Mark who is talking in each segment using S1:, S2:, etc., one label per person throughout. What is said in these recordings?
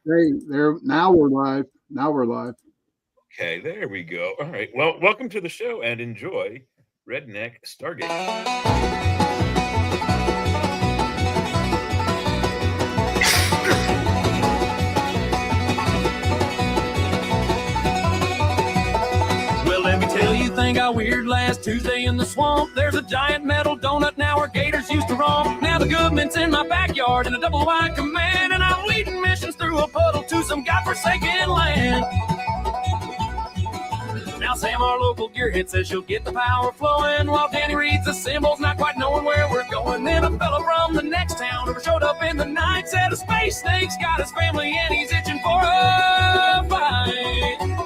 S1: Hey, there. Now we're live. Now we're live.
S2: Okay, there we go. All right. Well, welcome to the show and enjoy Redneck Stargate.
S3: Thing got weird last Tuesday in the swamp. There's a giant metal donut now where gators used to romp. Now the government's in my backyard in a double wide command, and I'm leading missions through a puddle to some godforsaken land. Now Sam, our local gearhead, says she'll get the power flowing, while Danny reads the symbols, not quite knowing where we're going. Then a fella from the next town who showed up in the night said a space snake's got his family and he's itching for a fight.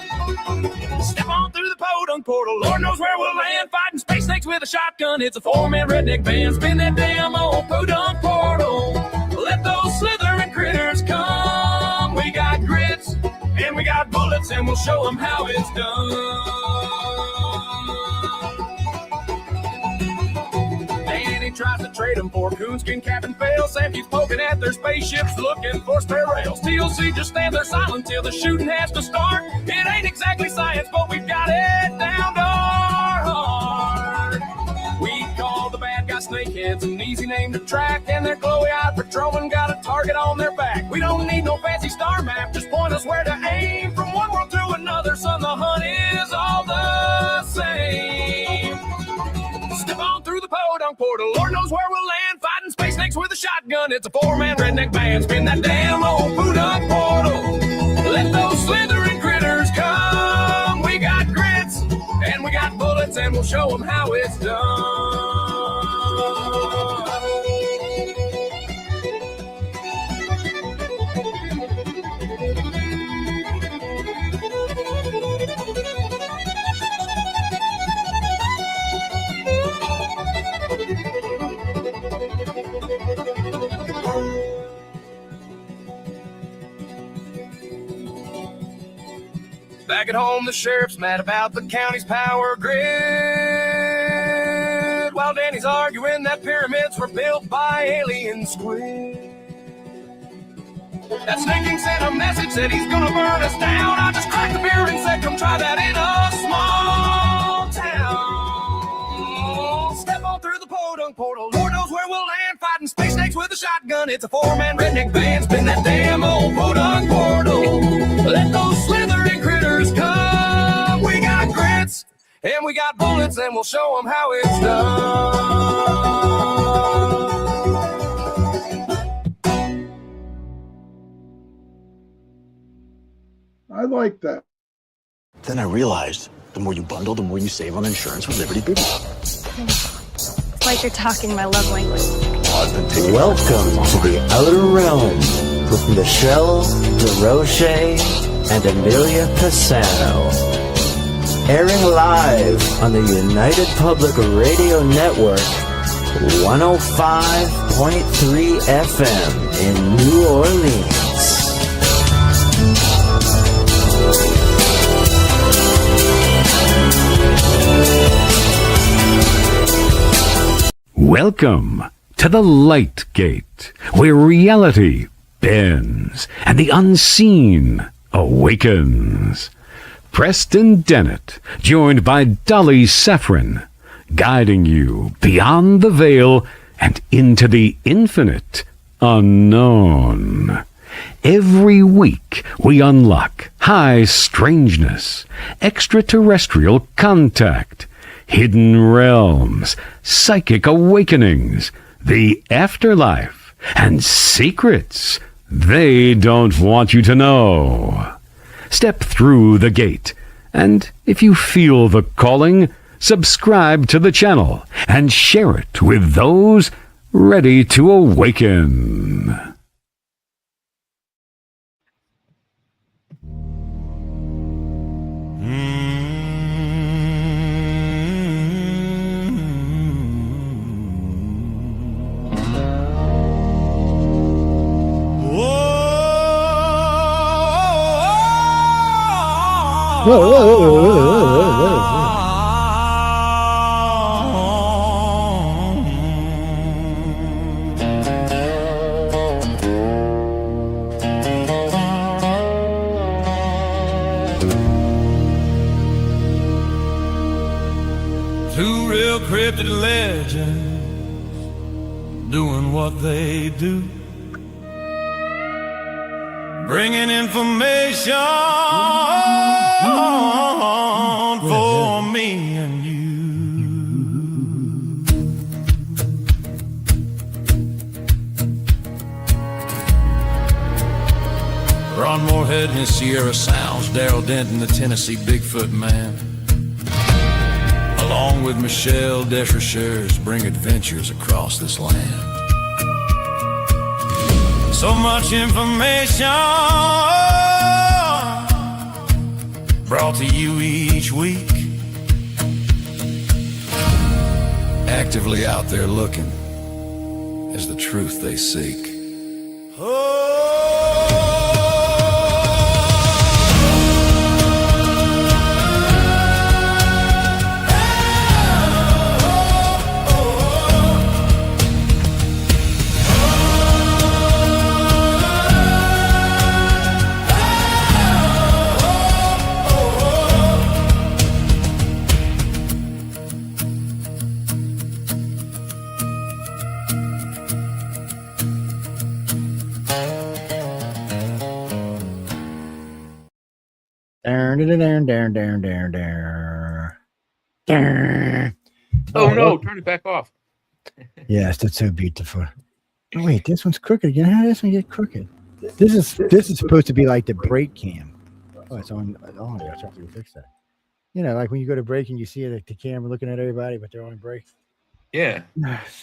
S3: Step on through the podunk portal, Lord knows where we'll land, fighting space snakes with a shotgun. It's a four-man redneck band, spin that damn old podunk portal. Let those slithering critters come. We got grits and we got bullets, and we'll show them how it's done. Danny tries to trade them for coonskin cap and fail. Sam keeps poking at their spaceships, looking for spare rails. TLC just stand there silent till the shooting has to start. It ain't exactly science, but we've got it down darn hard. We call the bad guy snakeheads, an easy name to track, and their glowy-eyed patrolman got a target on their back. We don't need no fancy star map, just point us where to aim. From one world to another, son, the hunt is all the same. Step on through the podunk portal, Lord knows where we'll land, fighting space snakes with a shotgun. It's a four-man redneck band, spin that damn old podunk portal. Let those slithering critters come. We got grits and we got bullets, and we'll show them how it's done. Back at home, the sheriff's mad about the county's power grid, while Danny's arguing that pyramids were built by alien squid. That snake king sent a message, said he's gonna burn us down. I just cracked the beer and said, come try that in a small town. Step on through the podunk portal, Lord knows where we'll land, fighting space snakes with a shotgun. It's a four-man redneck band, spin that damn old podunk portal. Let those slithering critters come. We got grits and we got bullets, and we'll show them how it's done.
S1: I like that.
S4: Then I realized the more you bundle, the more you save on insurance with Liberty Booty.
S5: It's like you're talking my love language.
S6: Welcome to the Outer Realm with Michelle DeRoche and Amelia Pisano. Airing live on the United Public Radio Network, 105.3 FM in New Orleans.
S7: Welcome to the Light Gate, where reality bends and the unseen awakens. Preston Dennett, joined by Dolly Saffron, guiding you beyond the veil and into the infinite unknown. Every week we unlock high strangeness, extraterrestrial contact, hidden realms, psychic awakenings, the afterlife, and secrets they don't want you to know. Step through the gate, and if you feel the calling, subscribe to the channel and share it with those ready to awaken.
S3: cryptid legends doing what they do, bringing information for me and you. Ron Moorhead and his Sierra Sounds, Daryl Denton, the Tennessee Bigfoot Man, along with Michelle Desrochers, bring adventures across this land. So much information brought to you each week, actively out there looking as the truth they seek.
S2: Oh no, turn it back off.
S8: Yes, that's so beautiful. Oh, wait, this one's crooked again. How did this one get crooked? This is supposed to be like the brake cam. Oh, it's on audio. I have to fix that. You know, like when you go to brake and you see the camera looking at everybody, but they're on brake.
S2: Yeah.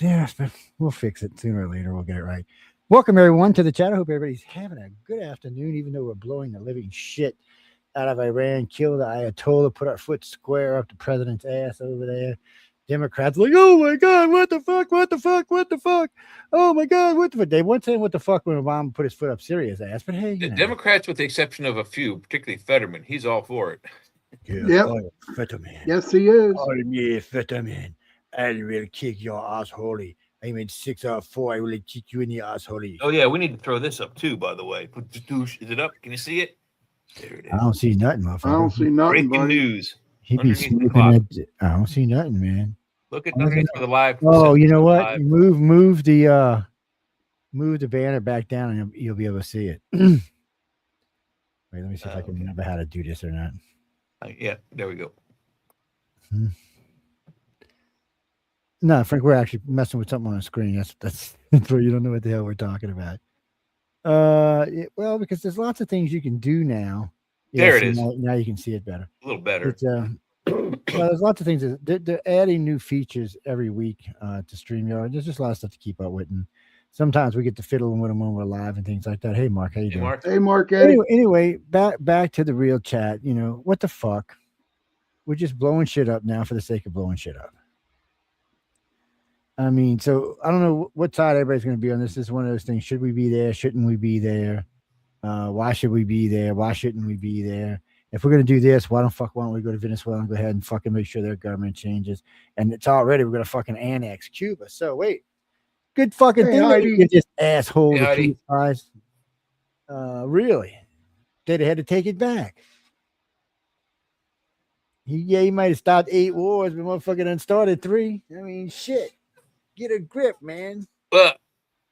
S8: Yes, but we'll fix it sooner or later. We'll get it right. Welcome everyone to the chat. I hope everybody's having a good afternoon, even though we're blowing the living shit out of Iran, killed the Ayatollah, put our foot square up the president's ass over there. Democrats like, oh my God, what the fuck, what the fuck, what the fuck? Oh my God, what the fuck? They weren't saying what the fuck when Obama put his foot up Syria's ass, but hey,
S2: The Democrats, with the exception of a few, particularly Fetterman, he's all for it.
S8: Yeah, oh, Fetterman.
S1: Yes, he is.
S8: Oh yeah, Fetterman. I will kick your asshole. I mean 6 or 4. I will kick you in the asshole.
S2: Oh yeah, we need to throw this up too, by the way. Is it up? Can you see it? There it is.
S8: I don't see nothing, motherfucker.
S1: I don't see nothing.
S2: Breaking
S1: buddy.
S2: news.
S8: He be smoking it. I don't see nothing, man.
S2: Look at for the live.
S8: Oh, you know what? Move the banner back down, and you'll be able to see it. Wait, let me see if I can remember how to do this or not.
S2: Yeah, there we go.
S8: No, Frank, we're actually messing with something on the screen. That's where you don't know what the hell we're talking about. Well, because there's lots of things you can do now.
S2: There it is.
S8: Now you can see it better.
S2: A little better.
S8: It's, well, there's lots of things. They're adding new features every week to StreamYard. There's just a lot of stuff to keep up with, and sometimes we get to fiddle with them when we're live and things like that. Hey, Mark, how you doing?
S2: Mark.
S1: Hey, Mark. Eddie.
S8: Anyway, back to the real chat. You know what the fuck? We're just blowing shit up now for the sake of blowing shit up. I mean, so I don't know what side everybody's going to be on this. This is one of those things. Should we be there? Shouldn't we be there? Why should we be there? Why shouldn't we be there? If we're going to do this, why don't we go to Venezuela and go ahead and fucking make sure their government changes? And it's already, we're going to fucking annex Cuba. So wait, good fucking thing that you get this asshole to peace guys. Really? They'd have had to take it back. He might have stopped 8 wars, but motherfucking done started 3. I mean, shit. Get a grip, man.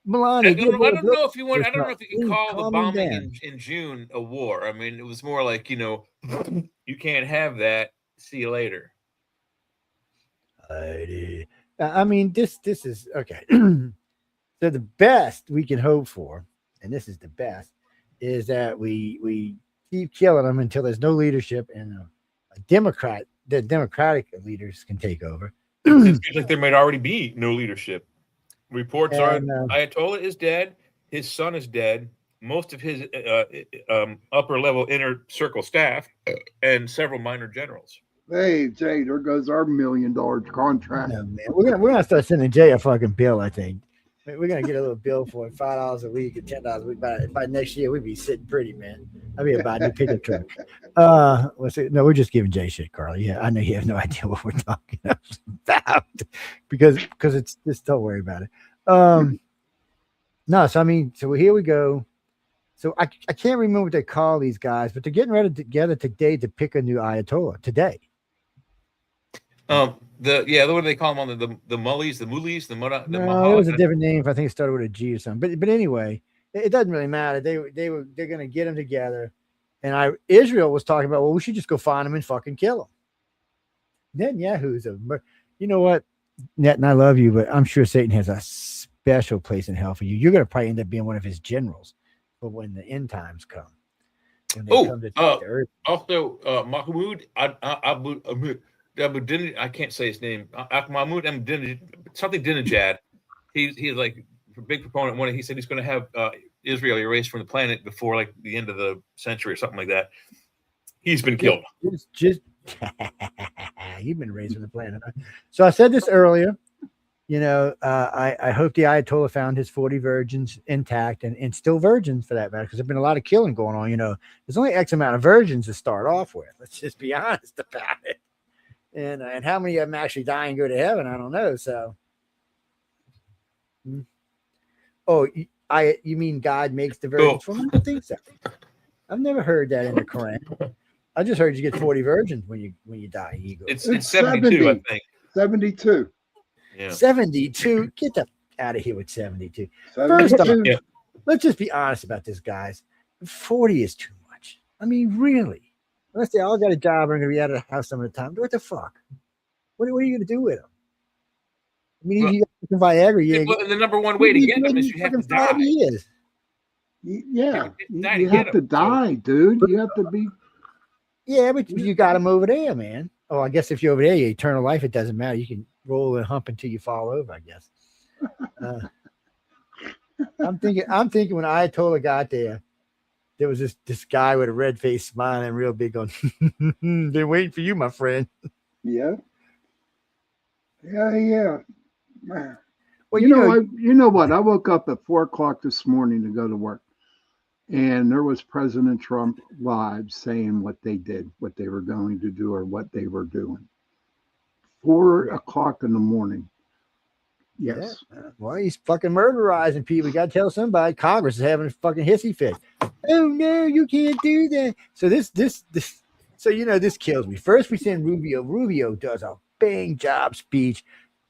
S8: Melania,
S2: I don't know if you can call the bombing in June a war. I mean, it was more like, you can't have that. See you later.
S8: I mean, this is okay. So the best we can hope for, and this is the best, is that we keep killing them until there's no leadership and the democratic leaders can take over.
S2: It seems like there might already be no leadership. Reports are Ayatollah is dead. His son is dead. Most of his upper level inner circle staff and several minor generals.
S1: Hey, Jay, there goes our $1 million contract.
S8: No, man. We're gonna start sending Jay a fucking bill. I think we're gonna get a little bill for it, $5 a week and $10 a week. By next year, we'd be sitting pretty, man. I'd be about a new pickup truck. Let's see. No, we're just giving Jay shit, Carly. Yeah, I know you have no idea what we're talking about because it's just don't worry about it. No, so I mean, so here we go. So I can't remember what they call these guys, but they're getting ready together today to pick a new Ayatollah today.
S2: What do they call them on the mullies, the moolies,
S8: No, it was a different name. I think it started with a G or something. But anyway, it doesn't really matter. They're going to get them together, and Israel was talking about, well, we should just go find them and fucking kill them. Netanyahu's you know what, Net, and I love you, but I'm sure Satan has a special place in hell for you. You're going to probably end up being one of his generals, but when the end times come.
S2: Also, Mahmoud I can't say his name. Mahmoud something Dinajad. He's like a big proponent. He said he's going to have Israel erased from the planet before like the end of the century or something like that. He's been killed.
S8: Just you've been erased from the planet. So I said this earlier. You know, I hope the Ayatollah found his 40 virgins intact and still virgins for that matter, because there's been a lot of killing going on. You know, there's only X amount of virgins to start off with. Let's just be honest about it. And how many of them actually die and go to heaven? I don't know. So, you mean God makes the virgins from? I don't think so. I've never heard that in the Quran. I just heard you get 40 virgins when you die.
S2: It's 72, I think.
S1: 72.
S2: Yeah.
S8: 72. Get the out of here with 72. First off, let's just be honest about this, guys. 40 is too much. I mean, really. Unless they all got a job and are going to be out of the house some of the time. What the fuck? What are you going to do with them? I mean, if you got Viagra,
S2: the number one way to get them is you have to die.
S8: Years.
S1: Yeah, you have to die, dude. You have to be.
S8: Yeah, but you got them over there, man. Oh, I guess if you're over there, you eternal life, it doesn't matter. You can roll and hump until you fall over, I guess. I'm thinking when Ayatollah got there was this guy with a red face smiling real big on, they're waiting for you, my friend.
S1: Yeah. Yeah. Well, you know what? I woke up at 4:00 this morning to go to work, and there was President Trump live saying what they did, what they were going to do, or what they were doing. 4:00 in the morning. Yes.
S8: Yeah. Well, he's fucking murderizing people. You got to tell somebody. Congress is having a fucking hissy fit. Oh no, you can't do that. So this. So this kills me. First, we send Rubio. Rubio does a bang job speech,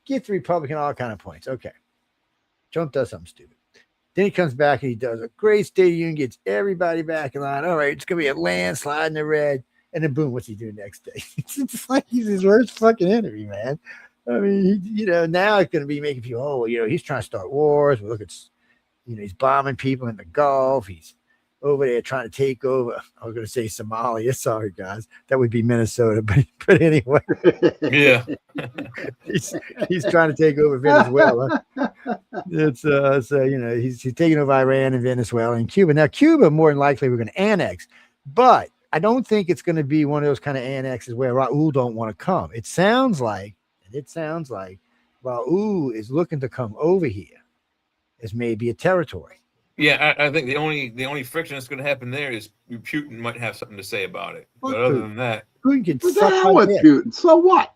S8: gets the Republican all kind of points. Okay, Trump does something stupid. Then he comes back and he does a great State of the Union, gets everybody back in line. All right, it's gonna be a landslide in the red. And then boom, what's he do next day? It's like he's his worst fucking enemy, man. I mean, now it's going to be making people, he's trying to start wars. Look at, he's bombing people in the Gulf. He's over there trying to take over. I was going to say Somalia. Sorry, guys. That would be Minnesota. But anyway.
S2: Yeah.
S8: he's trying to take over Venezuela. It's he's taking over Iran and Venezuela and Cuba. Now, Cuba, more than likely, we're going to annex. But I don't think it's going to be one of those kind of annexes where Raul don't want to come. It sounds like Raul is looking to come over here as maybe a territory.
S2: Yeah, I think the only friction that's going to happen there is Putin might have something to say about it. But other than that,
S8: Putin can
S1: suck the hell with Putin. So what?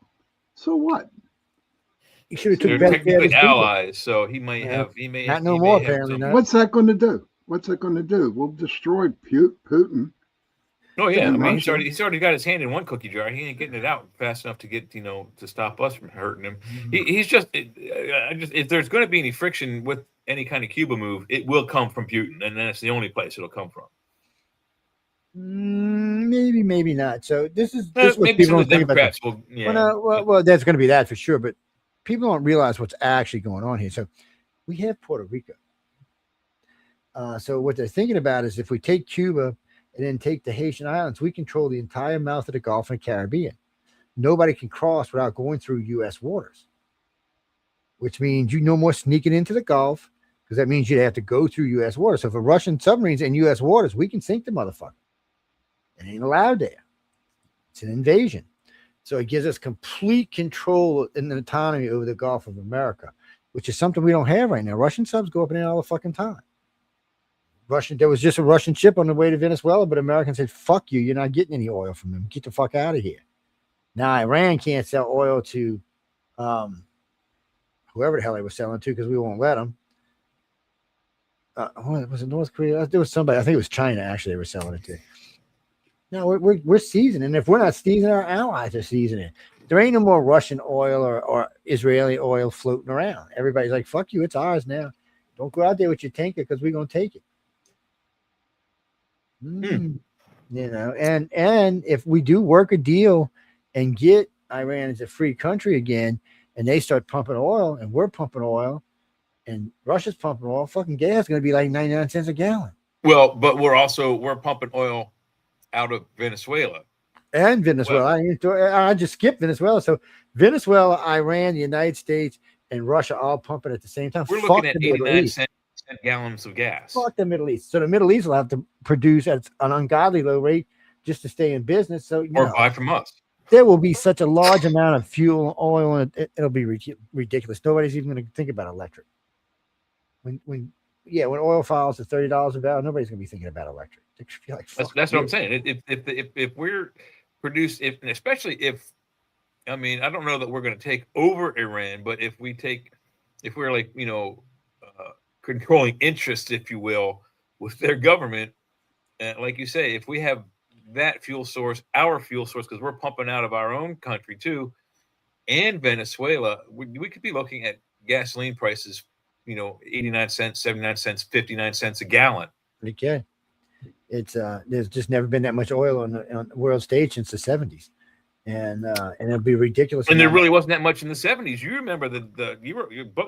S8: He should have took
S2: better care of his allies. So he may
S8: not no more apparently.
S1: What's that going to do? We'll destroy Putin.
S2: Oh yeah, I mean he's already got his hand in one cookie jar. He ain't getting it out fast enough to get to stop us from hurting him. He's just if there's going to be any friction with any kind of Cuba move, it will come from Putin, and that's the only place it'll come from.
S8: Maybe not. So this is
S2: what people don't think about.
S8: Well, that's going to be that for sure. But people don't realize what's actually going on here. So we have Puerto Rico. So what they're thinking about is if we take Cuba and then take the Haitian Islands, we control the entire mouth of the Gulf and Caribbean. Nobody can cross without going through U.S. waters, which means no more sneaking into the Gulf, because that means you'd have to go through U.S. waters. So if a Russian submarine's in U.S. waters, we can sink the motherfucker. It ain't allowed there. It's an invasion. So it gives us complete control and autonomy over the Gulf of America, which is something we don't have right now. Russian subs go up and in all the fucking time. There was just a Russian ship on the way to Venezuela, but Americans said, fuck you, you're not getting any oil from them. Get the fuck out of here. Now, Iran can't sell oil to whoever the hell they were selling to, because we won't let them. Was it North Korea? There was somebody, I think it was China, actually, they were selling it to. No, we're seasoning. If we're not seasoning, our allies are seasoning. there ain't no more Russian oil or Israeli oil floating around. Everybody's like, fuck you, it's ours now. Don't go out there with your tanker because we're going to take it. You know, and if we do work a deal and get Iran as a free country again, and they start pumping oil and we're pumping oil and Russia's pumping oil, fucking gas is going to be like 99 cents a gallon.
S2: Well, but we're pumping oil out of Venezuela.
S8: And Venezuela. I just skipped Venezuela. So Venezuela, Iran, the United States, and Russia all pumping at the same time.
S2: We're looking at 89 cent gallons of gas.
S8: Fuck the Middle East. So the Middle East will have to produce at an ungodly low rate just to stay in business. So
S2: buy from us.
S8: There will be such a large amount of fuel, oil, and it'll be ridiculous. Nobody's even going to think about electric. When oil falls to $30 a barrel, nobody's going to be thinking about electric. Like,
S2: that's what I'm saying. If we're produced, especially if, I mean, I don't know that we're going to take over Iran, but if we're like, controlling interest, if you will, with their government, like you say, if we have that fuel source, our fuel source, because we're pumping out of our own country too, and Venezuela, we could be looking at gasoline prices, 89 cents, 79 cents, 59 cents a gallon.
S8: Okay. It's there's just never been that much oil on the world stage since the 70s. And it'll be ridiculous.
S2: And there really wasn't that much in the 70s. You remember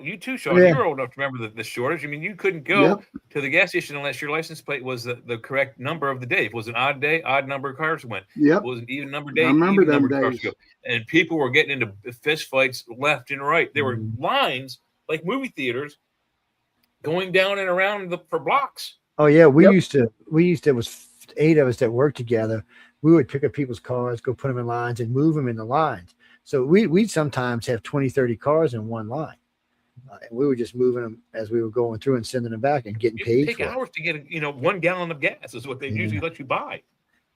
S2: you too, Sean.
S8: Yeah.
S2: You were old enough to remember the shortage. I mean, you couldn't go to the gas station unless your license plate was the correct number of the day. If it was an odd day, odd number of cars went.
S1: Yep.
S2: If it was an even number day,
S1: I remember
S2: even
S1: them
S2: number of cars
S1: days.
S2: go. And people were getting into fist fights left and right. There were lines like movie theaters going down and around for blocks.
S8: Oh yeah, we used to. It was 8 of us that worked together. We would pick up people's cars, go put them in lines, and move them in the lines. So we'd sometimes have 20, 30 cars in one line. And we were just moving them as we were going through and sending them back and getting paid.
S2: Take hours to get 1 gallon of gas is what they usually let you buy.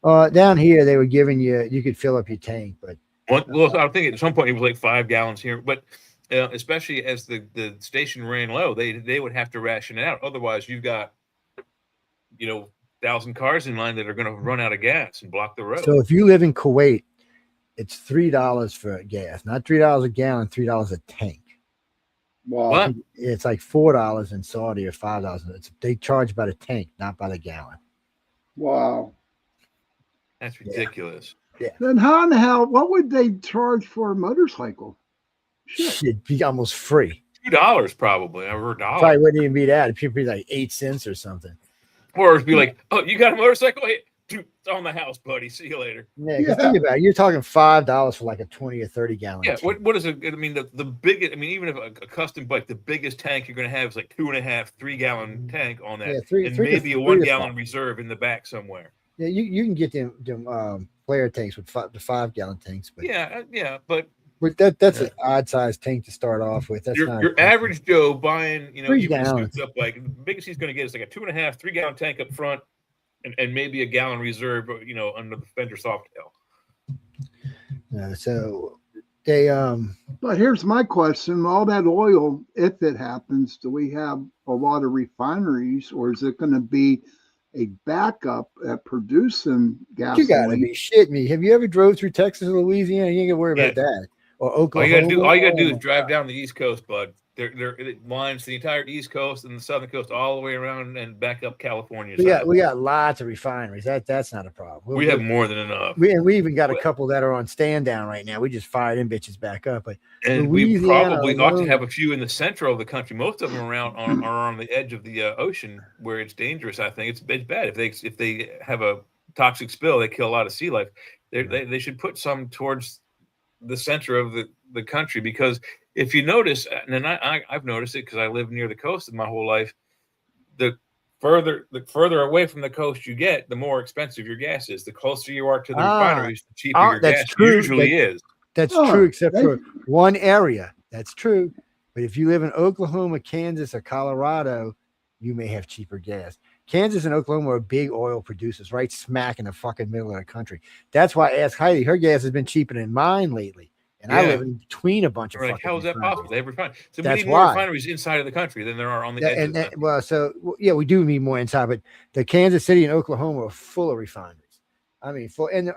S8: Down here, they were giving you could fill up your tank, but
S2: I think at some point it was like 5 gallons here, but especially as the station ran low, they would have to ration it out. Otherwise, you've got 1,000 cars in line that are going to run out of gas and block the road.
S8: So if you live in Kuwait, it's $3 for gas, not $3 a gallon, $3 a tank.
S1: Wow.
S2: What?
S8: It's like $4 in Saudi or $5. They charge by the tank, not by the gallon.
S1: Wow.
S2: That's ridiculous.
S8: Yeah.
S1: Then how in the hell, what would they charge for a motorcycle?
S8: It'd be almost free.
S2: $2 probably, or $1.
S8: Probably wouldn't even be that. It'd be like 8 cents or something.
S2: Or it'd be like, oh, you got a motorcycle? Hey, dude, it's on the house, buddy. See you later.
S8: Yeah, think about it. You're talking $5 for like a 20 or 30 gallon.
S2: Yeah,
S8: tank.
S2: what is it? I mean, the biggest, even if a custom bike, the biggest tank you're going to have is like 2.5, 3 gallon tank on that.
S8: Yeah,
S2: and maybe a 1 gallon reserve in the back somewhere.
S8: Yeah, you can get them player tanks with the 5 gallon tanks. But
S2: but
S8: that's an odd sized tank to start off with. That's
S2: your average Joe buying, even a scooped up bike. The biggest he's going to get is like a 2.5, 3 gallon tank up front, and maybe a gallon reserve, under the fender Softail.
S8: So they
S1: But here's my question: all that oil, if it happens, do we have a lot of refineries, or is it going to be a backup at producing gasoline?
S8: You gotta be shitting me. Have you ever drove through Texas or Louisiana? You ain't gonna worry about that. Or Oklahoma.
S2: All you gotta do is drive down the East Coast, bud. It lines the entire East Coast and the Southern Coast all the way around and back up California.
S8: We got lots of refineries. That's not a problem.
S2: We have more than enough.
S8: We even got a couple that are on stand down right now. We just fired them bitches back up. But
S2: we probably ought to have a few in the center of the country. Most of them are on the edge of the ocean where it's dangerous. I think it's bad if they have a toxic spill, they kill a lot of sea life. They should put some towards the center of the country, because if you notice, and I've noticed it because I live near the coast my whole life, the further away from the coast you get, the more expensive your gas is. The closer you are to the refineries, the cheaper your gas usually is.
S8: That's true, except for one area. That's true. But if you live in Oklahoma, Kansas, or Colorado, you may have cheaper gas. Kansas and Oklahoma are big oil producers, right smack in the fucking middle of the country. That's why I asked Heidi. Her gas has been cheaper than mine lately. And I live in between a bunch of fucking
S2: how is that possible? They have refineries. So we
S8: That's
S2: need more
S8: why.
S2: refineries inside of the country than there are on the edges.
S8: We do need more inside, but the Kansas City and Oklahoma are full of refineries. I mean,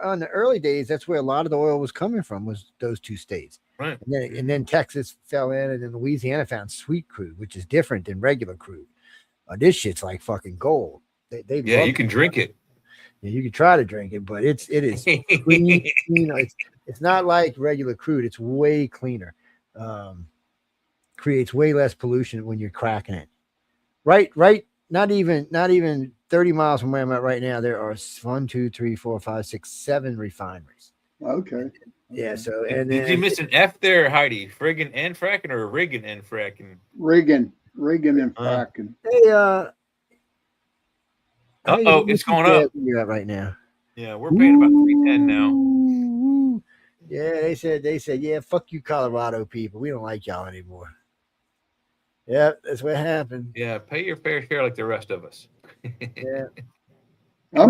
S8: on the early days, that's where a lot of the oil was coming from, was those two states.
S2: Right.
S8: And then Texas fell in, and then Louisiana found sweet crude, which is different than regular crude. This shit's like fucking gold. They
S2: yeah, you can drink it.
S8: Yeah, you can try to drink it, but it is clean. It's not like regular crude. It's way cleaner. Creates way less pollution when you're cracking it. Right. Not even 30 miles from where I'm at right now, there are 1, 2, 3, 4, 5, 6, 7 refineries.
S1: Okay.
S8: Yeah. So and
S2: did you miss an F there, Heidi? Friggin' and fracking, or riggin' and fracking?
S1: Riggin and fracking.
S8: Hey,
S2: it's going up.
S8: You're at right now.
S2: Yeah, we're paying about $3.10 now.
S8: Yeah, they said, yeah, fuck you, Colorado people. We don't like y'all anymore. Yeah, that's what happened.
S2: Yeah, pay your fair share like the rest of us.
S8: Yeah.
S1: I'm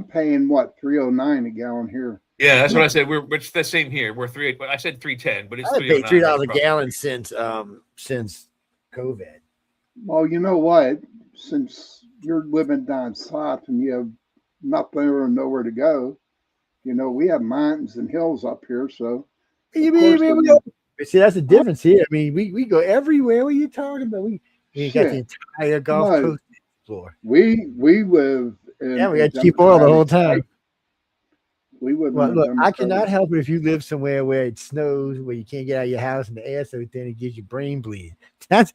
S1: paying what, $3.09 a gallon here.
S2: Yeah, that's what I said. It's the same here. We're I said $3.10, but it's
S8: I paid $3 a gallon since COVID.
S1: Well, you know what? Since you're living down south and you have nothing or nowhere to go, we have mountains and hills up here, so.
S8: See, that's the difference here. I mean, we go everywhere. What are you talking about? We got the entire Gulf Coast floor.
S1: We live in
S8: we got cheap oil the whole time.
S1: We would.
S8: Well, look, I cannot help it if you live somewhere where it snows, where you can't get out of your house and the air so thin it gives you brain bleed. That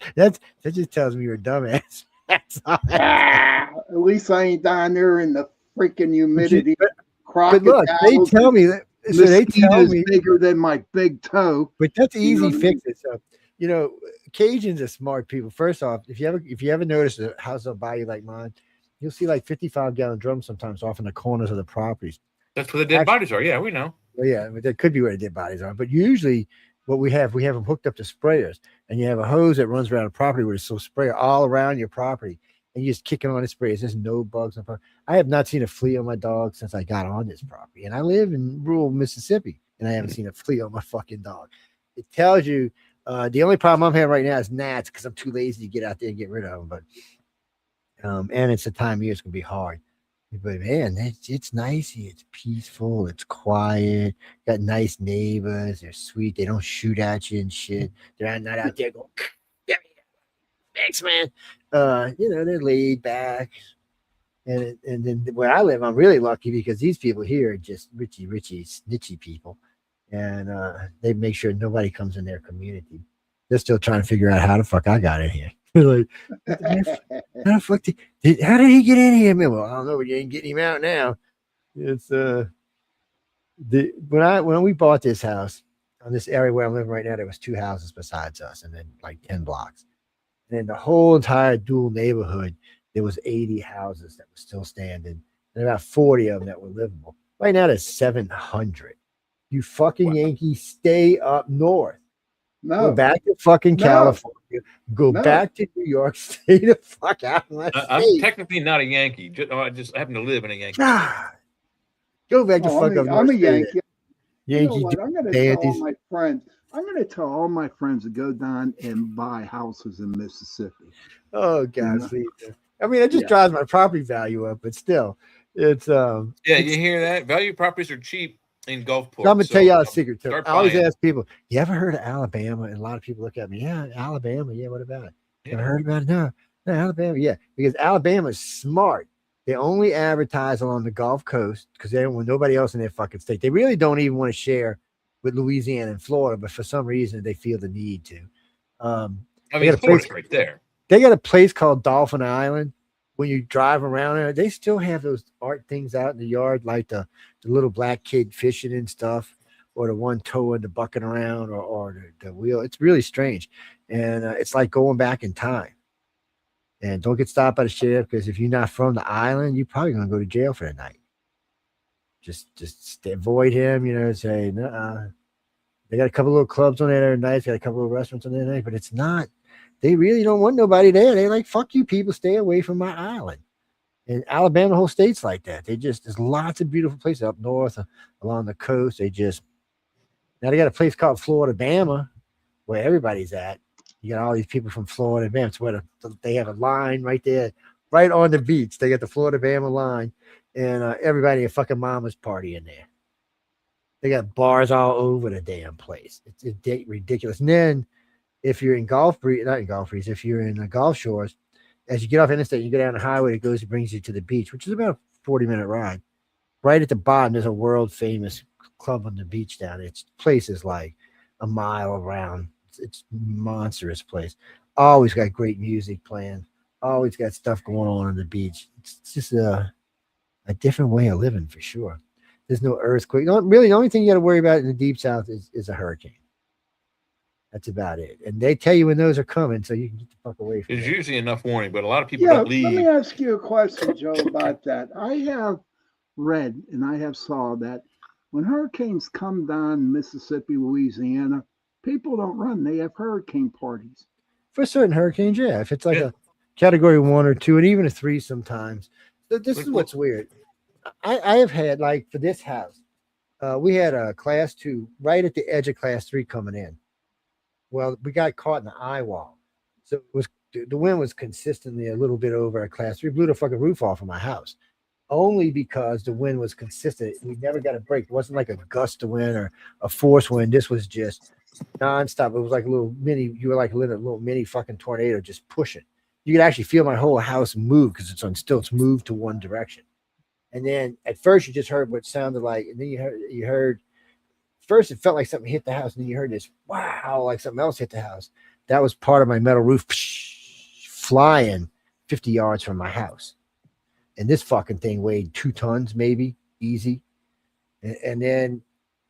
S8: just tells me you're a dumbass. That's all.
S1: At least I ain't down there in the freaking humidity.
S8: But look, they tell me that. So they tell me
S1: bigger than my big toe.
S8: But that's easy fixes. So Cajuns are smart people. First off, if you ever notice a house will buy you like mine, you'll see like 55-gallon drums sometimes off in the corners of the properties.
S2: That's where the dead bodies are. Yeah, we know.
S8: Well, yeah, that could be where the dead bodies are. But usually, what we have them hooked up to sprayers, and you have a hose that runs around the property where it's so sprayer all around your property, and you just kick it on the sprayers. There's no bugs on the property. I have not seen a flea on my dog since I got on this property, and I live in rural Mississippi, and I haven't seen a flea on my fucking dog. It tells you the only problem I'm having right now is gnats because I'm too lazy to get out there and get rid of them. But and it's the time of year it's gonna be hard. But man, it's nice here. It's peaceful. It's quiet. Got nice neighbors. They're sweet. They don't shoot at you and shit. They're not out there going, thanks, man. They're laid back. And then where I live, I'm really lucky because these people here are just richy, snitchy people. And they make sure nobody comes in their community. They're still trying to figure out how the fuck I got in here. Like, how did he get in here? Well, I don't know, but you ain't getting him out now. It's when we bought this house on this area where I'm living right now, there was 2 houses besides us, and then like 10 blocks. And in the whole entire dual neighborhood, there was 80 houses that were still standing, and about 40 of them that were livable. Right now, there's 700. You fucking Yankees, stay up north.
S1: No.
S8: Go back to fucking California. Go back to New York. Stay the fuck out of my state.
S2: I'm technically not a Yankee. I just happen to live in a Yankee state.
S8: Go back to fuck up.
S1: I'm a Yankee.
S8: Yankee.
S1: I'm going to tell all my friends. I'm going to tell all my friends to go down and buy houses in Mississippi.
S8: Oh God, I mean, it just drives my property value up, but still, it's
S2: you hear that? Value properties are cheap in Gulfport.
S8: I'm gonna tell y'all a secret too. I always ask people, "You ever heard of Alabama?" And a lot of people look at me, "Yeah, Alabama. Yeah, what about it? You ever heard about it? No, Alabama. Yeah, because Alabama is smart. They only advertise along the Gulf Coast because they don't want nobody else in their fucking state. They really don't even want to share with Louisiana and Florida, but for some reason they feel the need to.
S2: Florida's right there.
S8: They got a place called Dolphin Island. When you drive around there, they still have those art things out in the yard, like the little black kid fishing and stuff, or the one towing the bucket around, or the wheel. It's really strange, and it's like going back in time. And don't get stopped by the sheriff, because if you're not from the island, you're probably going to go to jail for the night. Just avoid him, say, no. They got a couple little clubs on there that are nice, got a couple of restaurants on there nice, but it's not. They really don't want nobody there. They like, fuck you people, stay away from my island. And Alabama, the whole state's like that. There's lots of beautiful places up north along the coast. Now they got a place called Florida Bama where everybody's at. You got all these people from Florida Bama. It's where they have a line right there, right on the beach. They got the Florida Bama line. and everybody a fucking mama's party in there. They got bars all over the damn place. It's ridiculous. And then if you're in not in Gulf Breeze, if you're in Gulf Shores, as you get off interstate, you go down the highway that brings you to the beach, which is about a 40-minute ride. Right at the bottom, there's a world famous club on the beach down there. Its place is like a mile around. It's monstrous place. Always got great music playing. Always got stuff going on the beach. It's just a different way of living for sure. There's no earthquake. Really, the only thing you got to worry about in the deep south is a hurricane. That's about it. And they tell you when those are coming, so you can get the fuck away from it.
S2: There's usually enough warning, but a lot of people don't leave.
S1: Let me ask you a question, Joe, about that. I have read and I have saw that when hurricanes come down Mississippi, Louisiana, people don't run. They have hurricane parties.
S8: For certain hurricanes, yeah. If it's like a category 1 or 2, and even a 3 sometimes. This is what's weird. I have had, like, for this house, we had a class 2 right at the edge of class 3 coming in. Well, we got caught in the eye wall. So the wind was consistently a little bit over a class 3. Blew the fucking roof off of my house. Only because the wind was consistent. We never got a break. It wasn't like a gust of wind or a force wind. This was just nonstop. It was like you were like a little mini fucking tornado just pushing. You could actually feel my whole house move because it's on stilts, moved to one direction. And then at first you just heard what sounded like, and then you heard first it felt like something hit the house, and then you heard this wow, like something else hit the house. That was part of my metal roof flying 50 yards from my house. And this fucking thing weighed 2 tons, maybe, easy. And then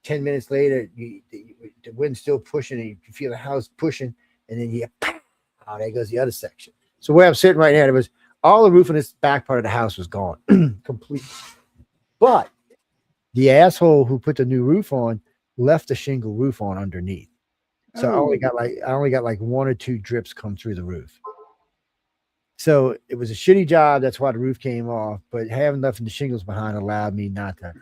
S8: 10 minutes later, the wind's still pushing, and you can feel the house pushing, and then there goes the other section. So where I'm sitting right now, it was all the roof in this back part of the house was gone completely. But the asshole who put the new roof on left the shingle roof on underneath. So I only got like 1 or 2 drips come through the roof. So it was a shitty job. That's why the roof came off. But having left the shingles behind allowed me not to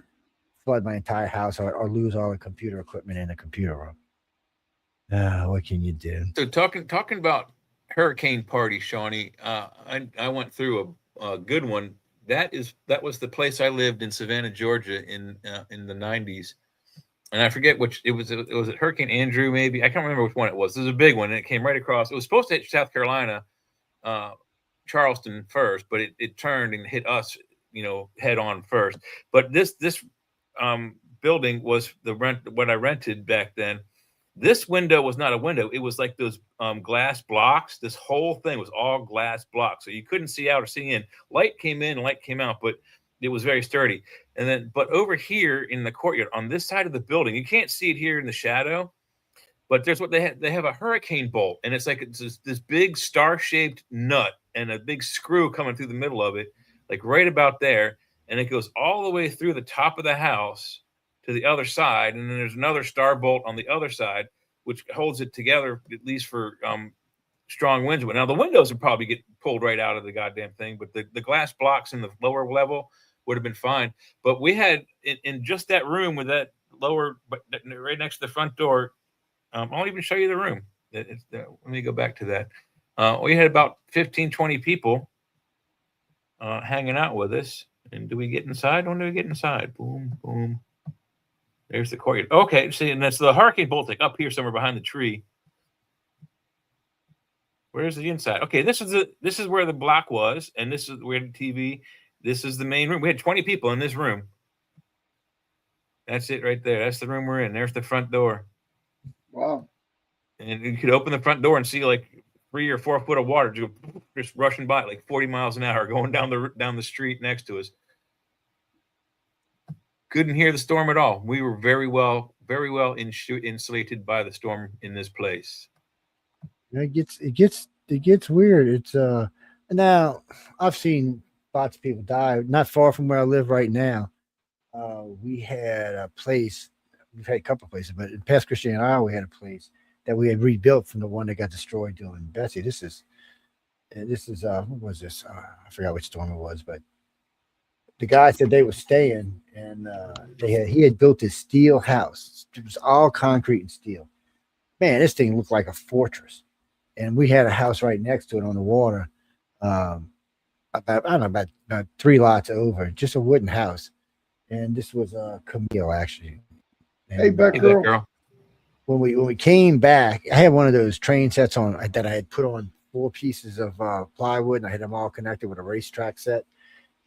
S8: flood my entire house or lose all the computer equipment in the computer room. What can you do?
S2: So talking about hurricane party, Shawnee, I went through a good one. That was the place I lived in Savannah, Georgia in the 90s. And I forget which it was. It was Hurricane Andrew, maybe. I can't remember which one it was. It was a big one, and it came right across. It was supposed to hit South Carolina, Charleston first, but it turned and hit us, head on first. But this building was what I rented back then. This window was not a window. It was like those glass blocks. This whole thing was all glass blocks, so you couldn't see out or see in. Light came in, light came out, but it was very sturdy. And then, but over here in the courtyard, on this side of the building, you can't see it here in the shadow, but there's what they have. They have a hurricane bolt, and it's like this big star-shaped nut and a big screw coming through the middle of it, like right about there. And it goes all the way through the top of the house to the other side. And then there's another star bolt on the other side, which holds it together, at least for strong winds. Now, the windows would probably get pulled right out of the goddamn thing, but the glass blocks in the lower level would have been fine. But we had in just that room with that lower, but right next to the front door, I'll even show you the room. Let me go back to that. We had about 15, 20 people hanging out with us. And do we get inside? When do we get inside? Boom, boom. There's the courtyard. Okay, see, and that's the hurricane bolt like up here somewhere behind the tree. Where's the inside? Okay, this is where the block was, and this is where the TV. This is the main room. We had 20 people in this room. That's it right there. That's the room we're in. There's the front door.
S1: Wow.
S2: And you could open the front door and see like 3 or 4 foot of water just rushing by like 40 miles an hour going down the street next to us. Couldn't hear the storm at all. We were very well insulated by the storm in this place.
S8: It gets weird. It's now I've seen lots of people die. Not far from where I live right now. We had a place. We've had a couple of places, but in past Christian Isle, we had a place that we had rebuilt from the one that got destroyed doing Betsy. This is what was this? I forgot which storm it was, but the guy said they were staying, and he had built this steel house. It was all concrete and steel. Man, this thing looked like a fortress. And we had a house right next to it on the water. about, I don't know, about 3 lots over, just a wooden house. And this was Camille, actually. And,
S1: Hey, Batgirl.
S2: Girl.
S8: When we came back, I had one of those train sets on that I had put on 4 pieces of plywood, and I had them all connected with a racetrack set.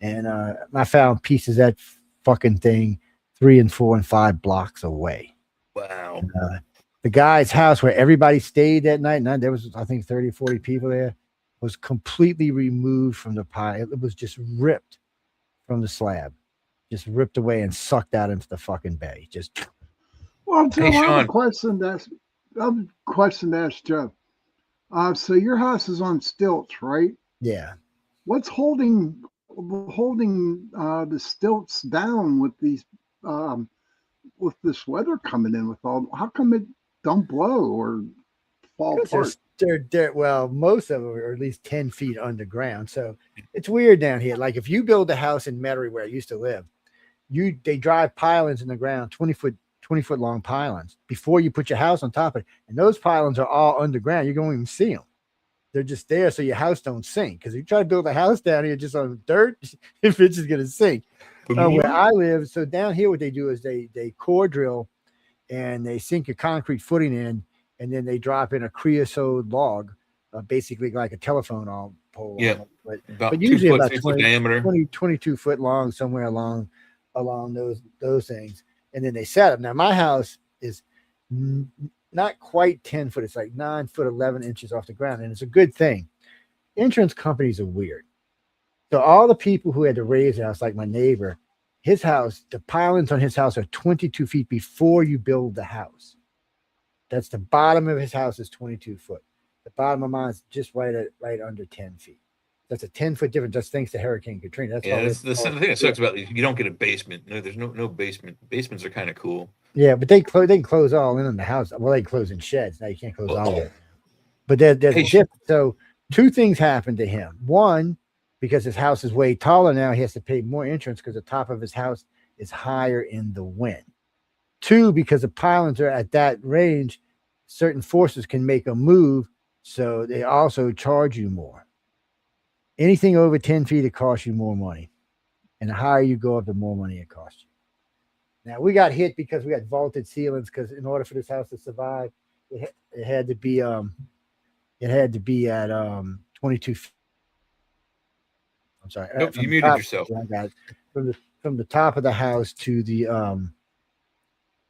S8: And I found pieces of that fucking thing 3 and 4 and 5 blocks away.
S2: Wow.
S8: And, the guy's house where everybody stayed that night, and there was, I think, 30 or 40 people there, was completely removed from the pile. It was just ripped from the slab, just ripped away and sucked out into the fucking bay. Just.
S1: Well, Joe, I have a question to ask Joe. So your house is on stilts, right?
S8: Yeah.
S1: What's holding the stilts down with these with this weather coming in? How come it don't blow or fall apart?
S8: Well, most of them are at least 10 feet underground, so it's weird down here. Like if you build a house in Metairie where I used to live, they drive pylons in the ground, 20 foot long pylons before you put your house on top of it, and those pylons are all underground. You don't even see them. They're just there so your house don't sink. Because if you try to build a house down here just on dirt, it's just going to sink. Where I live, so down here what they do is they core drill and they sink a concrete footing in, and then they drop in a creosote log, basically like a telephone pole.
S2: Yeah,
S8: but usually about
S2: 22
S8: foot long, somewhere along those things. And then they set them. Now my house is not quite 10 foot. It's like 9 foot 11 inches off the ground, and it's a good thing. Insurance companies are weird. So all the people who had to raise a house, like my neighbor, his house, the pylons on his house are 22 feet before you build the house. That's the bottom of his house is 22 foot. The bottom of mine is just right under 10 feet. That's a 10-foot difference. That's thanks to Hurricane Katrina.
S2: That's the thing that sucks about it. You don't get a basement. No, there's no basement. Basements are kind of cool.
S8: Yeah, but they can close all in on the house. Well, they close in sheds. Now you can't close all of it. But there's a difference. So 2 things happened to him. One, because his house is way taller now, he has to pay more insurance because the top of his house is higher in the wind. 2, because the pylons are at that range, certain forces can make a move, so they also charge you more. Anything over 10 feet, it costs you more money. And the higher you go up, the more money it costs you. Now, we got hit because we got vaulted ceilings, because in order for this house to survive, it had to be at 22 feet. I'm sorry.
S2: Nope, you muted yourself.
S8: I got it. From the top of the house to the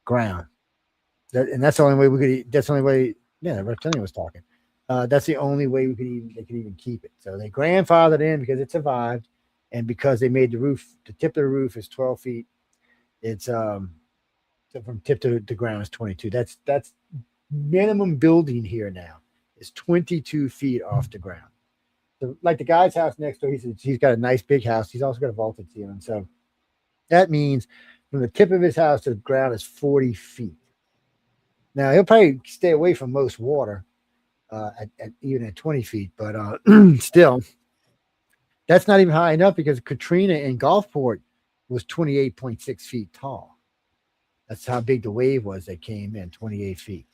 S8: ground. That's the only way we could. That's the only way. Yeah, the reptilian was talking. That's the only way they could even keep it. So they grandfathered in because it survived, and because they made the tip of the roof is 12 feet. It's so from tip to the ground is 22. That's minimum building here now is 22 feet off the ground. So like the guy's house next door, he's got a nice big house. He's also got a vaulted ceiling. So that means from the tip of his house to the ground is 40 feet. Now he'll probably stay away from most water. Even at 20 feet, but still, that's not even high enough because Katrina in Gulfport was 28.6 feet tall. That's how big the wave was that came in, 28 feet.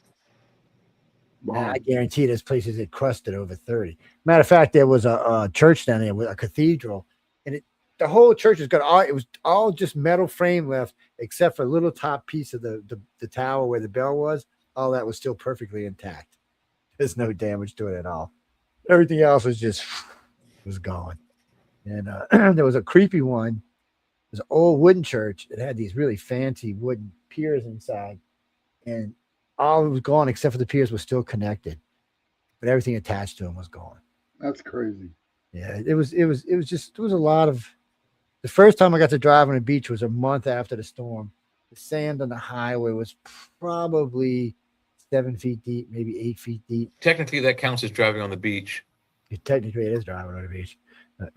S8: Wow. I guarantee there's places that crusted over 30. Matter of fact, there was a church down there with a cathedral, and the whole church it was all just metal frame left, except for a little top piece of the tower where the bell was. All that was still perfectly intact. There's no damage to it at all. Everything else was gone. And there was a creepy one. It was an old wooden church. It had these really fancy wooden piers inside, and all was gone except for the piers was still connected, but everything attached to them was gone.
S1: That's crazy.
S8: Yeah, it was a lot of. The first time I got to drive on the beach was a month after the storm. The sand on the highway was probably 7 feet deep, maybe 8 feet deep.
S2: Technically, that counts as driving on the beach.
S8: Technically, it is driving on the beach.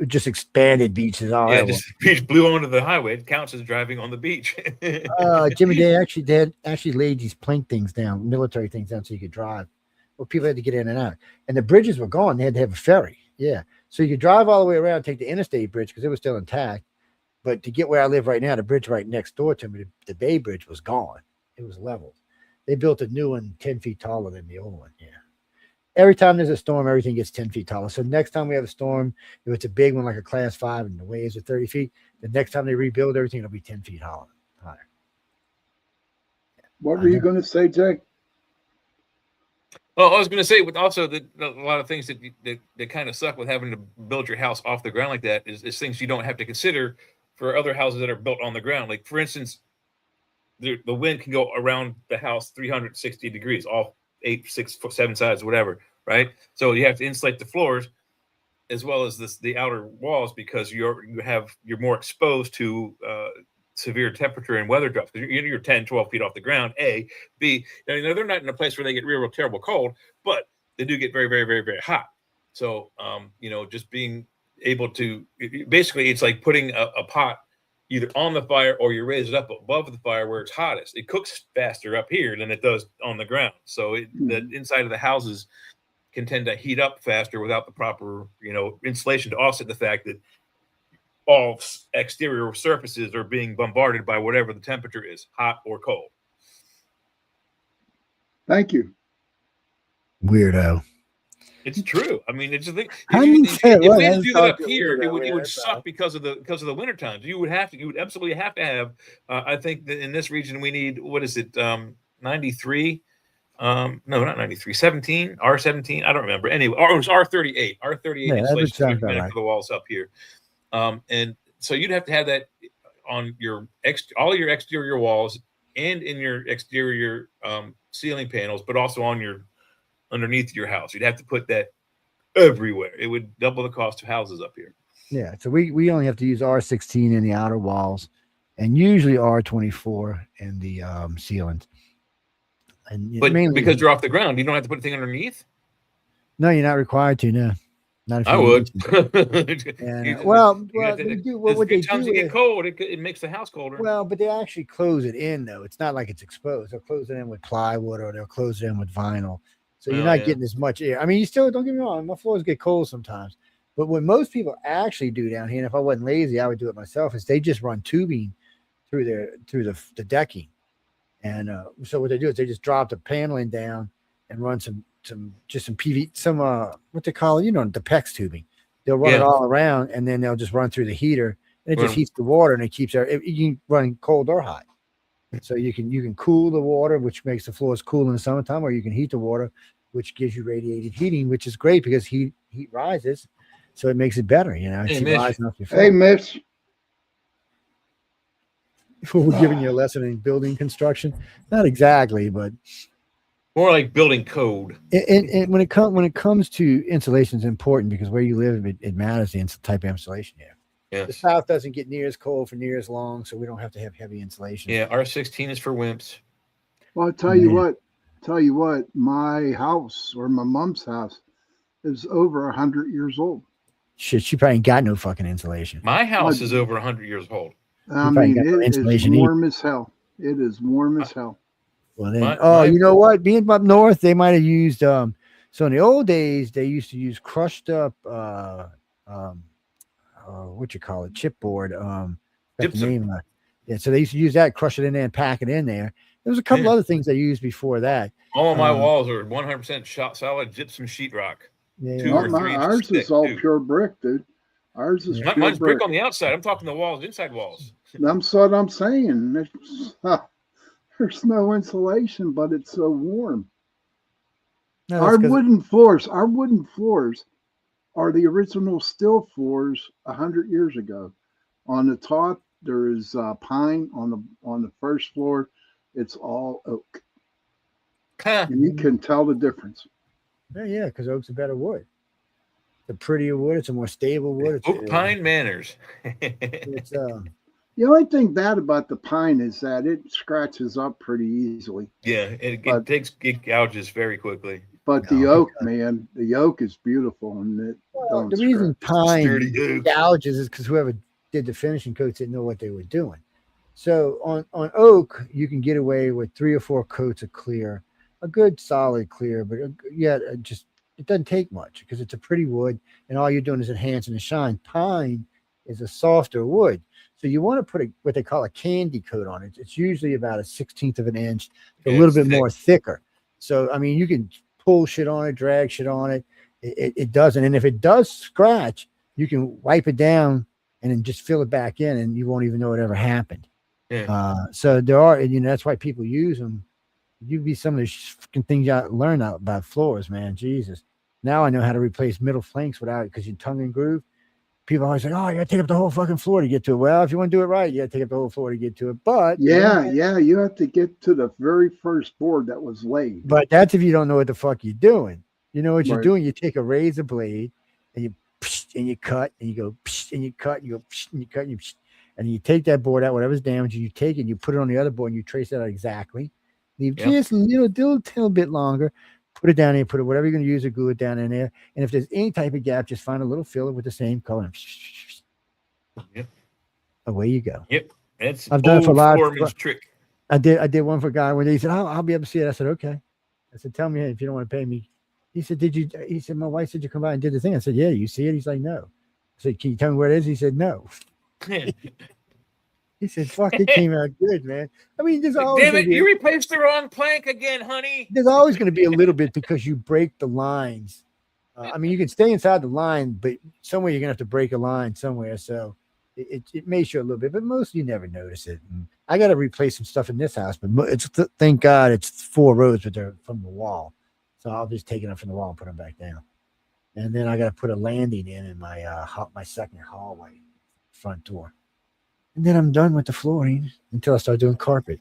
S8: Just expanded beaches.
S2: The beach blew onto the highway. It counts as driving on the beach.
S8: Jimmy, they actually laid these plank things down, military things down, so you could drive. Well, people had to get in and out, and the bridges were gone. They had to have a ferry. Yeah, so you could drive all the way around, take the interstate bridge because it was still intact. But to get where I live right now, the bridge right next door to me, the Bay Bridge, was gone. It was leveled. They built a new one 10 feet taller than the old one. Yeah. every time there's a storm, everything gets 10 feet taller. So next time we have a storm, if it's a big one like a class 5 and the waves are 30 feet, the next time they rebuild everything, it'll be 10 feet higher.
S1: What were you going to say, Jay?
S2: Well, I was going to say, with also a lot of things that kind of suck with having to build your house off the ground like that is things you don't have to consider for other houses that are built on the ground. Like, for instance, the wind can go around the house 360 degrees, all 8, 6, 7 sides, whatever, right? So you have to insulate the floors as well as the outer walls, because you're more exposed to severe temperature and weather drops, because you're 10, 12 feet off the ground. A, B, they're not in a place where they get real terrible cold, but they do get very, very, very, very hot. So, just being able to, basically, it's like putting a pot either on the fire or you raise it up above the fire where it's hottest. It cooks faster up here than it does on the ground. So the inside of the houses can tend to heat up faster without the proper, insulation to offset the fact that all exterior surfaces are being bombarded by whatever the temperature is, hot or cold.
S1: Thank you.
S8: Weirdo.
S2: It's true. I mean, it's a thing.
S8: If
S2: they do that up here, it would suck because of the winter times. You would absolutely have to have. I think that in this region we need, what is it, 93? No, not 93. 17, R17. I don't remember. Anyway, it was R38. R38 insulation for the walls up here. And so you'd have to have that on all your exterior walls and in your exterior ceiling panels, but also on underneath your house. You'd have to put that everywhere. It would double the cost of houses up here.
S8: Yeah. So we only have to use R16 in the outer walls and usually R24 in the ceilings.
S2: But mainly because you're off the ground, you don't have to put anything underneath?
S8: No, you're not required to, no. Not if
S2: I would.
S8: What they do
S2: you get cold, it makes the house colder.
S8: Well, but they actually close it in, though. It's not like it's exposed. They'll close it in with plywood or they'll close it in with vinyl. So you're not getting as much air. I mean, you still, don't get me wrong, my floors get cold sometimes. But what most people actually do down here, and if I wasn't lazy, I would do it myself, is they just run tubing through the decking. And so what they do is they just drop the paneling down and run some PV, what they call it, the PEX tubing. They'll run it all around, and then they'll just run through the heater, and it just heats the water, and it keeps you can run cold or hot. So you can cool the water, which makes the floors cool in the summertime, or you can heat the water, which gives you radiated heating, which is great because heat rises, so it makes it better.
S1: Hey, Mitch.
S8: We're giving you a lesson in building construction. Not exactly, but
S2: more like building code.
S8: And when it comes to insulation, is important because where you live, it matters the type of insulation you have.
S2: Yes.
S8: The South doesn't get near as cold for near as long, so we don't have to have heavy insulation.
S2: Yeah, R16 is for wimps.
S1: Well, I'll tell you what, my house or my mom's house is over 100 years old.
S8: Shit, she probably ain't got no fucking insulation.
S2: My house is over 100 years old.
S1: I mean, it is warm as hell. It is warm as hell.
S8: Well, then, you know what? Being up north, they might have used. So in the old days, they used to use crushed up, what you call it, chipboard.
S2: Gypsum.
S8: So they used to use that, crush it in there, and pack it in there. There was a couple other things they used before that.
S2: All of my walls are 100% solid gypsum sheetrock.
S1: Yeah, ours is all pure brick, dude. Ours is
S2: mine's brick on the outside. I'm talking the walls, inside walls.
S1: That's what I'm saying. There's no insulation, but it's so warm. No, our wooden floors are the original steel floors 100 years ago. On the top, there is pine. On the first floor, it's all oak. And you can tell the difference.
S8: Yeah, because oak's a better wood. The prettier wood, it's a more stable wood.
S2: Oak pine manners.
S1: The only thing bad about the pine is that it scratches up pretty easily.
S2: Yeah, it gouges very quickly.
S1: But the oak, man, the oak is beautiful, and
S8: the reason pine gouges is because whoever did the finishing coats didn't know what they were doing. So on oak, you can get away with 3 or 4 coats of clear, a good solid clear, but it doesn't take much because it's a pretty wood, and all you're doing is enhancing the shine. Pine is a softer wood, so you want to put what they call a candy coat on it. It's usually about a 1/16 of an inch, a little bit more thicker. So I mean, you can pull shit on it, drag shit on it. It doesn't. And if it does scratch, you can wipe it down and then just fill it back in, and you won't even know it ever happened.
S2: Yeah.
S8: So there are, that's why people use them. You'd be some of the fucking things you learn out about floors, man. Jesus. Now I know how to replace middle flanks without, because your tongue and groove. People always say, "Oh, you got to take up the whole fucking floor to get to it." Well, if you want to do it right, you got to take up the whole floor to get to it. But
S1: you have to get to the very first board that was laid.
S8: But that's if you don't know what the fuck you're doing. You know what you're doing? You take a razor blade and you cut and you go and you cut and you go and you cut and you take that board out, whatever's damaged, and you take it and you put it on the other board and you trace it out exactly. Leave just a little bit longer. Put it down there, put it whatever you're going to use to glue it down in there. And if there's any type of gap, just find a little filler with the same color.
S2: Yep.
S8: Away you go.
S2: Yep. That's
S8: I've done it for a lot
S2: of trick.
S8: I did one for a guy when he said, I'll be able to see it. I said, okay. I said, tell me if you don't want to pay me. He said, he said, my wife said you come by and did the thing. I said, yeah, you see it? He's like, no. I said, can you tell me where it is? He said, no. He said, fuck, it came out good, man. I mean, there's always
S2: damn it, you replaced the wrong plank again, honey.
S8: There's always going to be a little bit because you break the lines. I mean, you can stay inside the line, but somewhere you're going to have to break a line somewhere. So it may show a little bit, but most you never notice it. And I got to replace some stuff in this house, but it's thank God it's 4 rows, but they're from the wall. So I'll just take it up from the wall and put them back down. And then I got to put a landing in my my second hallway front door. And then I'm done with the flooring until I start doing carpet.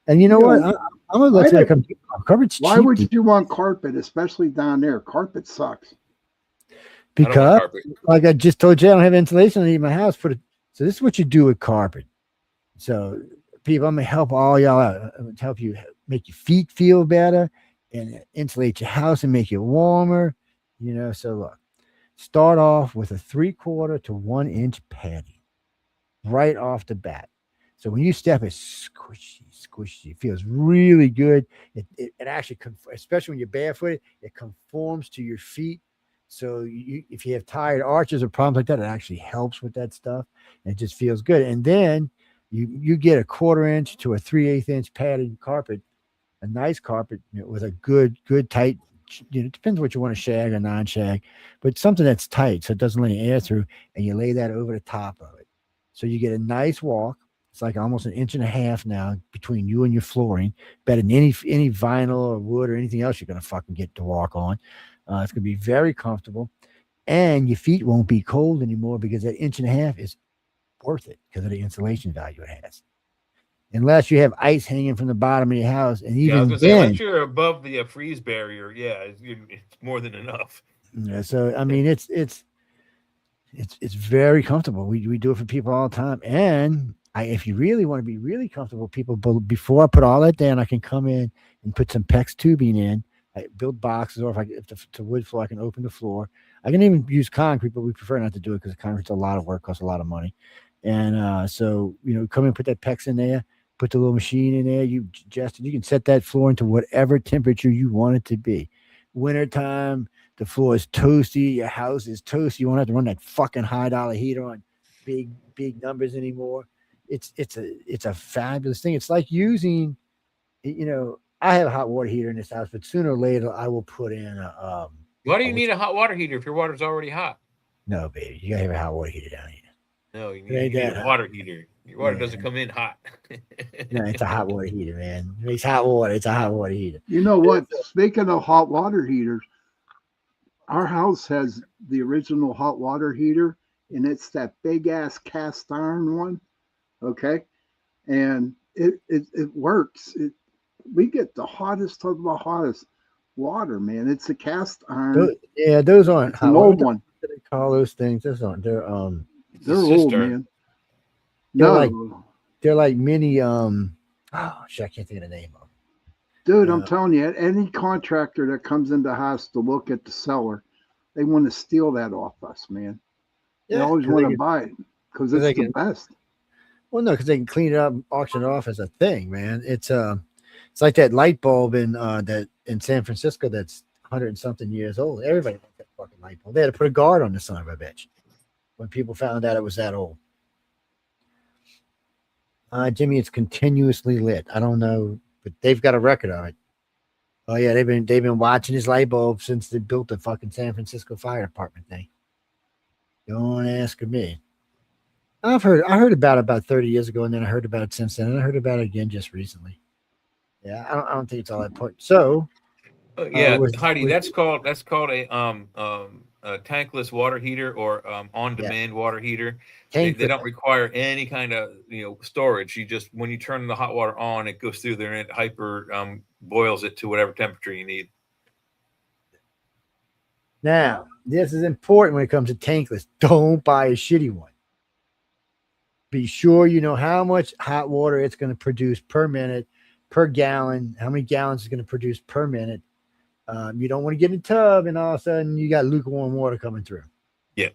S8: And you know what? I'm gonna let you come. Carpet's cheap.
S1: Why would you want carpet, especially down there? Carpet sucks.
S8: Because, like I just told you, I don't have insulation in my house. So this is what you do with carpet. So, people, I'm gonna help all y'all out. I'm gonna help you make your feet feel better and insulate your house and make it warmer. So look, start off with a 3/4 to 1 inch padding right off the bat. So when you step, it's squishy. It feels really good. It actually, especially when you're barefooted, it conforms to your feet. So if you have tired arches or problems like that, it actually helps with that stuff. And it just feels good. And then you get a 1/4 inch to a 3/8 inch padded carpet, a nice carpet with a good tight. It depends what you want to shag or non-shag, but something that's tight so it doesn't let any air through. And you lay that over the top of it. So you get a nice walk. It's like almost 1.5 inches now between you and your flooring, better than any vinyl or wood or anything else you're going to fucking get to walk on. It's going to be very comfortable. And your feet won't be cold anymore because that 1.5 inches is worth it because of the insulation value it has. Unless you have ice hanging from the bottom of your house. And even then,
S2: once you're above the freeze barrier, it's more than enough.
S8: Yeah, so, I mean, it's very comfortable. We do it for people all the time. And if you really want to be really comfortable, people, before I put all that down, I can come in and put some PEX tubing in. I build boxes, or if it's a wood floor, I can open the floor. I can even use concrete, but we prefer not to do it because concrete's a lot of work, costs a lot of money. And so, come in, put that PEX in there, put the little machine in there. You can set that floor into whatever temperature you want it to be. Wintertime, the floor is toasty, your house is toasty. You won't have to run that fucking $high heater on big numbers anymore. It's a fabulous thing. It's like using, I have a hot water heater in this house, but sooner or later I will put in a.
S2: Why do you need a hot water heater if your water's already hot?
S8: No, baby, you gotta have a hot water heater down here.
S2: No, you need a water heater. Your water doesn't come in hot.
S8: No, it's a hot water heater, man. It makes hot water. It's a hot water heater.
S1: You know what? Speaking of hot water heaters, our house has the original hot water heater, and it's that big ass cast iron one. Okay, and it works. We get the hottest of the hottest water, man. It's a cast iron.
S8: Those aren't
S1: an old one.
S8: What do they call those things? Those aren't. They're
S1: old, man.
S8: They're like mini. Shit, I can't think of the name of them.
S1: Dude, I'm telling you, any contractor that comes into the house to look at the cellar, they want to steal that off us, man. They always want to buy it because it's the best.
S8: Well, no, because they can clean it up, and auction it off as a thing, man. It's like that light bulb in San Francisco that's 100 and something years old. Everybody wants that fucking light bulb. They had to put a guard on the son of a bitch when people found out it was that old. Jimmy, it's continuously lit. I don't know, but they've got a record of it. Oh yeah, they've been watching his light bulb since they built the fucking San Francisco Fire Department thing. Don't ask me. I heard about 30 years ago, and then I heard about it since then, and I heard about it again just recently. Yeah, I don't think it's all that important. So,
S2: Heidi, that's called a tankless water heater or on-demand water heater. They don't require any kind of storage. You just, when you turn the hot water on, it goes through there and it hyper boils it to whatever temperature you need.
S8: Now, this is important when it comes to tankless. Don't buy a shitty one. Be sure you know how much hot water it's going to produce per minute, per gallon, how many gallons it's going to produce per minute. You don't want to get in a tub and all of a sudden you got lukewarm water coming through.
S2: Yeah.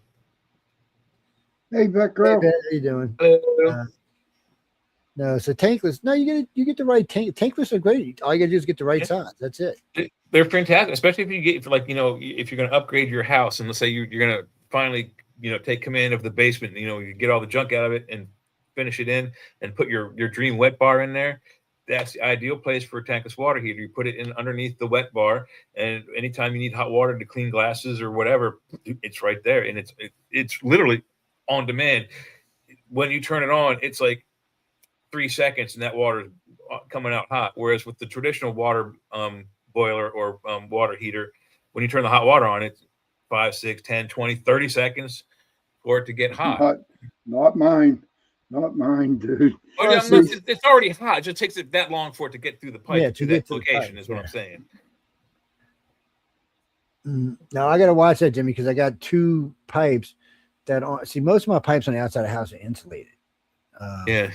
S1: Hey, Vic, girl.
S8: Hey, how you doing? No, so tankless. No, you get the right tank. Tankless are great. All you gotta do is get the right size. That's it.
S2: They're fantastic, especially if you get if you're going to upgrade your house and let's say you're going to finally take command of the basement. You get all the junk out of it and finish it in and put your dream wet bar in there. That's the ideal place for a tankless water heater. You put it in underneath the wet bar, and anytime you need hot water to clean glasses or whatever, it's right there, and it's literally on demand. When you turn it on, it's like 3 seconds, and that water is coming out hot. Whereas with the traditional water boiler or water heater, when you turn the hot water on, it's 5, 6, 10, 20, 30 seconds for it to get hot.
S1: Not mine. Not mine, dude.
S2: It's already hot. It just takes it that long for it to get through the pipe to that location, is what I'm saying.
S8: Now, I got to watch that, Jimmy, because I got 2 pipes that are, see, most of my pipes on the outside of the house are insulated. I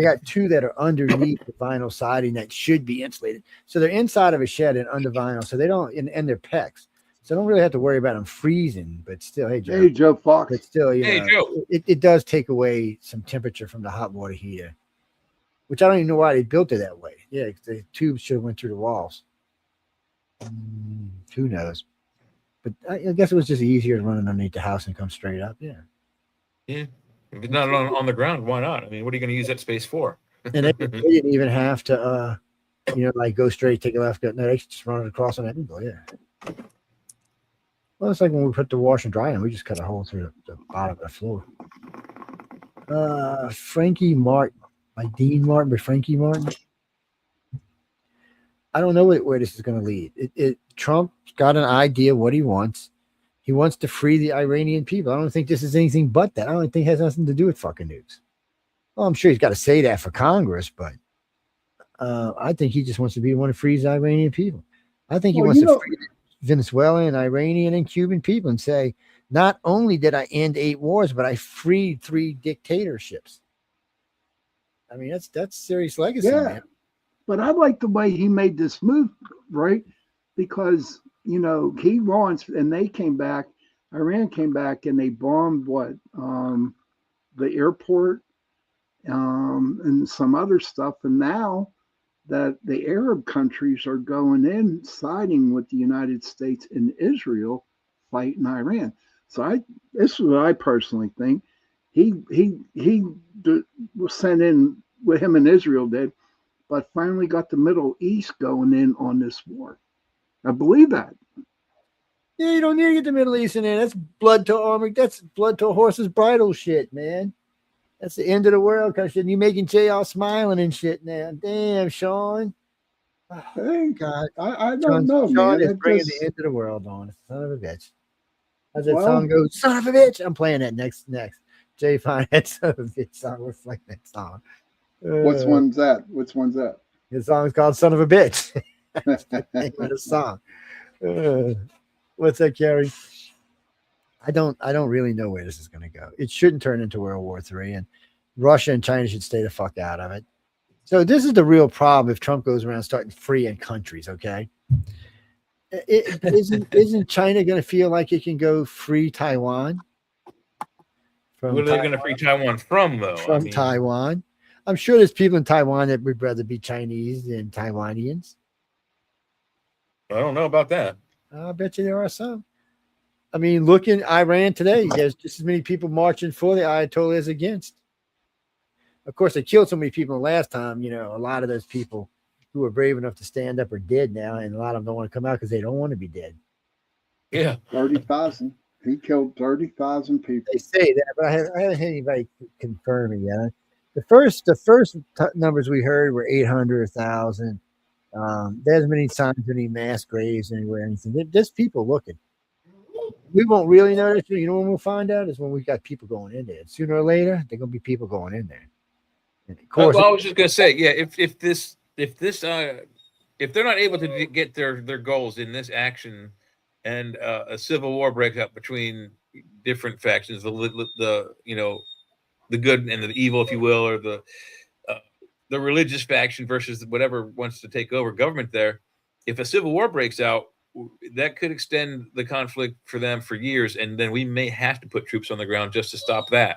S8: got 2 that are underneath the vinyl siding that should be insulated. So they're inside of a shed and under vinyl. So they don't, and they're PEX. So I don't really have to worry about them freezing, but still, hey, Joe.
S1: Hey, Joe Fox.
S8: But still,
S2: Joe.
S8: It does take away some temperature from the hot water heater, which I don't even know why they built it that way. Yeah, the tubes should have went through the walls. Who knows? But I guess it was just easier to run it underneath the house and come straight up. Yeah.
S2: Yeah. If it's not on the ground, why not? I mean, what are you going to use that space for?
S8: And they didn't even have to, like go straight, take a left. No, they just run it across an angle. Yeah. Well, it's like when we put the wash and dry in, we just cut a hole through the bottom of the floor. Frankie Martin, like Dean Martin, but Frankie Martin. I don't know where this is going to lead. Trump's got an idea what he wants. He wants to free the Iranian people. I don't think this is anything but that. I don't think it has nothing to do with fucking nukes. Well, I'm sure he's got to say that for Congress, but I think he just wants to be the one to free the Iranian people. I think he wants to free Venezuelan, Iranian, and Cuban people and say, not only did I end 8 wars, but I freed 3 dictatorships. I mean, that's serious legacy, man.
S1: But I like the way he made this move, right? Because, he wants, and they came back, Iran came back and they bombed the airport and some other stuff. And now that the Arab countries are going in, siding with the United States and Israel, fighting Iran. So this is what I personally think. He was sent in with him and Israel did, but finally got the Middle East going in on this war. I believe that.
S8: Yeah, you don't need to get the Middle East in there. That's blood to armor. That's blood to a horse's bridle shit, man. That's the end of the world kind of shit. And you making Jay all smiling and shit now. Damn, Sean.
S1: Hey, God, I don't know,
S8: Sean
S1: man.
S8: is bringing the end of the world on. Son of a bitch. As that song goes, son of a bitch. I'm playing that next. Jay Fine, that son of a bitch song. Let's like that song.
S1: Which one's that?
S8: The song's called Son of a Bitch. That's the name of the song. What's that, Carrie? I don't really know where this is going to go. It shouldn't turn into World War III, and Russia and China should stay the fuck out of it. So this is the real problem if Trump goes around starting freeing countries, okay? Isn't China going to feel like it can go free Taiwan?
S2: Where are they going to free Taiwan from, though?
S8: From Taiwan. I'm sure there's people in Taiwan that would rather be Chinese than Taiwanians.
S2: I don't know about that.
S8: I bet you there are some. I mean, look in Iran today. There's just as many people marching for the Ayatollah as against. Of course, they killed so many people last time. A lot of those people who are brave enough to stand up are dead now, and a lot of them don't want to come out because they don't want to be dead.
S2: Yeah,
S1: 30,000. He killed 30,000 people.
S8: They say that, but I haven't had anybody confirm it yet. The first numbers we heard were 800, 1,000. There's many signs of any mass graves anywhere, anything. There's people looking. We won't really know this. You know when we'll find out is when we got people going in there. Sooner or later, there are gonna be people going in there. And of course,
S2: I was just gonna say, yeah, if they're not able to get their goals in this action, and a civil war breaks out between different factions, the good and the evil, if you will, or the religious faction versus whatever wants to take over government there. If a civil war breaks out, that could extend the conflict for them for years, and then we may have to put troops on the ground just to stop that.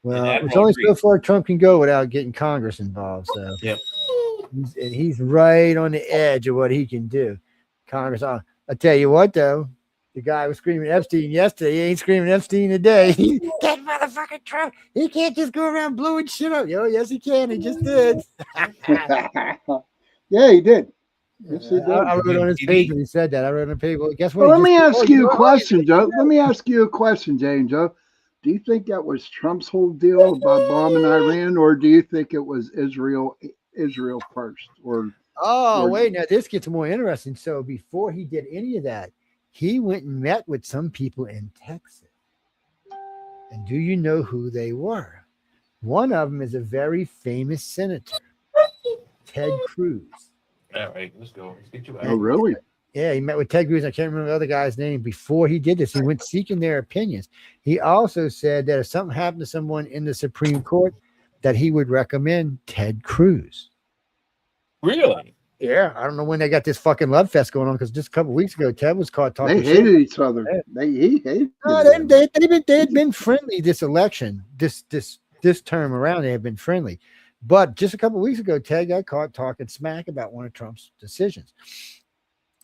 S8: Well, it's only so far Trump can go without getting Congress involved. So
S2: yep.
S8: He's right on the edge of what he can do. Congress, I'll tell you what, though, the guy was screaming Epstein yesterday. He ain't screaming Epstein today. That motherfucking Trump, he can't just go around blowing shit up. Yo, yes, he can. He just did.
S1: Yeah, he did. Yes, he did.
S8: I wrote on his page when he said that. I wrote on the page. Well, guess what?
S1: Well, let me ask you a question, Joe. Let me ask you a question, Jane Joe. Do you think that was Trump's whole deal about bombing Iran, or do you think it was Israel first?
S8: Wait, now this gets more interesting. So before he did any of that, he went and met with some people in Texas. And do you know who they were? One of them is a very famous senator, Ted Cruz.
S2: All right, let's go. Let's get you out.
S1: Oh, really?
S8: Yeah, he met with Ted Cruz. I can't remember the other guy's name. Before he did this, he went seeking their opinions. He also said that if something happened to someone in the Supreme Court, that he would recommend Ted Cruz.
S2: Really?
S8: Yeah, I don't know when they got this fucking love fest going on, because just a couple of weeks ago, Ted was caught talking.
S1: They hated each other. He hated.
S8: They had been friendly this election, this term around. They have been friendly, but just a couple of weeks ago, Ted got caught talking smack about one of Trump's decisions.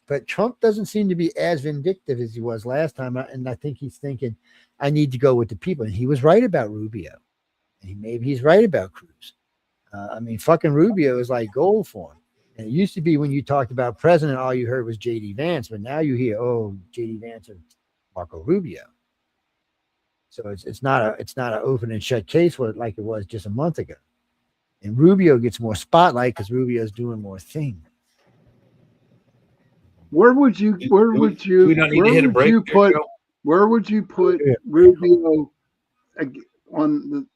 S8: But Trump doesn't seem to be as vindictive as he was last time, and I think he's thinking, I need to go with the people. And he was right about Rubio, and maybe he's right about Cruz. Fucking Rubio is like gold for him. And it used to be when you talked about president, all you heard was J.D. Vance, but now you hear, J.D. Vance and Marco Rubio. So it's not an open and shut case like it was just a month ago. And Rubio gets more spotlight because Rubio's doing more things.
S1: Where would you put Rubio on the?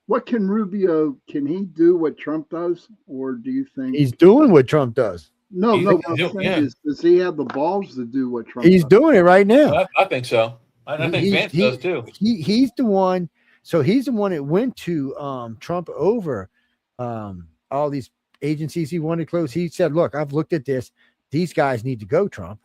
S1: What can Rubio? Can he do what Trump does, or do you think
S8: he's doing what Trump does?
S1: No. What I'm saying is, does he have the balls to do what Trump?
S8: He's doing it right now.
S2: I think so. I think Vance does too.
S8: He's the one. So he's the one that went to Trump over all these agencies he wanted to close. He said, "Look, I've looked at this. These guys need to go, Trump."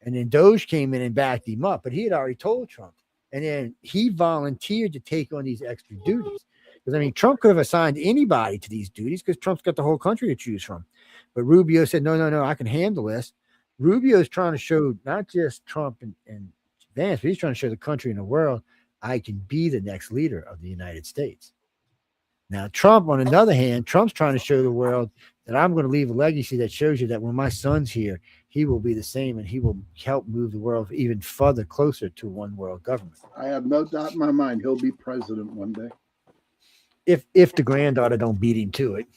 S8: And then Doge came in and backed him up, but he had already told Trump. And then he volunteered to take on these extra duties. Because, Trump could have assigned anybody to these duties because Trump's got the whole country to choose from. But Rubio said, no, I can handle this. Rubio's trying to show not just Trump and Vance, but he's trying to show the country and the world, I can be the next leader of the United States. Now, Trump, on the other hand, Trump's trying to show the world that I'm going to leave a legacy that shows you that when my son's here, he will be the same, and he will help move the world even further closer to one world government.
S1: I have no doubt in my mind he'll be president one day.
S8: If the granddaughter don't beat him to it.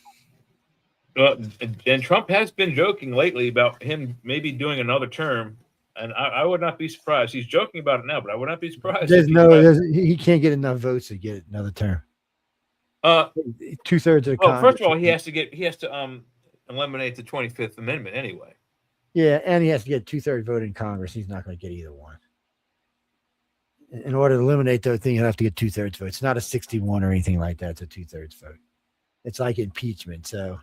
S2: And Trump has been joking lately about him maybe doing another term, and I would not be surprised. He's joking about it now, but I would not be surprised.
S8: He can't get enough votes to get another term. 2/3 of the Congress.
S2: First of all, he has to eliminate the 25th Amendment anyway.
S8: Yeah, and he has to get 2/3 vote in Congress. He's not going to get either one. In order to eliminate the thing, he'll have to get 2/3 vote. It's not a 61 or anything like that. It's a 2/3 vote. It's like impeachment. So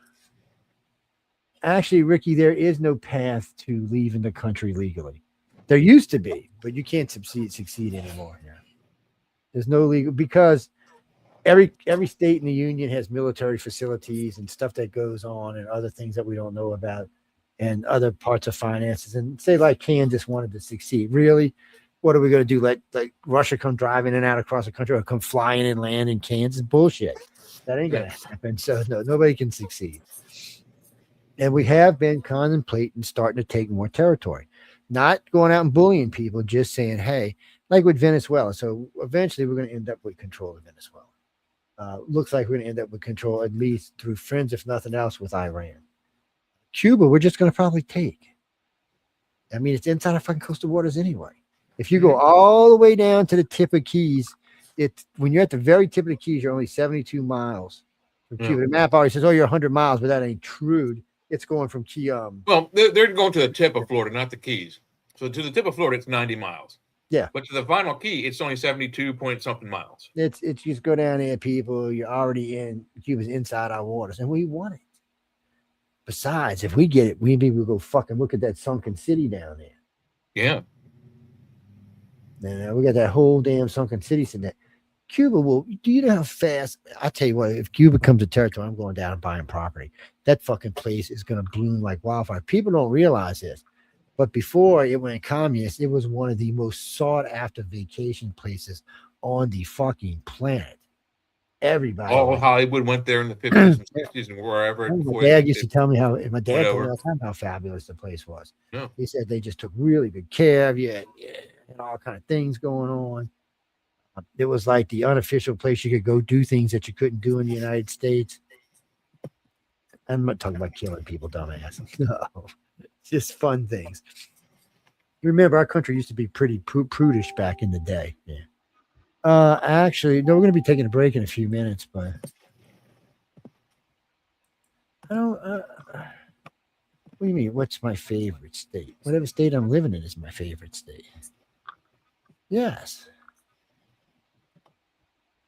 S8: actually, Ricky, there is no path to leaving the country legally. There used to be, but you can't succeed anymore here. There's no legal, because every state in the union has military facilities and stuff that goes on and other things that we don't know about and other parts of finances. And say like Kansas wanted to succeed. Really? What are we going to do? Let Russia come driving in and out across the country, or come flying and land in Kansas? Bullshit. That ain't going to happen. So no, nobody can succeed. And we have been contemplating starting to take more territory, not going out and bullying people, just saying, hey, like with Venezuela. So eventually we're going to end up with control of Venezuela. Looks like we're going to end up with control, at least through friends, if nothing else, with Iran. Cuba, we're just going to probably take. I mean, it's inside our fucking coastal waters anyway. If you go all the way down to the tip of Keys, when you're at the very tip of the Keys, you're only 72 miles from Cuba. The map always says, oh, you're 100 miles, but that ain't true. It's going from Key.
S2: Well, they're going to the tip of Florida, not the Keys. So to the tip of Florida, it's 90 miles.
S8: Yeah.
S2: But to the final key, it's only 72 point something miles.
S8: It's just go down there, people. You're already in Cuba's inside our waters, and we want it. Besides, if we get it, maybe we'll go fucking look at that sunken city down there.
S2: Yeah.
S8: And we got that whole damn sunken city sitting there. Cuba will, do you know how fast? I tell you what, if Cuba comes to territory, I'm going down and buying property. That fucking place is going to bloom like wildfire. People don't realize this. But before it went communist, it was one of the most sought after vacation places on the fucking planet. Everybody.
S2: All Hollywood went there in the 50s and 60s and wherever.
S8: My dad used to tell me how fabulous the place was.
S2: Yeah.
S8: He said they just took really good care of you and all kind of things going on. It was like the unofficial place you could go do things that you couldn't do in the United States. I'm not talking about killing people, dumbass. No. Just fun things. Remember, our country used to be pretty prudish back in the day. Yeah. Actually, no, we're going to be taking a break in a few minutes, but I don't. What do you mean? What's my favorite state? Whatever state I'm living in is my favorite state. Yes.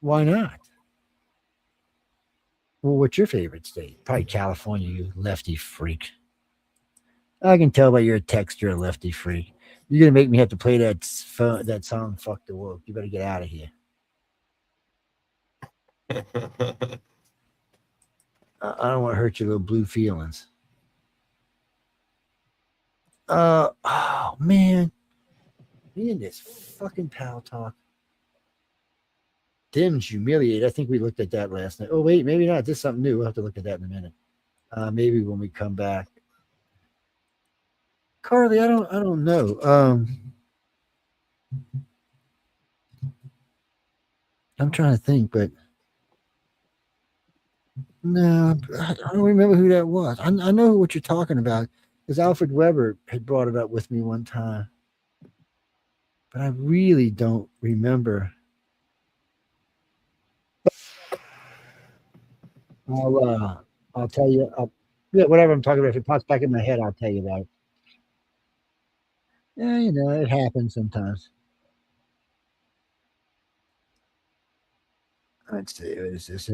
S8: Why not? Well, what's your favorite state? Probably California, you lefty freak. I can tell by your text you're a lefty freak. You're going to make me have to play that song, Fuck the Woke. You better get out of here. I don't want to hurt your little blue feelings. Oh, man. Me and this fucking pal talk. Dim's humiliated. I think we looked at that last night. Oh, wait, maybe not. This is something new. We'll have to look at that in a minute. Maybe when we come back. Carly, I don't know. I'm trying to think, but no, I don't remember who that was. I know what you're talking about because Alfred Weber had brought it up with me one time, but I really don't remember. I'll tell you. Whatever I'm talking about, if it pops back in my head, I'll tell you about it. Yeah, you know, it happens sometimes. Let's see, what is this?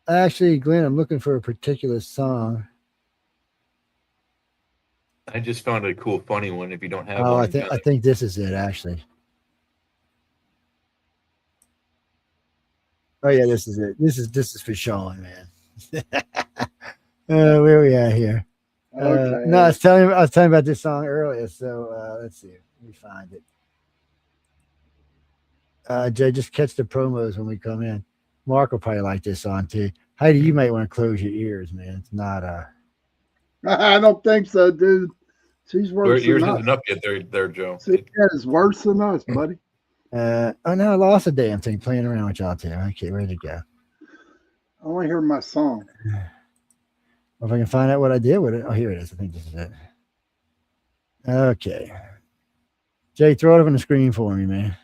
S8: Actually, Glenn, I'm looking for a particular song.
S2: I just found a cool, funny one. If you don't have
S8: one,
S2: I
S8: think this is it. Actually. Oh yeah, this is it. This is for Sean, man. Where are we at here? Okay. No, I was telling about this song earlier. So let's see. Let me find it. Jay, just catch the promos when we come in. Mark will probably like this song too. Heidi, you might want to close your ears, man. It's not
S1: I don't think so, dude. She's worse
S2: than us. Yours
S1: isn't
S2: up yet, there, Joe.
S1: See, that is worse than us, buddy.
S8: Oh no, I lost a damn thing playing around with y'all too. Okay, where'd it go?
S1: I want to hear my song.
S8: Well, if I can find out what I did with it. Oh, here it is. I think this is it. Okay. Jay, throw it up on the screen for me, man.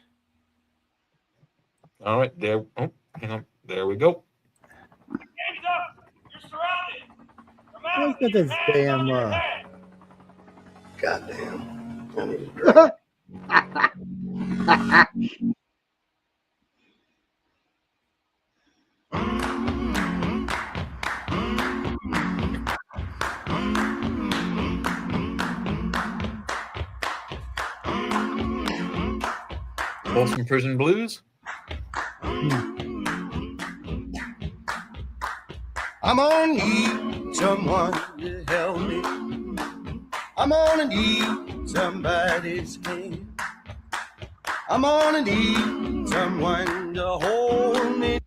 S2: All right, there. Oh, hang on. There we go.
S3: Hands up! You're surrounded!
S8: Look at this damn.
S1: Goddamn.
S2: Folsom Prison Blues.
S9: I'm gonna need someone to help me. I'm gonna need somebody's hand. I'm gonna need someone to hold me.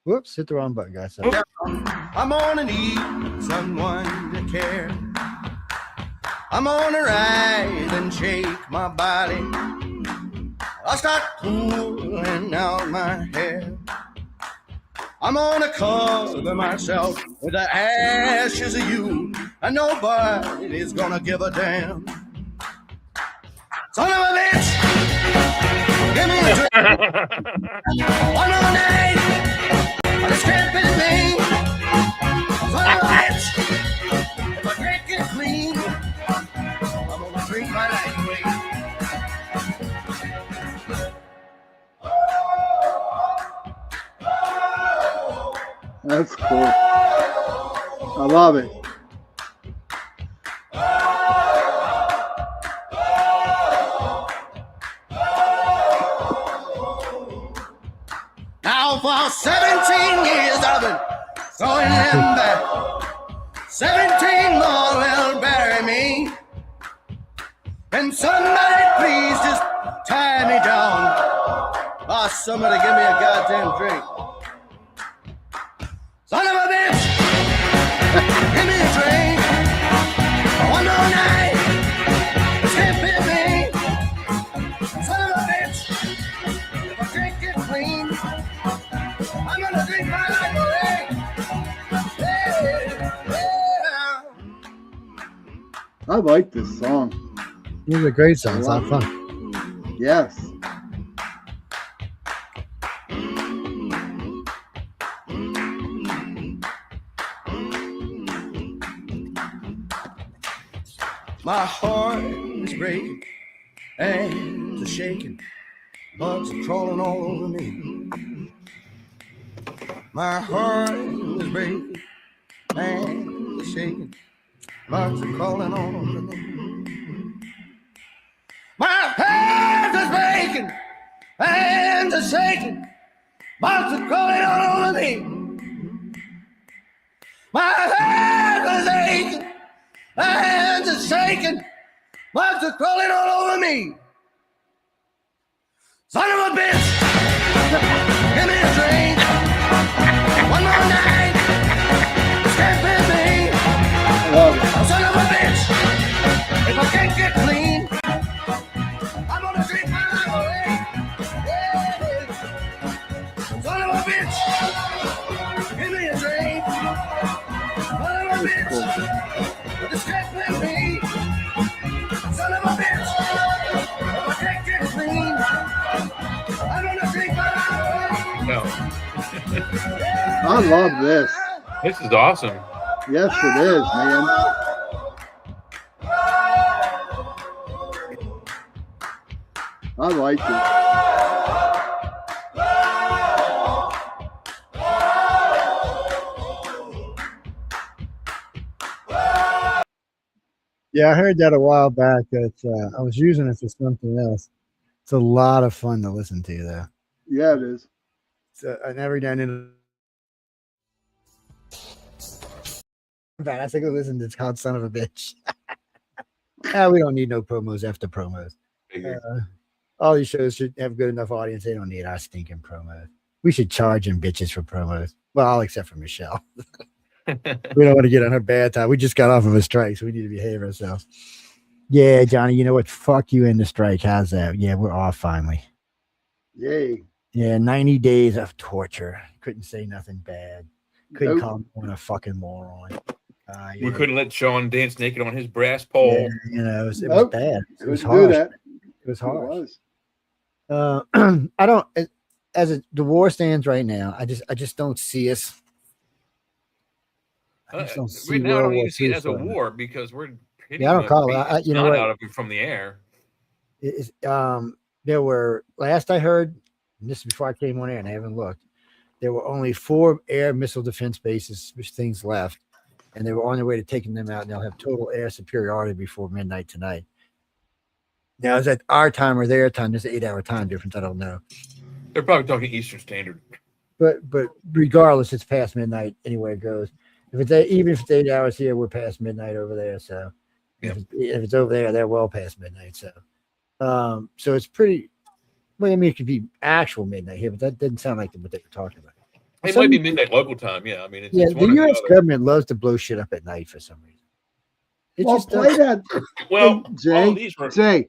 S8: Whoops, hit the wrong button, guys. Sorry.
S9: I'm gonna need someone to care. I'm gonna rise and shake my body. I'll start pulling out my hair. I'm gonna cover myself with the ashes of you, and nobody's gonna give a damn. Son of a bitch, give me a drink. One more night, I just can't fit me. Son of a bitch, if I can't get clean, I'm gonna drink my life away.
S1: That's cool. I love it.
S9: Now for 17 years I've been throwing them back. 17 more will bury me. And somebody please just tie me down. Oh, somebody give me a goddamn drink. Son of a bitch, give me a drink. One more night, can't fit me. Son of a bitch, if I can't get clean, I'm gonna drink my life away.
S1: I like this song.
S8: This is a great song. It's a lot of fun.
S1: Yes.
S9: My heart is breaking and it's shaking. Bugs are crawling all over me. My heart is breaking and it's shaking. Bugs are crawling all over me. My heart is breaking and it's shaking. Bugs are crawling all over me. My heart is aching. My hands are shaking. Bugs are crawling all over me. Son of a bitch, give me a drink. One more night, can't fit me. Son of a bitch, if I can't get clean, I'm gonna drink my life away. Yeah. Son of a bitch, give me a drink. Son of a bitch. This can't fit me. Son of a bitch. If I can't get clean, I'm gonna drink my life away.
S2: No.
S1: I love this.
S2: This is awesome.
S1: Yes, it is, man. I like it.
S8: Yeah, I heard that a while back. That I was using it for something else. It's a lot of fun to listen to, though.
S1: Yeah, it is.
S8: And every now and then, I think I listen to. It's called "Son of a Bitch." We don't need no promos after promos. All these shows should have good enough audience. They don't need our stinking promos. We should charge them bitches for promos. Well, all except for Michelle. We don't want to get on her bad time. We just got off of a strike, so we need to behave ourselves. Yeah, Johnny, you know what? Fuck you in the strike. How's that? Yeah, we're off finally.
S1: Yay.
S8: Yeah, 90 days of torture. Couldn't say nothing bad. Couldn't call me a fucking moron.
S2: We couldn't let Sean dance naked on his brass pole.
S8: Yeah, you know, it was bad. It was
S1: harsh.
S8: It was harsh. I don't, as the war stands right now, I just don't see us.
S2: Right now, I don't even see it as a war because we're hitting
S8: I don't call it. You know what?
S2: Out of it from the air.
S8: There were, last I heard, and this is before I came on air and I haven't looked, there were only 4 air missile defense bases, which things left, and they were on their way to taking them out, and they'll have total air superiority before midnight tonight. Now, is that our time or their time? There's an 8-hour time difference. I don't know.
S2: They're probably talking Eastern Standard.
S8: But regardless, it's past midnight anywhere it goes. Even if it's 8 hours here, we're past midnight over there. So
S2: Yeah.
S8: If it's over there, they're well past midnight. So, so it's pretty. Well, I mean, it could be actual midnight here, but that didn't sound like what they were talking about.
S2: It might be midnight local time. Yeah, I mean, it's
S8: the
S2: one
S8: U.S. government loves to blow shit up at night for some reason. It
S1: well,
S8: just
S1: play that.
S2: Well,
S1: Jay,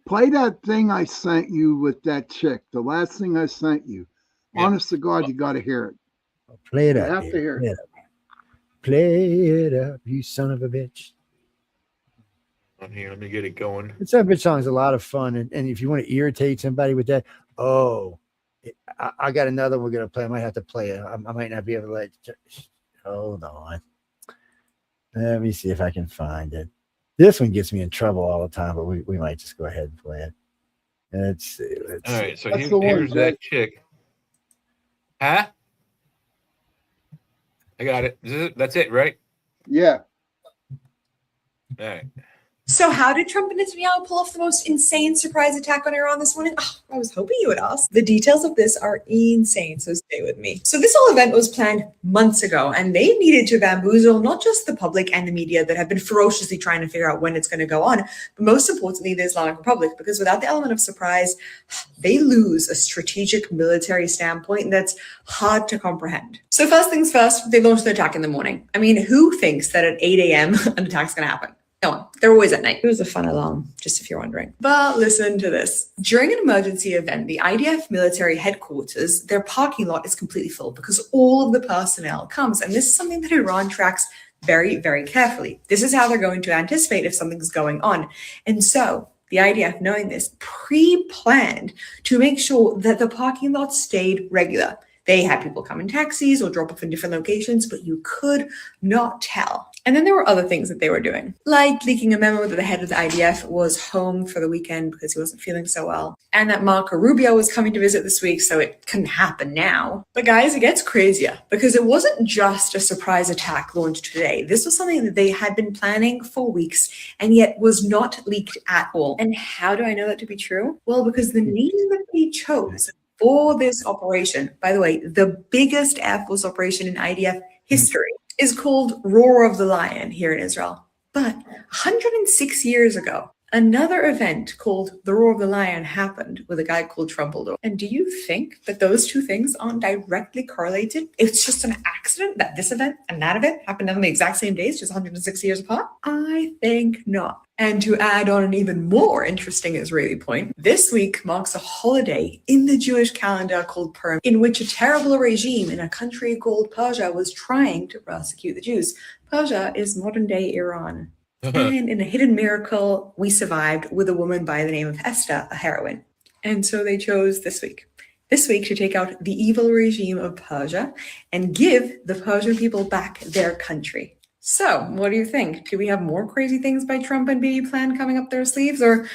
S1: play that thing I sent you with that chick. The last thing I sent you. Yeah. Honest to God, you got to hear it.
S8: Play it up.
S1: You have to hear it.
S8: Play it up, you son of a bitch.
S2: On here, let me get it going.
S8: It's a bitch song is a lot of fun, and if you want to irritate somebody with that, I got another we're gonna play. I might have to play it. I might not be able to let. Hold on. Let me see if I can find it. This one gets me in trouble all the time, but we might just go ahead and play it. Let's see.
S2: All right, so here's that chick. Huh? I got it. That's it, right?
S1: Yeah.
S2: All right.
S10: So how did Trump and Netanyahu pull off the most insane surprise attack on Iran this morning? Oh, I was hoping you would ask. The details of this are insane, so stay with me. So this whole event was planned months ago, and they needed to bamboozle not just the public and the media that have been ferociously trying to figure out when it's going to go on, but most importantly, the Islamic Republic, because without the element of surprise, they lose a strategic military standpoint that's hard to comprehend. So first things first, they launched the attack in the morning. I mean, who thinks that at 8 a.m. an attack's going to happen? No one. They're always at night. It was a fun alarm, just if you're wondering. But listen to this. During an emergency event, the IDF military headquarters, their parking lot is completely full because all of the personnel comes. And this is something that Iran tracks very, very carefully. This is how they're going to anticipate if something's going on. And so the IDF, knowing this, pre-planned to make sure that the parking lot stayed regular. They had people come in taxis or drop off in different locations, but you could not tell. And then there were other things that they were doing, like leaking a memo that the head of the IDF was home for the weekend because he wasn't feeling so well, and that Marco Rubio was coming to visit this week, so it couldn't happen now. But guys, it gets crazier because it wasn't just a surprise attack launched today. This was something that they had been planning for weeks and yet was not leaked at all. And how do I know that to be true? Well, because the name that they chose for this operation, by the way, the biggest Air Force operation in IDF history, is called Roar of the Lion here in Israel. But 106 years ago, another event called the Roar of the Lion happened with a guy called Trumbull. And do you think that those two things aren't directly correlated? It's just an accident that this event and that event happened on the exact same days, just 106 years apart? I think not. And to add on an even more interesting Israeli point, this week marks a holiday in the Jewish calendar called Purim, in which a terrible regime in a country called Persia was trying to persecute the Jews. Persia is modern-day Iran. And in a hidden miracle, we survived with a woman by the name of Esther, a heroine. And so they chose this week to take out the evil regime of Persia and give the Persian people back their country. So what do you think? Do we have more crazy things by Trump and Bibi Plan coming up their sleeves, or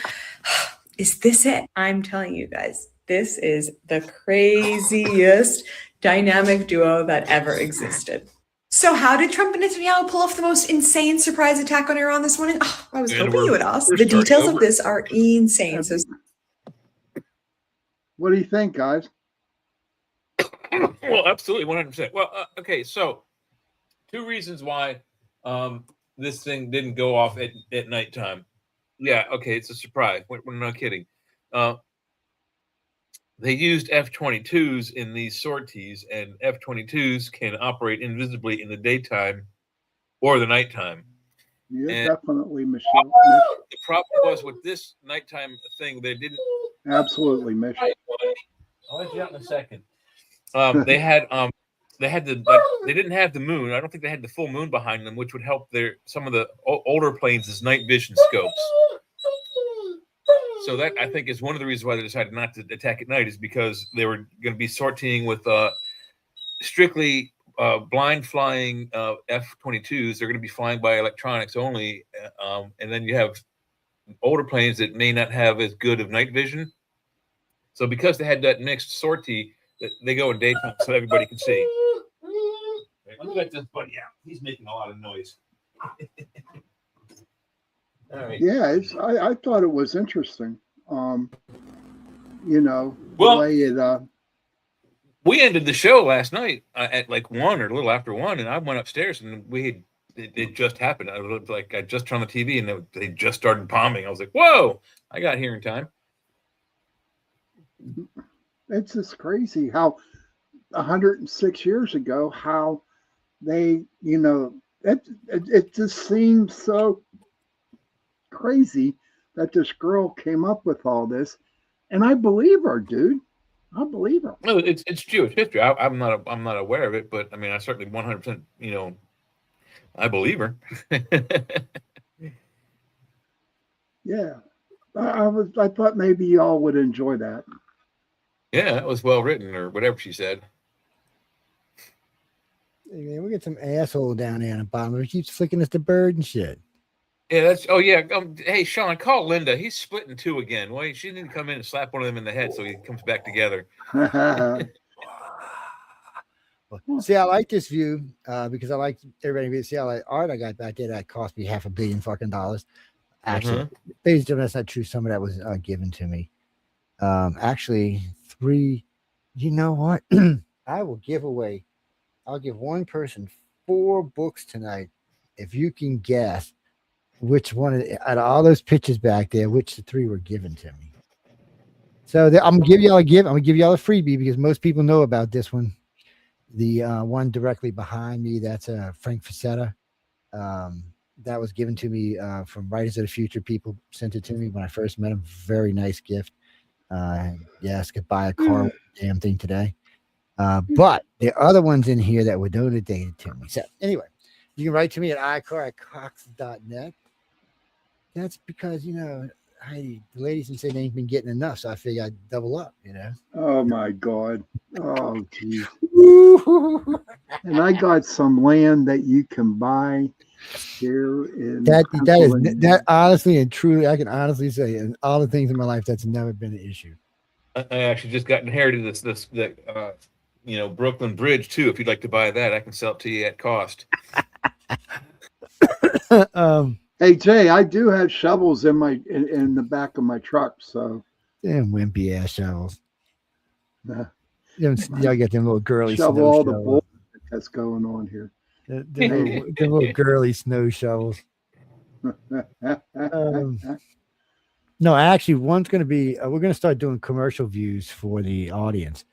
S10: is this it? I'm telling you guys, this is the craziest dynamic duo that ever existed. So how did Trump and Netanyahu pull off the most insane surprise attack on Iran this morning? Oh, I was hoping you would ask. The details of this are insane. So,
S1: what do you think, guys?
S2: Well, absolutely, 100%. Well, okay, so two reasons why this thing didn't go off at nighttime. Yeah, okay, it's a surprise. We're not kidding. They used F-22s in these sorties, and F-22s can operate invisibly in the daytime or the nighttime.
S1: Yeah, definitely, Michelle.
S2: The problem was with this nighttime thing, they didn't.
S1: Absolutely, Michelle.
S2: I'll let you out in a second. They didn't have the moon. I don't think they had the full moon behind them, which would help some of the older planes' night vision scopes. So that, I think, is one of the reasons why they decided not to attack at night, is because they were going to be sortying with strictly blind flying F-22s. They're going to be flying by electronics only. And then you have older planes that may not have as good of night vision. So because they had that mixed sortie, they go in daytime so everybody can see. Right, let me let this buddy out. He's making a lot of noise. All right.
S1: Yeah, I thought it was interesting. The way it.
S2: We ended the show last night at like 1 or a little after 1, and I went upstairs and we had it just happened. I was like, I just turned on the TV and they just started bombing. I was like, whoa! I got here in time.
S1: It's just crazy how 106 years ago, how they, it just seems so crazy that this girl came up with all this, and I believe her, dude. I believe her.
S2: No, it's Jewish history. I'm not aware of it, but I mean, I certainly 100%. I believe her.
S1: Yeah, I thought maybe y'all would enjoy that.
S2: Yeah, that was well written, or whatever she said.
S8: Hey, man, we get some asshole down there on the bottom. He keeps flicking us the bird and shit.
S2: Yeah, that's. Oh yeah. Hey, Sean, call Linda. He's splitting two again. Well, she didn't come in and slap one of them in the head, so he comes back together.
S8: See, I like this view because I like everybody to see all that art I got back there that cost me $500 million fucking dollars. Actually, basically, that's not true. Some of that was given to me. Actually, 3. You know what? I will give away. I'll give one person 4 books tonight if you can guess which one out of all those pictures back there, which the 3 were given to me. So I'm gonna give y'all a freebie because most people know about this one. The one directly behind me, that's Frank Facetta. That was given to me from Writers of the Future. People sent it to me when I first met him. Very nice gift. Yes, could buy a car with the damn thing today. But there are other ones in here that were donated to me. So anyway, you can write to me at icar@cox.net. That's because, Heidi, the ladies can say they ain't been getting enough, so I figure I'd double up,
S1: Oh my God. Oh geez. And I got some land that you can buy here in
S8: that honestly and truly, I can honestly say in all the things in my life, that's never been an issue.
S2: I actually just got inherited this Brooklyn Bridge too. If you'd like to buy that, I can sell it to you at cost.
S1: Hey Jay, I do have shovels in the back of my truck. So
S8: damn wimpy ass shovels. Y'all get them little girly
S1: shovel all the bull that's going on here.
S8: The little girly snow shovels. No, actually, one's going to be. We're going to start doing commercial views for the audience,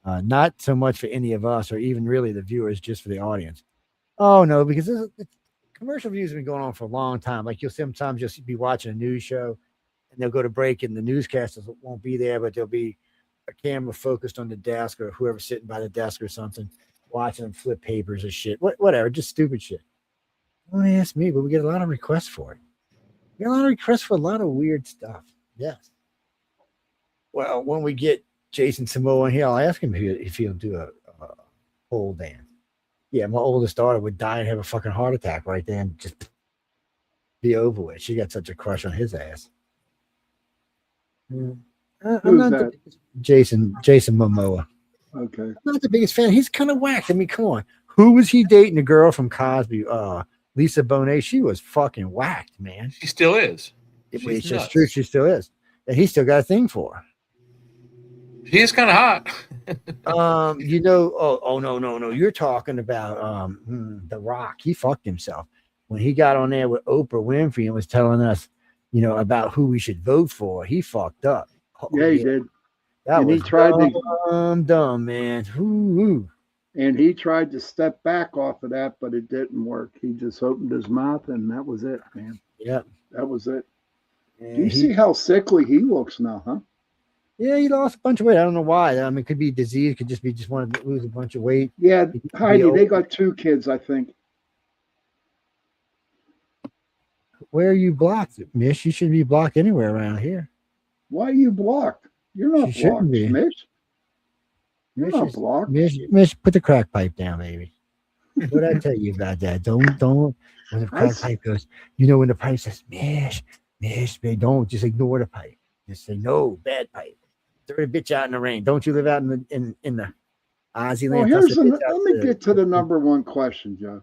S8: not so much for any of us or even really the viewers, just for the audience. Oh no, because commercial views have been going on for a long time. Like you'll sometimes just be watching a news show, and they'll go to break, and the newscasters won't be there, but there'll be a camera focused on the desk or whoever's sitting by the desk or something, watching them flip papers or shit. Whatever, just stupid shit. Don't ask me, but we get a lot of requests for it. We get a lot of requests for a lot of weird stuff. Yes. Well, when we get Jason Samoa in here, I'll ask him if he'll do a pole dance. Yeah, my oldest daughter would die and have a fucking heart attack right there and just be over with. She got such a crush on his ass. I'm not Jason Momoa.
S1: Okay.
S8: I'm not the biggest fan. He's kind of whack. I mean, come on. Who was he dating? The girl from Cosby, Lisa Bonet. She was fucking whacked, man.
S2: She still is.
S8: It's just true. She still is. And he still got a thing for her.
S2: He is kind of hot.
S8: No. You're talking about The Rock. He fucked himself when he got on there with Oprah Winfrey and was telling us, about who we should vote for. He fucked up.
S1: Yeah, he did.
S8: That was dumb, man. Ooh.
S1: And he tried to step back off of that, but it didn't work. He just opened his mouth, and that was it, man.
S8: Yep.
S1: That was it. Do you see how sickly he looks now, huh?
S8: Yeah, he lost a bunch of weight. I don't know why. I mean, it could be disease. It could just be wanting to lose a bunch of weight.
S1: Yeah, Heidi, they got 2 kids, I think.
S8: Where are you blocked, Mish? You shouldn't be blocked anywhere around here.
S1: Why are you blocked? You're not blocked, Mish. You're not blocked.
S8: Mish, put the crack pipe down, baby. What did I tell you about that? Don't. When the crack pipe goes, when the pipe says, Mish, baby, don't just ignore the pipe. Just say, no, bad pipe. Throw the bitch out in the rain. Don't you live out in the Ozzy land?
S1: Well, let me get to the number one question, Joe.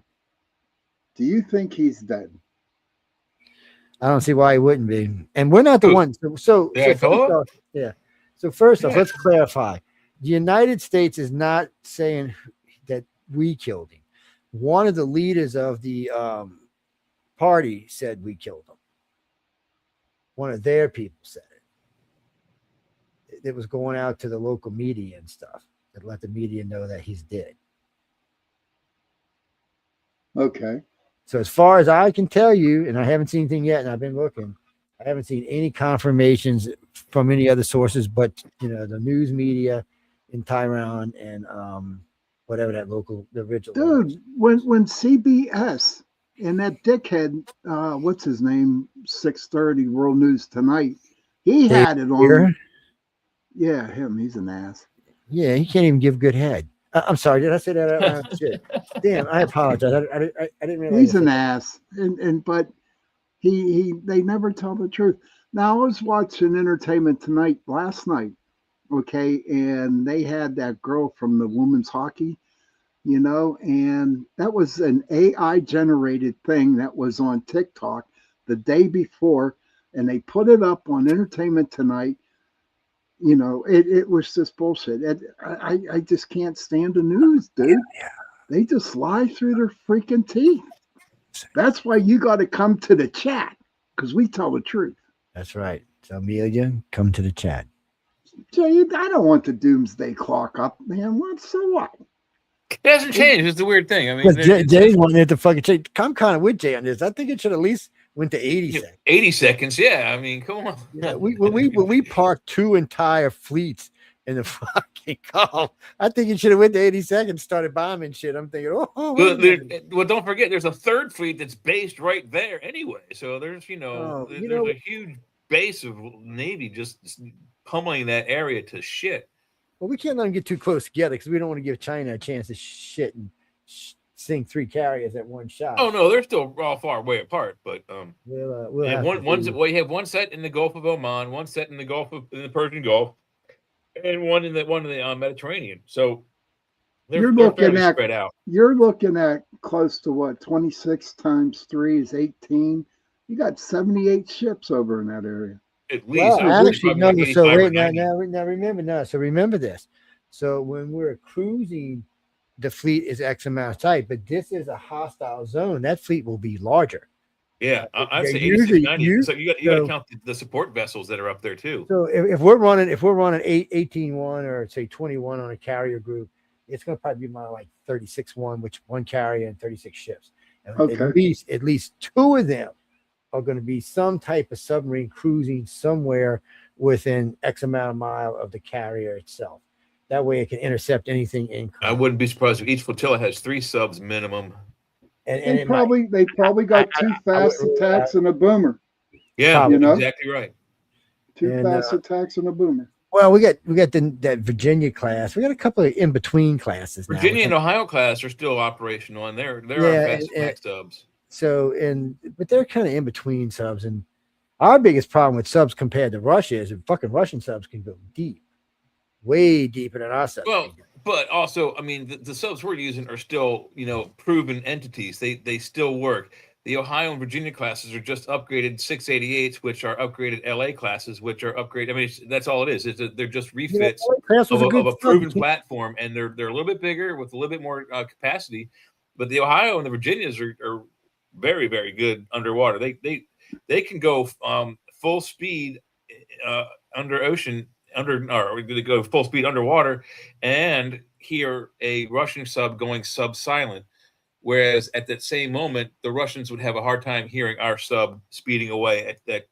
S1: Do you think he's dead?
S8: I don't see why he wouldn't be. And we're not the ones. So first off, let's clarify. The United States is not saying that we killed him. one of the leaders of the party said we killed him. One of their people said it. It was going out to the local media and stuff to let the media know that he's dead.
S1: Okay.
S8: So as far as I can tell you, and I haven't seen anything yet, and I've been looking, I haven't seen any confirmations from any other sources, but the news media in Tehran and whatever that local the original.
S1: Dude, when CBS and that dickhead, what's his name, 6:30 World News Tonight, he had it on.
S8: Here?
S1: Yeah, him. He's an ass.
S8: Yeah, he can't even give good head. I'm sorry, did I say that out loud? Shit. Damn, I apologize. I didn't realize.
S1: He's an ass, but they never tell the truth. Now I was watching Entertainment Tonight last night, okay, and they had that girl from the women's hockey, and that was an AI generated thing that was on TikTok the day before, and they put it up on Entertainment Tonight. It was just bullshit. I just can't stand the news, dude.
S8: Yeah.
S1: They just lie through their freaking teeth. That's why you got to come to the chat, because we tell the truth.
S8: That's right. So Amelia, come to the chat.
S1: Jay, I don't want the doomsday clock up, man. So what?
S2: It hasn't changed. It's the weird thing. I mean,
S8: Jay's wanting it to fucking change. I'm kind of with Jay on this. I think it should at least went to 80 seconds.
S2: 80 seconds, yeah. I mean, come on.
S8: Yeah, when we parked 2 entire fleets in the fucking Gulf, I think it should have went to 80 seconds, started bombing shit. I'm thinking,
S2: well, don't forget, there's a third fleet that's based right there anyway. So there's, there's a huge base of Navy just pummeling that area to shit.
S8: Well, we can't let them get too close together because we don't want to give China a chance to shit and sink 3 carriers at one shot.
S2: Oh no, they're still all far way apart. But
S8: we'll have
S2: you have one set in the Gulf of Oman, one set in the in the Persian Gulf, and one in the Mediterranean. So they're spread out.
S1: You're looking at close to what? 26 times 3 is 18. You got 78 ships over in that area.
S2: At least.
S8: Well, actually, no. So wait, now remember now. So remember this. So when we're cruising, the fleet is X amount of type, but this is a hostile zone. That fleet will be larger.
S2: Yeah, I'd say 86, 90. So you got to count the support vessels that are up there too.
S8: So if we're running 18-1 or say 21 on a carrier group, it's going to probably be more like 36-1, which 1 carrier and 36 ships. And
S1: okay.
S8: At least 2 of them are going to be some type of submarine cruising somewhere within X amount of mile of the carrier itself. That way it can intercept anything in.
S2: I wouldn't be surprised if each flotilla has 3 subs minimum.
S1: And they probably got 2 fast attacks and a boomer.
S2: Yeah, exactly right.
S1: 2 fast attacks and a boomer.
S8: Well, we got that Virginia class. We got a couple of in between classes.
S2: Virginia and Ohio class are still operational, and they're our fast attack subs.
S8: So, but they're kind of in between subs. And our biggest problem with subs compared to Russia is that fucking Russian subs can go deep, way deeper than our subs.
S2: Well, but also, I mean, the subs we're using are still, proven entities. They still work. The Ohio and Virginia classes are just upgraded 688s, which are upgraded LA classes, which are upgraded. I mean, that's all it is. They're just refits of a proven platform, and they're a little bit bigger with a little bit more capacity. But the Ohio and the Virginias are very, very good underwater. They can go full speed under ocean, or they go full speed underwater, and hear a Russian sub going sub-silent. Whereas at that same moment, the Russians would have a hard time hearing our sub speeding away at that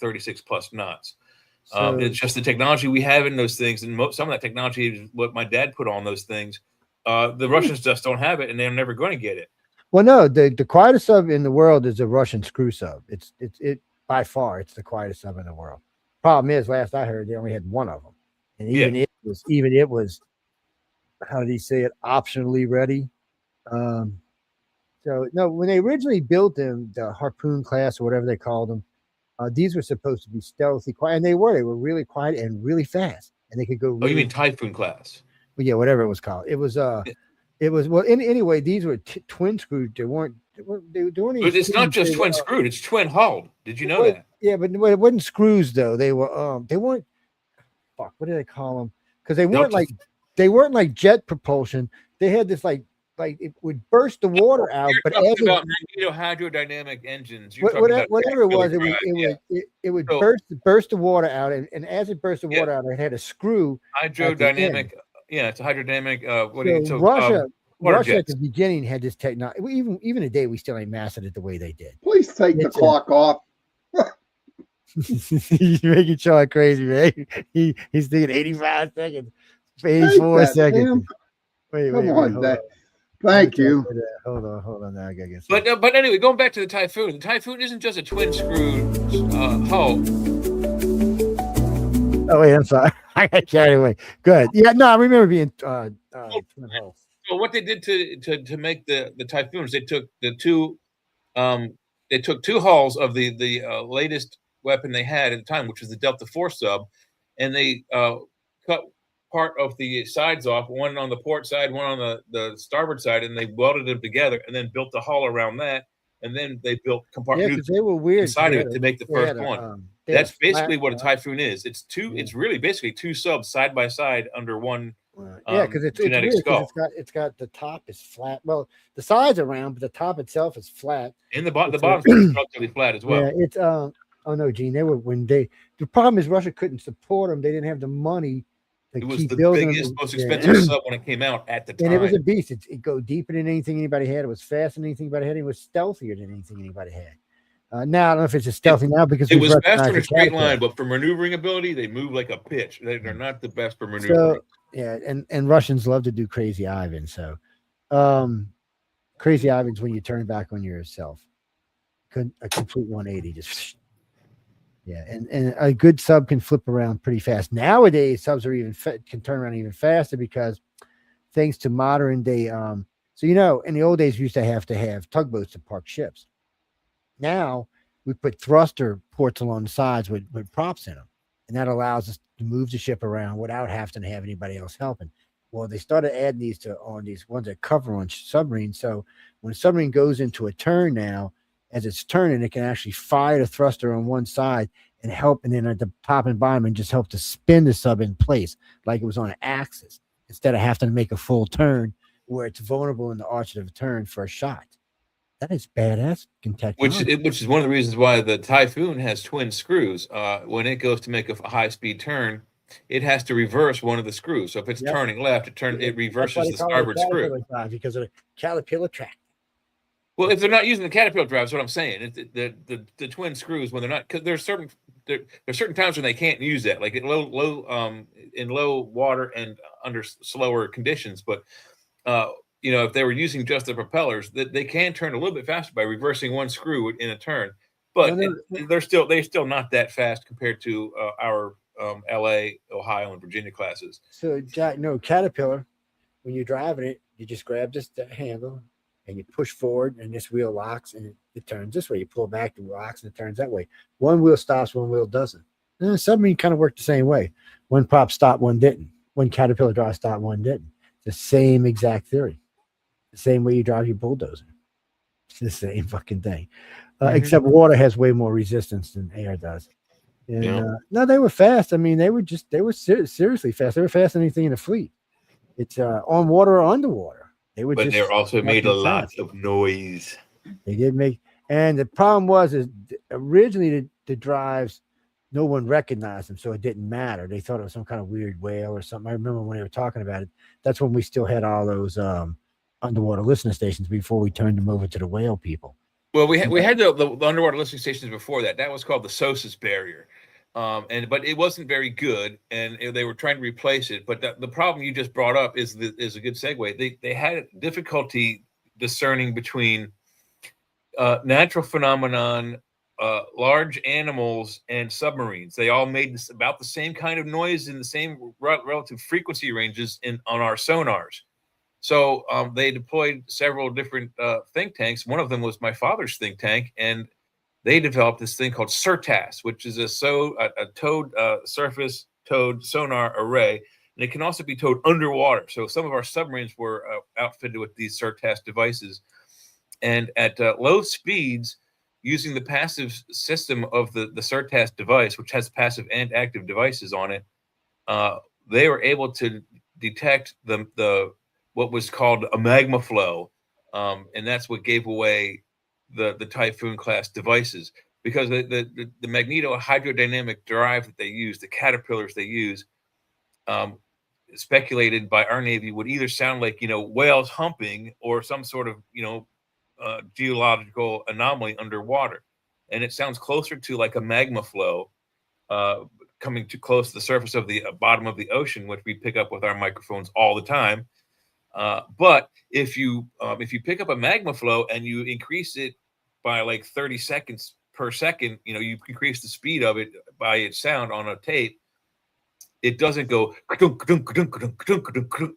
S2: 36 plus knots. So, it's just the technology we have in those things, and some of that technology is what my dad put on those things. The Russians just don't have it, and they're never going to get it.
S8: Well, no, the quietest sub in the world is a Russian screw sub. It by far, it's the quietest sub in the world. Problem is, last I heard, they only had 1 of them, and even it was, how did he say it? Optionally ready. So no, when they originally built them, the Harpoon class or whatever they called them, these were supposed to be stealthy, quiet, and they were really quiet and really fast, and they could go.
S2: You mean Typhoon class?
S8: Well, yeah, whatever it was called. It was It was anyway. These were twin screwed. They weren't. They weren't.
S2: But it's not just twin screwed. It's twin hulled. Did you know that?
S8: Yeah, but it wasn't screws though. They were. They weren't. Fuck. What did they call them? Because they weren't like jet propulsion. They had this like like it would burst the water out.
S2: You're
S8: But
S2: talking
S8: as
S2: about hydrodynamic engines. You're talking about
S8: whatever it was, it would burst the water out, and as it burst the water out, it had a screw.
S2: Hydrodynamic. Yeah, it's a hydrodynamic.
S8: Russia at the beginning had this technology. Even today, we still ain't mastered it the way they did.
S1: Please take the clock off.
S8: He's making Sean crazy, man. He's thinking 85 seconds, 84 seconds. Wait,
S1: Come on. Thank you.
S8: Hold on. Now I gotta get.
S2: But anyway, going back to the Typhoon. The Typhoon isn't just a twin screw hull.
S8: Oh wait, I'm sorry. I got carried away. Good. Yeah, no, I remember being twin hulls.
S2: So what they did to make the Typhoons, they took two hulls of the latest weapon they had at the time, which was the Delta IV sub, and they cut part of the sides off, one on the port side, one on the starboard side, and they welded them together and then built the hull around that, and then they built compartments
S8: they were weird
S2: inside of it to make the first one. That's basically what a Typhoon is. It's it's really basically two subs side by side under one.
S8: Because it's weird, it's got the top is flat. Well, the sides are round, but the top itself is flat.
S2: And the bottom is relatively flat as well.
S8: Yeah, it's oh no, Gene. The problem is Russia couldn't support them. They didn't have the money to keep building.
S2: It was the biggest, most expensive sub when it came out at the time.
S8: And it was a beast. It go deeper than anything anybody had. It was faster than anything anybody had. It was stealthier than anything anybody had. Now I don't know if it's just stealthy now because
S2: it was faster in a straight line, but for maneuvering ability, they move like a pitch. They're not the best for maneuvering.
S8: Yeah, and Russians love to do Crazy Ivan. So, Crazy Ivan's when you turn back on yourself, a complete 180, just and a good sub can flip around pretty fast. Nowadays, subs are can turn around even faster because thanks to modern day. So in the old days, we used to have tugboats to park ships. Now we put thruster ports along the sides with props in them, and that allows us to move the ship around without having to have anybody else helping. Well, they started adding these on these ones that cover on submarines. So when a submarine goes into a turn now, as it's turning, it can actually fire the thruster on one side and help, and then at the top and bottom, and just help to spin the sub in place like it was on an axis instead of having to make a full turn where it's vulnerable in the arch of a turn for a shot. That is badass technology.
S2: Which is one of the reasons why the Typhoon has twin screws. When it goes to make a high-speed turn, it has to reverse one of the screws. So if it's turning left, it reverses the starboard screw
S8: because of the caterpillar track.
S2: Well, if they're not using the caterpillar drive, that's what I'm saying. The twin screws when they're not, because there's certain times when they can't use that, like in low water and under slower conditions, but. If they were using just the propellers, they can turn a little bit faster by reversing one screw in a turn, but they're still not that fast compared to our LA, Ohio, and Virginia classes.
S8: So, Jack, Caterpillar, when you're driving it, you just grab this handle and you push forward, and this wheel locks and it turns this way. You pull back, it locks, and it turns that way. One wheel stops, one wheel doesn't. And the submarine kind of worked the same way. One prop stopped, one didn't. One Caterpillar drive stopped, one didn't. The same exact theory. The same way you drive your bulldozer. It's the same fucking thing. Except water has way more resistance than air does. And, no, they were fast. I mean, they were seriously fast. They were faster than anything in the fleet. It's on water or underwater.
S2: But they also made a lot of noise.
S8: They did make, and the problem was originally the drives, no one recognized them, so it didn't matter. They thought it was some kind of weird whale or something. I remember when they were talking about it. That's when we still had all those underwater listening stations before we turned them over to the whale people.
S2: Well, we had the underwater listening stations before that. That was called the SOSUS barrier, but it wasn't very good, and they were trying to replace it. But the problem you just brought up is a good segue. They had difficulty discerning between natural phenomenon, large animals, and submarines. They all made about the same kind of noise in the same relative frequency ranges on our sonars. So they deployed several different think tanks. One of them was my father's think tank, and they developed this thing called SIRTAS, which is a towed surface towed sonar array, and it can also be towed underwater. So some of our submarines were outfitted with these SIRTAS devices, and at low speeds, using the passive system of the SIRTAS device, which has passive and active devices on it, they were able to detect the what was called a magma flow, and that's what gave away the Typhoon class devices, because the magneto hydrodynamic drive that they use, the caterpillars they use, speculated by our Navy would either sound like whales humping or some sort of geological anomaly underwater, and it sounds closer to like a magma flow coming too close to the surface of the bottom of the ocean, which we pick up with our microphones all the time. But if you pick up a magma flow and you increase it by like 30 seconds per second, you increase the speed of it by its sound on a tape, it doesn't go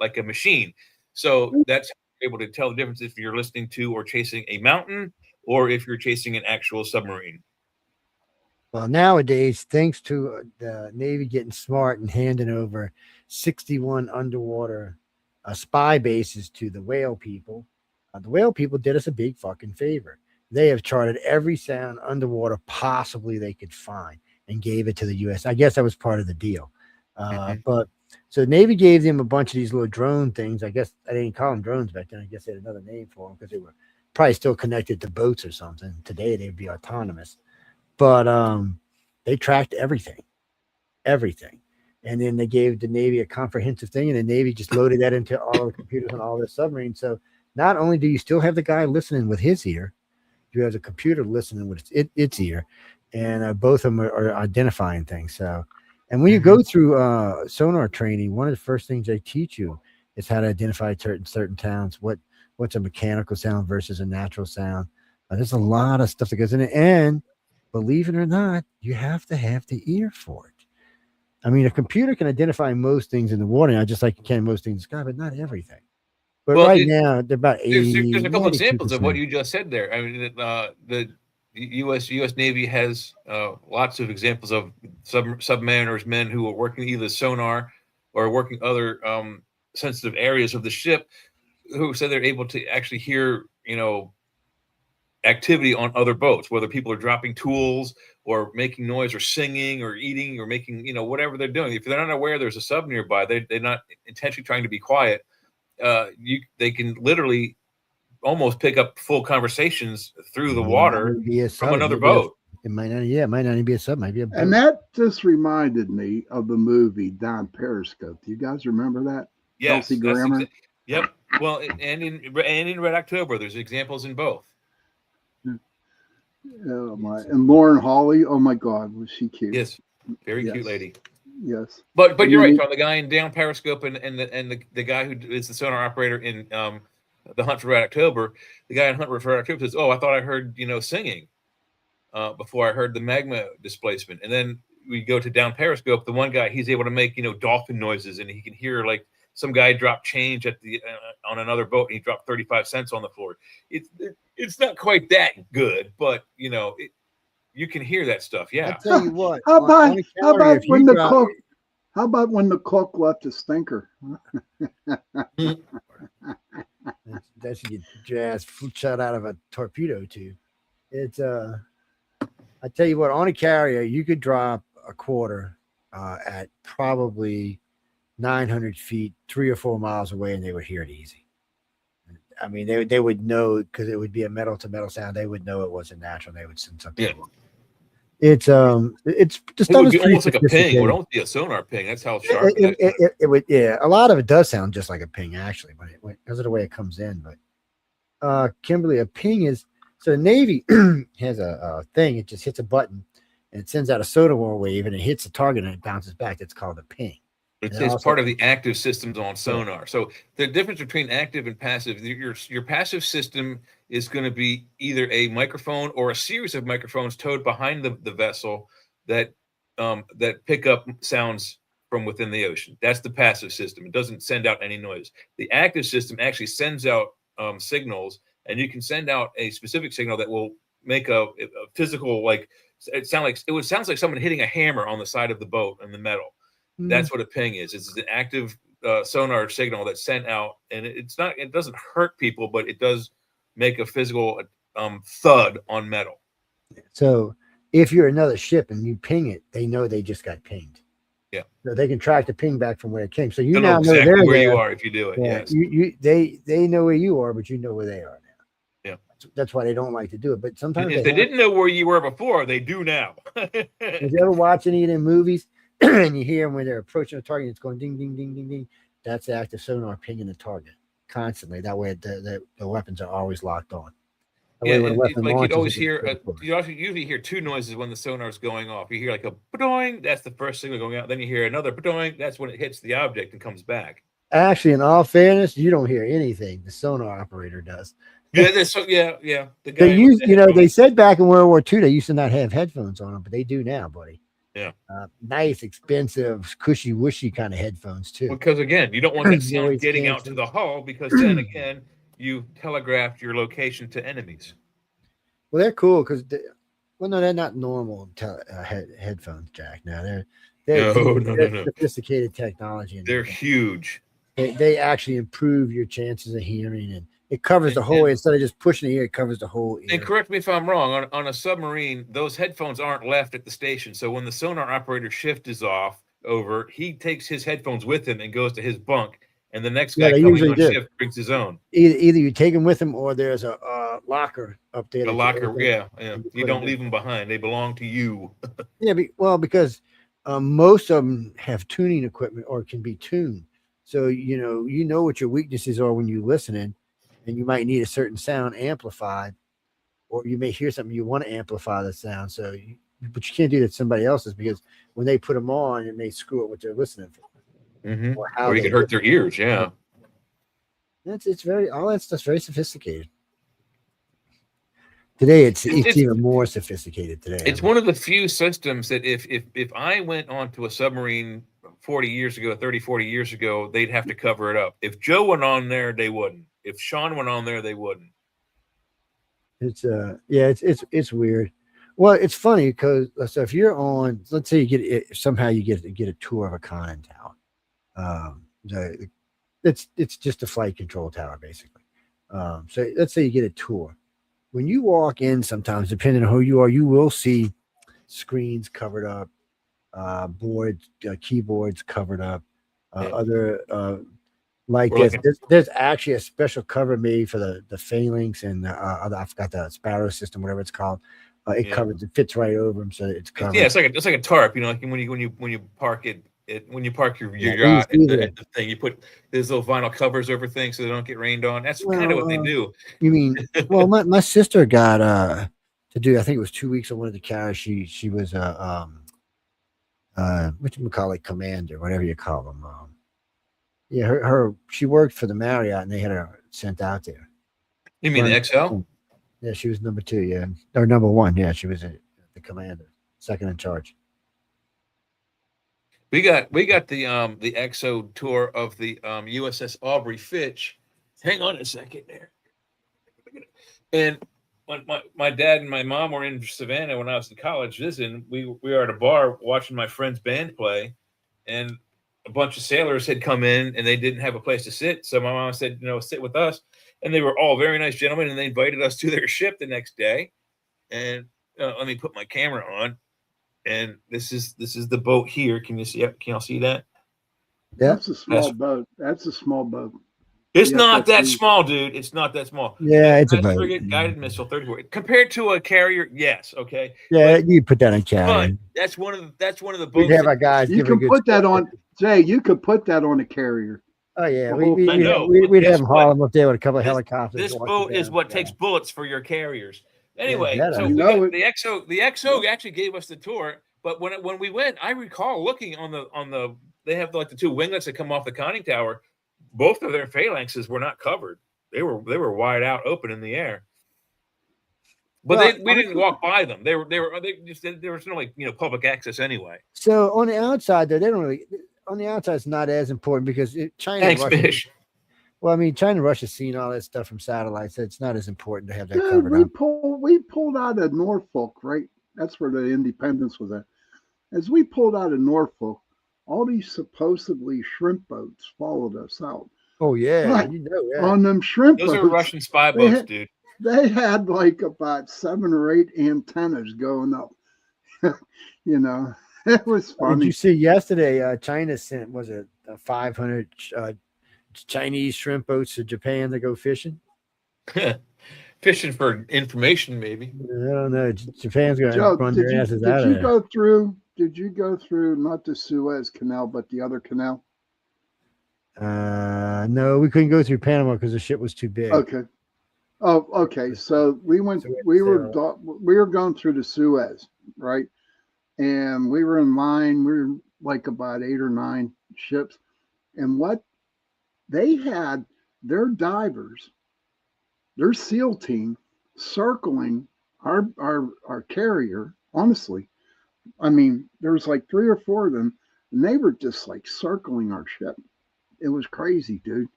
S2: like a machine. So that's able to tell the difference if you're listening to or chasing a mountain or if you're chasing an actual submarine.
S8: Well, nowadays, thanks to the Navy getting smart and handing over 61 underwater spy bases to the whale people, the whale people did us a big fucking favor. They have charted every sound underwater possibly they could find and gave it to the U.S. I guess that was part of the deal. But so Navy gave them a bunch of these little drone things. I guess I didn't call them drones back then. I guess they had another name for them because they were probably still connected to boats or something. Today they'd be autonomous. But they tracked everything. And then they gave the Navy a comprehensive thing, and the Navy just loaded that into all the computers on all the submarines. So not only do you still have the guy listening with his ear, you have the computer listening with its ear, and both of them are identifying things. So, and when you go through sonar training, one of the first things they teach you is how to identify certain sounds. What's a mechanical sound versus a natural sound. There's a lot of stuff that goes in it, and believe it or not, you have to have the ear for it. I mean, a computer can identify most things in the water, just like you can most things in the sky, but not everything. But now, they're about 80.
S2: There's a couple examples of what you just said there. I mean, the U.S. Navy has lots of examples of submariners, men who are working either sonar or working other sensitive areas of the ship, who said they're able to actually hear, activity on other boats, whether people are dropping tools or making noise or singing or eating or making, whatever they're doing. If they're not aware there's a sub nearby, they're not intentionally trying to be quiet. They can literally almost pick up full conversations through the water from another boat.
S8: It might not even be a sub, might be a boat.
S1: And that just reminded me of the movie Down Periscope. Do you guys remember that?
S2: Yes.
S1: Kelsey Grammer?
S2: Yep. Well, and in Red October, there's examples in both.
S1: Oh my! And Lauren Hawley. Oh my God, was she cute?
S2: Yes, very cute lady.
S1: Yes,
S2: but you're right, Tom. The guy in Down Periscope and the guy who is the sonar operator in the Hunt for Red October. The guy in Hunt for Red October says, "Oh, I thought I heard singing before I heard the magma displacement." And then we go to Down Periscope. The one guy, he's able to make dolphin noises, and he can hear like some guy drop change at the on another boat, and he dropped 35 cents on the floor. It's not quite that good, but you can hear that stuff. Yeah.
S8: I'll tell you what.
S1: How about when the cook left a stinker?
S8: That's get your ass shot out of a torpedo tube. It's I tell you what, on a carrier you could drop a quarter at probably 900 feet, 3 or 4 miles away, and they would hear it easy. I mean, they would know because it would be a metal to metal sound. They would know it wasn't natural. They would send something.
S2: Yeah.
S8: It's just
S2: it would be almost like a ping. It would almost be a sonar ping. That's how sharp
S8: it would. Yeah, a lot of it does sound just like a ping, actually, but because of the way it comes in. But Kimberly, a ping is so the Navy has a thing. It just hits a button and it sends out a sonar wave, and it hits the target and it bounces back. It's called a ping.
S2: It's part of the active systems on sonar. So the difference between active and passive, your passive system is going to be either a microphone or a series of microphones towed behind the vessel that pick up sounds from within the ocean. That's the passive system. It doesn't send out any noise. The active system actually sends out signals, and you can send out a specific signal that will make a physical, like it sounds like someone hitting a hammer on the side of the boat and the metal. That's what a ping is. It's an active sonar signal that's sent out, and it doesn't hurt people, but it does make a physical thud on metal.
S8: So if you're another ship and you ping it, they know they just got pinged.
S2: Yeah.
S8: So they can track the ping back from where it came. So you
S2: They'll
S8: now know
S2: exactly where you are if you do it.
S8: Yeah,
S2: Yes.
S8: they know where you are, but you know where they are now.
S2: Yeah.
S8: That's why they don't like to do it. But sometimes
S2: If they didn't know where you were before, they do now.
S8: If you ever watch any of them movies and you hear them when they're approaching a target, it's going ding, ding, ding, ding, ding. That's the active sonar pinging the target constantly. That way, the weapons are always locked on. That way, when a weapon
S2: like
S8: launches,
S2: you'd always hear. You usually hear two noises when the sonar is going off. You hear like a ba-doing, that's the first signal going out. Then you hear another ba-doing, that's when it hits the object and comes back.
S8: Actually, in all fairness, you don't hear anything. The sonar operator does.
S2: Yeah, yeah. The guy
S8: They used, they said back in World War II they used to not have headphones on them, but they do now, buddy.
S2: Yeah.
S8: Nice, expensive, cushy, wishy kind of headphones too.
S2: Because again, you don't want that sound getting out to the hull, because then again, you telegraphed your location to enemies.
S8: Well, they're cool because, no, they're not normal headphones, Jack. Now they're sophisticated technology.
S2: They're huge.
S8: They actually improve your chances of hearing, and it covers the whole. Instead of just pushing the ear, it covers the whole ear.
S2: And correct me if I'm wrong. On a submarine, those headphones aren't left at the station. So when the sonar operator shift is over, he takes his headphones with him and goes to his bunk. And the next guy coming on shift brings his own.
S8: Either you take them with him, or there's a locker up there.
S2: A locker, yeah. You don't leave them behind; they belong to you.
S8: Yeah, because most of them have tuning equipment or can be tuned. So you know what your weaknesses are when you're listening, and you might need a certain sound amplified, or you may hear something you want to amplify the sound. But you can't do that to somebody else's, because when they put them on, it may screw up what they're listening for.
S2: Mm-hmm. Or you could hurt their ears. Yeah.
S8: It's very, all that stuff's very sophisticated. Today, it's even more sophisticated today.
S2: It's one of the few systems that if I went onto a submarine 40 years ago, 30, 40 years ago, they'd have to cover it up. If Joe went on there, they wouldn't. If Sean went on there, they wouldn't.
S8: It's weird. Well, it's funny because so if you're on, let's say you get a tour of a conning tower. It's just a flight control tower basically. So let's say you get a tour. When you walk in, sometimes depending on who you are, you will see screens covered up, boards, keyboards covered up, other like this. There's actually a special cover made for the phalanx and I forgot the Sparrow system, whatever it's called. It covers, it fits right over them, so it's covered.
S2: Yeah, it's like a tarp, like when you park it. When you park your yacht at the thing, you put these little vinyl covers over things so they don't get rained on. That's kind of what they do.
S8: You mean, well, my sister got to do, I think it was 2 weeks on one of the carriers. She was what you call it, commander, whatever you call them. She worked for the Marriott and they had her sent out there.
S2: You mean the XL?
S8: Yeah, she was number 2, yeah. Or number 1, yeah, she was the commander, second in charge.
S2: We got the XO tour of the USS Aubrey Fitch. Hang on a second there. And when my dad and my mom were in Savannah when I was in college visiting, we were at a bar watching my friend's band play, and a bunch of sailors had come in and they didn't have a place to sit. So my mom said, sit with us. And they were all very nice gentlemen, and they invited us to their ship the next day. And let me put my camera on. And this is the boat here. Can you see it? Can y'all see that?
S1: Yeah, that's a small boat. That's a small boat.
S2: It's not that small, dude. It's not that small.
S8: Yeah, it's a boat.
S2: Frigate, guided missile, 34. Compared to a carrier, yes, okay.
S8: Yeah, you put that on carrier.
S2: But that's one of the boats.
S8: We'd have our guys.
S1: You can put that on, Jay. You could put that on a carrier.
S8: Oh yeah, we'd have them haul them up there with a couple of helicopters.
S2: This boat is what takes bullets for your carriers. Anyway, so the XO actually gave us the tour, but when we went, I recall looking on the they have like the 2 winglets that come off the conning tower. Both of their phalanxes were not covered; they were wide out, open in the air. But we didn't walk by them. There was no public access anyway.
S8: So on the outside, though, they don't really. On the outside, it's not as important because China.
S2: Thanks, Fish.
S8: Well, I mean, China, Russia's seen all that stuff from satellites. So it's not as important to have that covered up.
S1: We pulled out of Norfolk, right? That's where the Independence was at. As we pulled out of Norfolk, all these supposedly shrimp boats followed us out.
S8: Oh yeah,
S1: on them shrimp
S2: boats. Those are Russian spy boats, dude.
S1: They had like about 7 or 8 antennas going up. It was funny.
S8: Did you see yesterday? China sent, was it 500 Chinese shrimp boats to Japan to go fishing?
S2: Fishing for information, maybe.
S8: I don't know. Japan's going to run their asses
S1: did
S8: out
S1: you
S8: of
S1: go through? Did you go through not the Suez Canal, but the other canal?
S8: No, we couldn't go through Panama because the ship was too big.
S1: Okay. Oh, okay. So we went. We were going through the Suez, right? And we were in line. We were like about 8 or 9 ships, and what they had, their divers, their SEAL team, circling our carrier. Honestly, I mean, there was like 3 or 4 of them, and they were just like circling our ship. It was crazy, dude.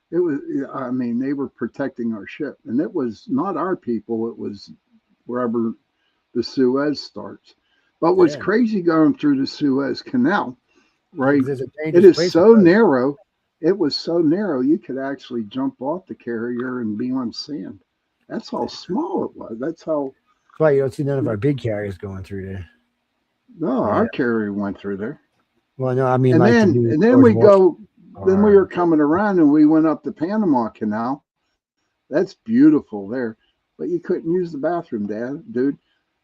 S1: It was, I mean, they were protecting our ship, and it was not our people. It was wherever the Suez starts. But what's crazy going through the Suez Canal, right? It is so narrow. It was so narrow, you could actually jump off the carrier and be on sand. That's how small it was. That's how.
S8: That's why you don't see none of our big carriers going through there.
S1: No, our carrier went through there.
S8: Well, no, I mean,
S1: and then we go. Then we were coming around and we went up the Panama Canal. That's beautiful there, but you couldn't use the bathroom, dude.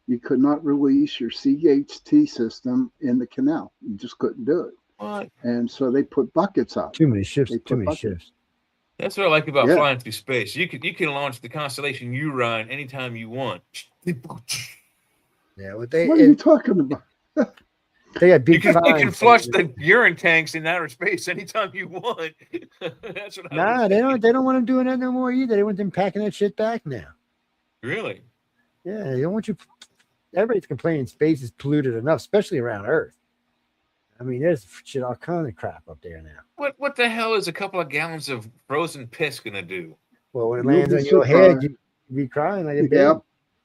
S1: You could not release your CHT system in the canal. You just couldn't do it.
S2: What?
S1: And so they put buckets out.
S8: Too many ships. Too many ships.
S2: That's what I like about flying through space. You can launch the constellation Orion anytime you want.
S8: Yeah,
S1: what are you talking about?
S8: They got big.
S2: You can flush the urine tanks in outer space anytime you want. That's what.
S8: They don't want them doing that no more either. They want them packing that shit back now.
S2: Really?
S8: Yeah, they don't want you. Everybody's complaining space is polluted enough, especially around Earth. I mean, there's shit, all kind of crap up there now.
S2: What the hell is a couple of gallons of frozen piss gonna do?
S8: Well, when it lands on your head, you be crying like a baby.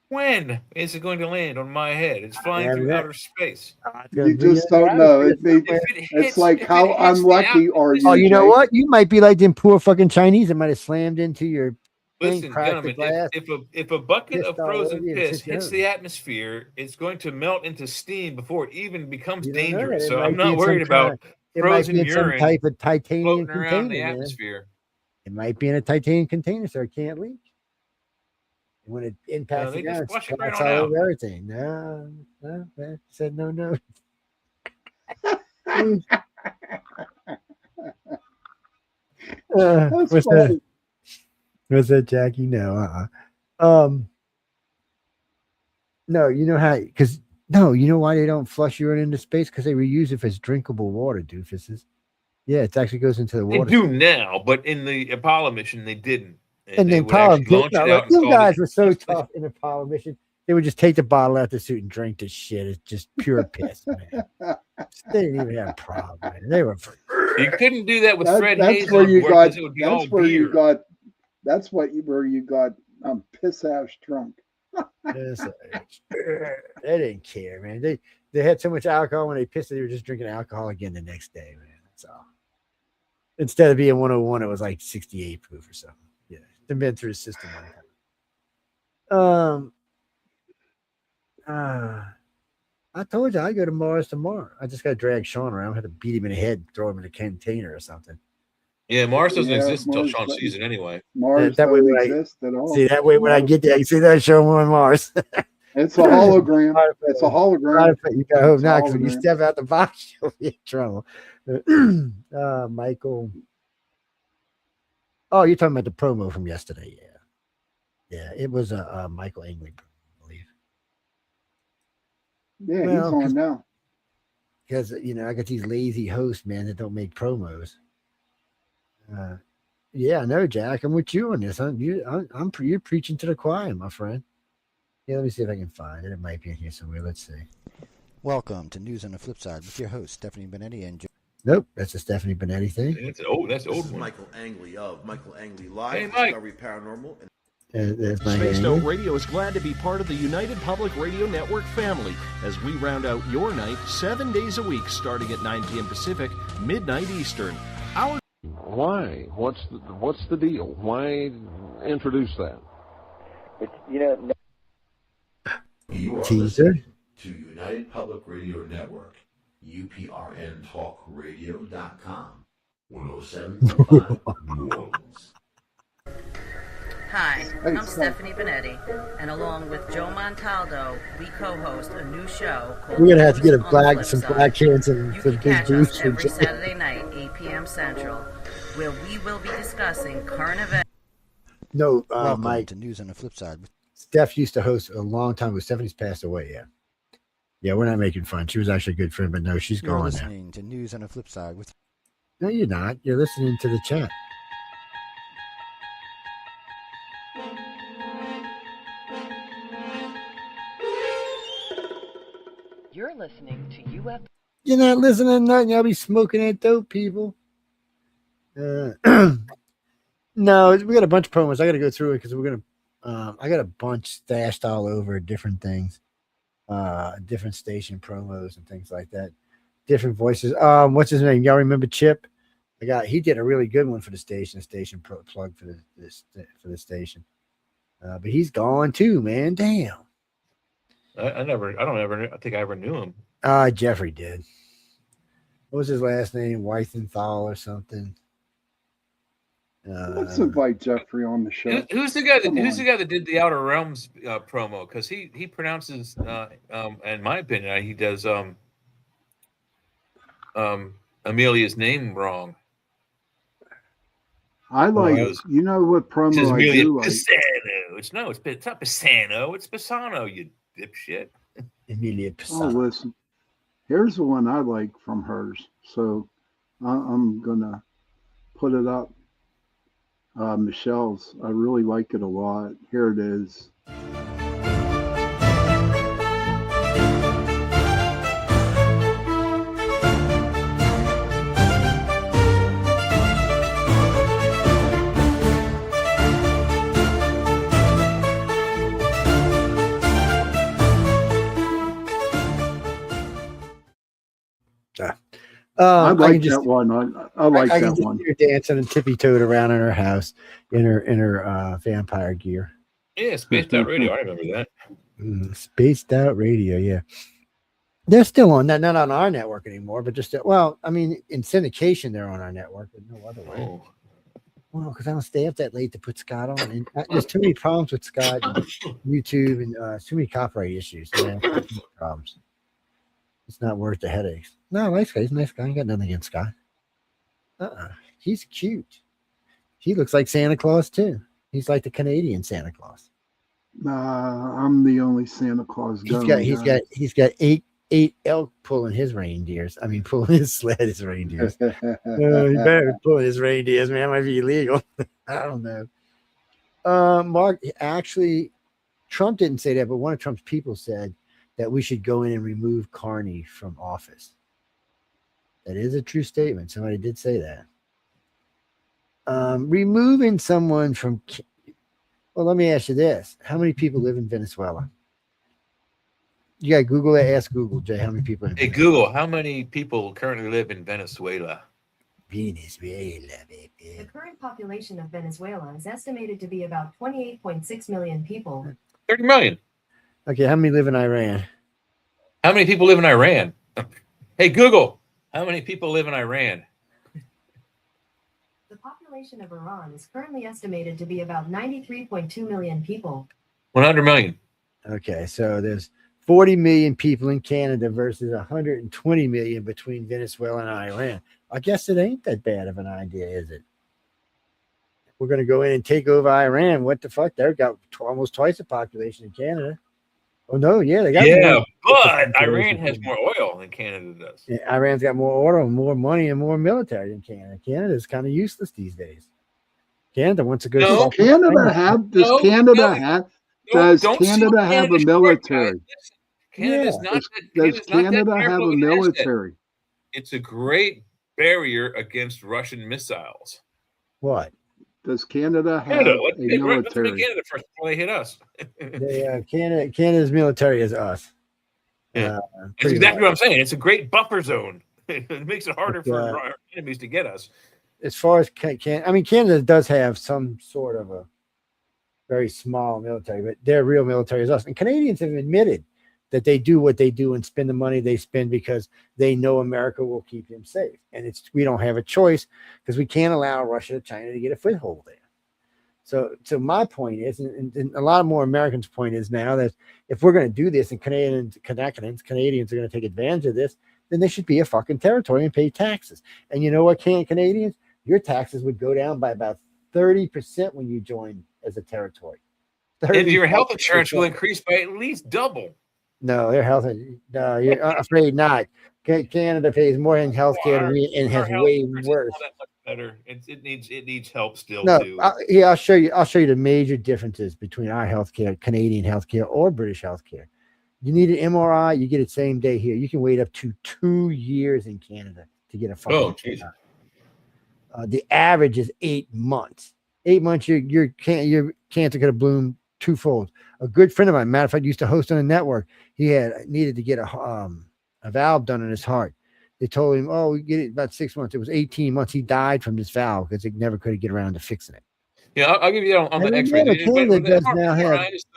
S2: When is it going to land on my head? It's flying through outer space.
S1: You just don't know. It's like, how unlucky are you?
S8: Oh, you know what? You might be like them poor fucking Chinese that might have slammed into your.
S2: Listen, gentlemen, if a bucket of frozen piss hits the atmosphere, it's going to melt into steam before it even becomes dangerous. So I'm not worried about frozen urine
S8: type of titanium
S2: floating around the atmosphere.
S8: It might be in a titanium container, so it can't leak. When it impacts the ground, it's all over everything. No, said no. What's that, Jackie? No, no, you know how? You know why they don't flush urine into space? Because they reuse it as drinkable water, doofuses. Yeah, it actually goes into the water.
S2: They do now, but in the Apollo mission, they didn't.
S8: And the Apollo, you guys were so tough in the Apollo mission. They would just take the bottle out the suit and drink the shit. It's just pure piss, man. They didn't even have a problem. Man. They were.
S2: You couldn't do that with Fred Hayes.
S1: That's where you got. That's where you got. That's where you got piss ass drunk.
S8: They didn't care, man. They had so much alcohol when they pissed, they were just drinking alcohol again the next day, man. That's all. Instead of being 101, it was like 68 proof or something. Yeah, they've been through the system. I told you I'd go to Mars tomorrow. I just got to drag Sean around. I had to beat him in the head, throw him in a container or something.
S2: Yeah, Mars doesn't exist until Sean sees it anyway.
S1: Mars doesn't exist at all.
S8: See, that way when I get there, I can see that show him on Mars.
S1: It's a hologram. It's a hologram.
S8: You got to hope not, because when you step out the box, you'll be in trouble. Michael. Oh, you're talking about the promo from yesterday. Yeah, it was a Michael Angley, I believe.
S1: Yeah, he's on now.
S8: Because, I got these lazy hosts, man, that don't make promos. Yeah, I know, Jack. I'm with you on this. You're preaching to the choir, my friend. Yeah, let me see if I can find it. It might be in here somewhere. Let's see.
S11: Welcome to News on the Flip Side with your host, Stephanie Benetti and
S8: Nope, that's a Stephanie Benetti thing.
S2: That's old. That's old.
S12: This is Michael Angley of Michael Angley Live,
S2: hey, Mike.
S12: Discovery Paranormal.
S13: Space Note Radio is glad to be part of the United Public Radio Network family as we round out your night 7 days a week, starting at 9 p.m. Pacific, midnight Eastern.
S14: Why? What's the deal? Why introduce that?
S12: You are
S8: teaser
S12: to United Public Radio Network, UPRNTalkRadio.com. 107.5 New Orleans.
S15: Hi, I'm Stephanie Benetti, and along with Joe Montaldo, we co-host a new show called
S8: We're gonna have to get some
S15: Side.
S8: black kids and
S15: You
S8: some
S15: can
S8: big
S15: catch
S8: boots
S15: us
S8: for
S15: every
S8: Jay.
S15: Saturday night, 8 p.m. Central, where we will be discussing current events.
S8: No,
S11: Welcome
S8: Mike.
S11: to News on the Flip Side.
S8: Steph used to host a long time ago. Stephanie's passed away. Yeah, we're not making fun. She was actually a good friend, but no, she's
S11: You're
S8: gone now.
S11: listening to News on the Flip Side with.
S8: No, you're not. You're listening to the chat.
S16: You're listening to UF.
S8: You're not listening to nothing. Y'all be smoking that dope, people. No, we got a bunch of promos. I got to go through it because we're gonna. I got a bunch stashed all over different things, different station promos and things like that. Different voices. What's his name? Y'all remember Chip? He did a really good one for the station. Plug for the station. But he's gone too, man. Damn.
S2: I think I ever knew him.
S8: Jeffrey did. What was his last name? Weithenthal or something.
S1: Let's invite Jeffrey on the show.
S2: Who's the guy that did the Outer Realms promo? Because he pronounces, in my opinion, he does Amelia's name wrong.
S1: I like, you know what promo I do like?
S2: Pisano. It's not Pisano. It's Pisano, you dipshit.
S8: Emilia Pisano.
S1: Oh, listen. Here's the one I like from hers. So I'm going to put it up. Michelle's. I really like it a lot. Here it is. I like that one. I like that one.
S8: You're dancing and tippy-toed around in her house in her vampire gear.
S2: Yeah, Spaced Out Radio. I remember that.
S8: Spaced Out Radio, yeah. They're still on that, not on our network anymore, but just in syndication they're on our network, but no other way.
S2: Oh.
S8: Well, because I don't stay up that late to put Scott on. And there's too many problems with Scott, and YouTube, and too many copyright issues. Yeah, problems. It's not worth the headaches. No, I like Scott. He's a nice guy. I ain't got nothing against Scott. He's cute. He looks like Santa Claus too. He's like the Canadian Santa Claus.
S1: I'm the only Santa Claus.
S8: He's got eight elk pulling his reindeers. I mean, pulling his sled, his reindeers. He better be pulling his reindeers, man. It might be illegal. I don't know. Mark, actually, Trump didn't say that, but one of Trump's people said that we should go in and remove Carney from office. That is a true statement. Somebody did say that. Removing someone from... Well, let me ask you this. How many people live in Venezuela? You got to Google that. Ask Google, Jay, how many people in Venezuela?
S2: Google, how many people currently live in Venezuela?
S8: Venezuela, baby.
S17: The current population of Venezuela is estimated to be about 28.6 million people.
S2: 30 million.
S8: Okay, how many live in Iran?
S2: How many people live in Iran? Hey, Google, how many people live in Iran?
S17: The population of Iran is currently estimated to be about 93.2 million people.
S2: 100 million.
S8: Okay, so there's 40 million people in Canada versus 120 million between Venezuela and Iran. I guess it ain't that bad of an idea, is it? We're going to go in and take over Iran. What the fuck? They've got almost twice the population in Canada. Oh, no, yeah. They got
S2: but Iran has more oil than Canada does.
S8: Yeah, Iran's got more oil, more money, and more military than Canada. Canada's kind of useless these days. Canada wants to go.
S1: Does Canada have a military?
S2: Canada's not.
S1: Does Canada have a military?
S2: It's a great barrier against Russian missiles.
S8: What?
S1: Does Canada have a military?
S2: Let's make Canada first before they hit us.
S8: Canada's military is us.
S2: Yeah. That's exactly what I'm saying. It's a great buffer zone. It makes it harder for our enemies to get us.
S8: As far as Canada does have some sort of a very small military, but their real military is us. And Canadians have admitted that they do what they do and spend the money they spend because they know America will keep them safe. And we don't have a choice because we can't allow Russia or China to get a foothold there. So my point is, and a lot of more Americans' point is now that if we're going to do this and Canadians are going to take advantage of this, then they should be a fucking territory and pay taxes. And you know what, Canadians? Your taxes would go down by about 30% when you join as a territory.
S2: And your health insurance will increase by at least double.
S8: No, their health. No, you're afraid not. Canada pays more in healthcare and has way worse.
S2: Better. It needs help still too.
S8: I'll show you the major differences between our healthcare, Canadian healthcare, or British healthcare. You need an MRI, you get it same day here. You can wait up to 2 years in Canada to get a fucking MRI. The average is 8 months. 8 months, your cancer could have bloomed twofold. A good friend of mine, matter of fact, used to host on a network. He needed to get a valve done in his heart. They told him, "Oh, we get it about 6 months." It was 18 months. He died from this valve because they never could get around to fixing it.
S2: Yeah, I'll give you that on the X-ray.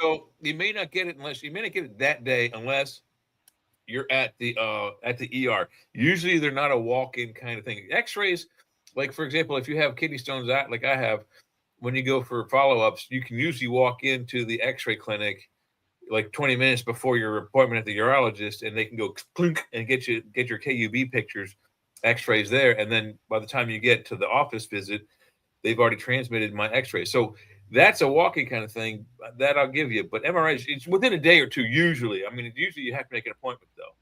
S2: So you may not get it that day unless you're at the ER. Usually they're not a walk-in kind of thing. X-rays, like for example, if you have kidney stones like I have, when you go for follow-ups, you can usually walk into the X-ray clinic like 20 minutes before your appointment at the urologist, and they can go clink and get your KUB pictures, X-rays there, and then by the time you get to the office visit, they've already transmitted my X-ray. So that's a walking kind of thing that I'll give you. But MRIs, it's within a day or two usually. I mean, usually you have to make an appointment though.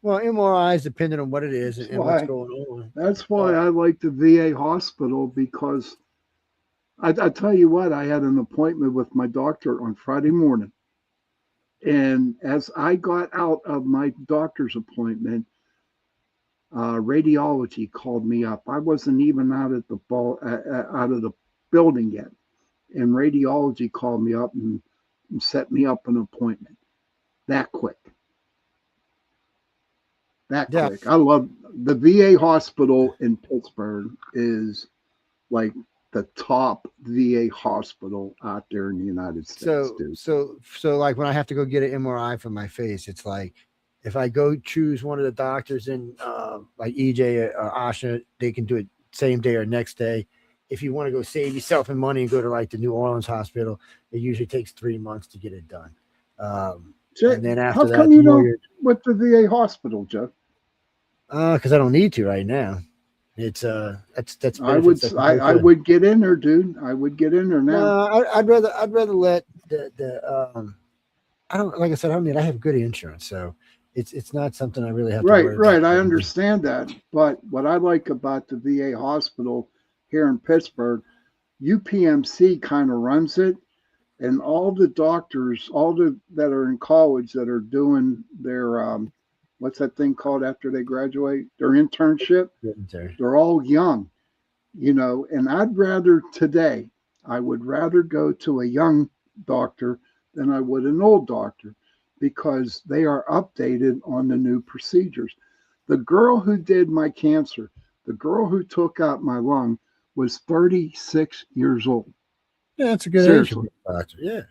S8: Well, MRIs depending on what it is and what's going on.
S1: That's why I like the VA hospital, because I tell you what, I had an appointment with my doctor on Friday morning. And as I got out of my doctor's appointment, radiology called me up. I wasn't even out of the building yet, and radiology called me up and set me up an appointment. That quick. Quick. I love the VA hospital in Pittsburgh. Is like the top VA hospital out there in the United States.
S8: So like when I have to go get an MRI for my face, it's like if I go choose one of the doctors in like EJ or Asha, they can do it same day or next day. If you want to go save yourself and money and go to like the New Orleans hospital, it usually takes 3 months to get it done. And then after
S1: how come you don't with the VA hospital, Joe?
S8: Because I don't need to right now. It's that's
S1: I would get in there, dude. I would get in there now.
S8: No, I'd rather let the I don't, like I said, I have good insurance, so it's not something I really have to worry about.
S1: Right. I understand that, but what I like about the VA hospital here in Pittsburgh, UPMC kind of runs it, and all the doctors, that are in college that are doing their what's that thing called after they graduate? Their internship. They're all young, and I would rather go to a young doctor than I would an old doctor, because they are updated on the new procedures. The girl who did my cancer, the girl who took out my lung, was 36 years old.
S8: Yeah, that's a good age. Yeah.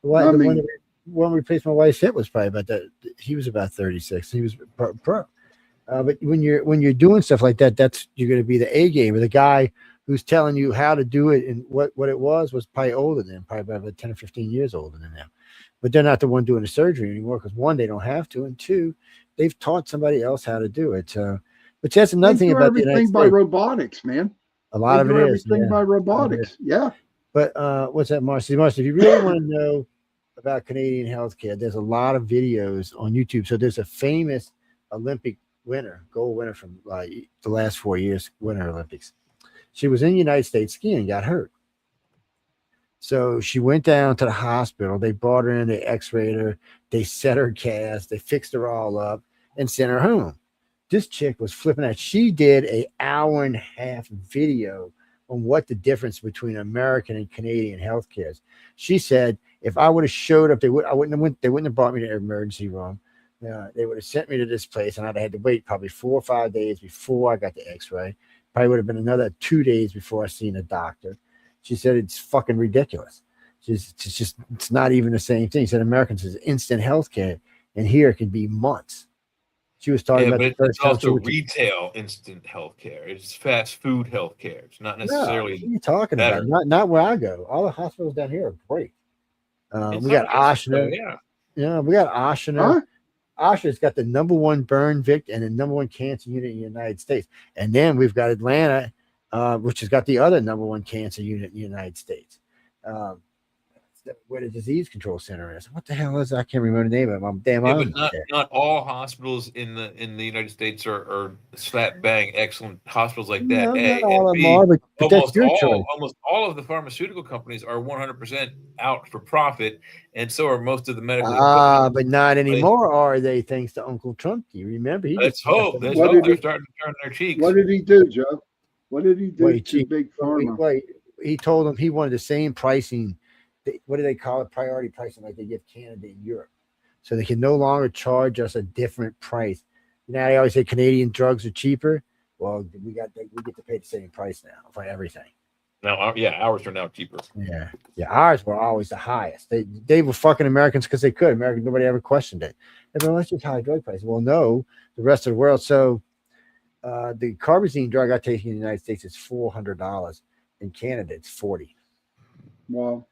S8: The one replaced my wife's hip was probably about that. He was about 36. He was pro. But when you're doing stuff like that, you're going to be the A game, or the guy who's telling you how to do it and what it was probably older than them, probably about 10 or 15 years older than them. But they're not the one doing the surgery anymore, because one, they don't have to, and two, they've taught somebody else how to do it. But that's another thing about the United States.
S1: Everything by robotics, man.
S8: A lot of it is
S1: everything by robotics. Yeah.
S8: But what's that, Marcy? Marcy, if you really want to know about Canadian healthcare, there's a lot of videos on YouTube. So there's a famous Olympic winner, gold winner from the last 4 years, Winter Olympics. She was in the United States skiing, got hurt. So she went down to the hospital. They brought her in, they x-rayed her, they set her cast, they fixed her all up and sent her home. This chick was flipping out. She did an 1.5-hour video on what the difference between American and Canadian healthcare is. She said, if I would have showed up, they wouldn't have brought me to the emergency room. They would have sent me to this place, and I'd have had to wait probably 4 or 5 days before I got the x-ray. Probably would have been another 2 days before I seen a doctor. She said it's fucking ridiculous. It's not even the same thing. He said Americans is instant health care, and here it can be months. She was talking about
S2: but
S8: the first
S2: it's also
S8: country.
S2: retail instant healthcare. It's fast food healthcare. It's not necessarily.
S8: What are you talking
S2: better.
S8: about? Not where I go. All the hospitals down here are great.
S2: In
S8: We got
S2: San Francisco,
S8: Oshner. Yeah, we got Oshner. Oshner's got the #1 burn victim and the #1 cancer unit in the United States. And then we've got Atlanta, which has got the other #1 cancer unit in the United States. Where the disease control center is. What the hell is that? I can't remember the name of it.
S2: But not all hospitals in the United States are slap bang excellent hospitals like that.
S8: No, not all of them are, but that's your choice.
S2: Almost all of the pharmaceutical companies are 100% out for profit, and so are most of the medical.
S8: But not anymore, are they? Thanks to Uncle Trump. Do you remember?
S2: Let's hope. They're starting to turn their cheeks.
S1: What did he do, Joe? What did he do to Big Pharma?
S8: He told them he wanted the same pricing. What do they call it? Priority pricing, like they give Canada and Europe. So they can no longer charge us a different price. You know, they always say Canadian drugs are cheaper. Well, we get to pay the same price now for everything.
S2: Now, ours are now cheaper.
S8: Yeah, ours were always the highest. They were fucking Americans because they could. Nobody ever questioned it. They were, let's just high drug prices. Well, no, the rest of the world. So the carbazine drug I take in the United States is $400. In Canada, it's $40.
S1: Wow.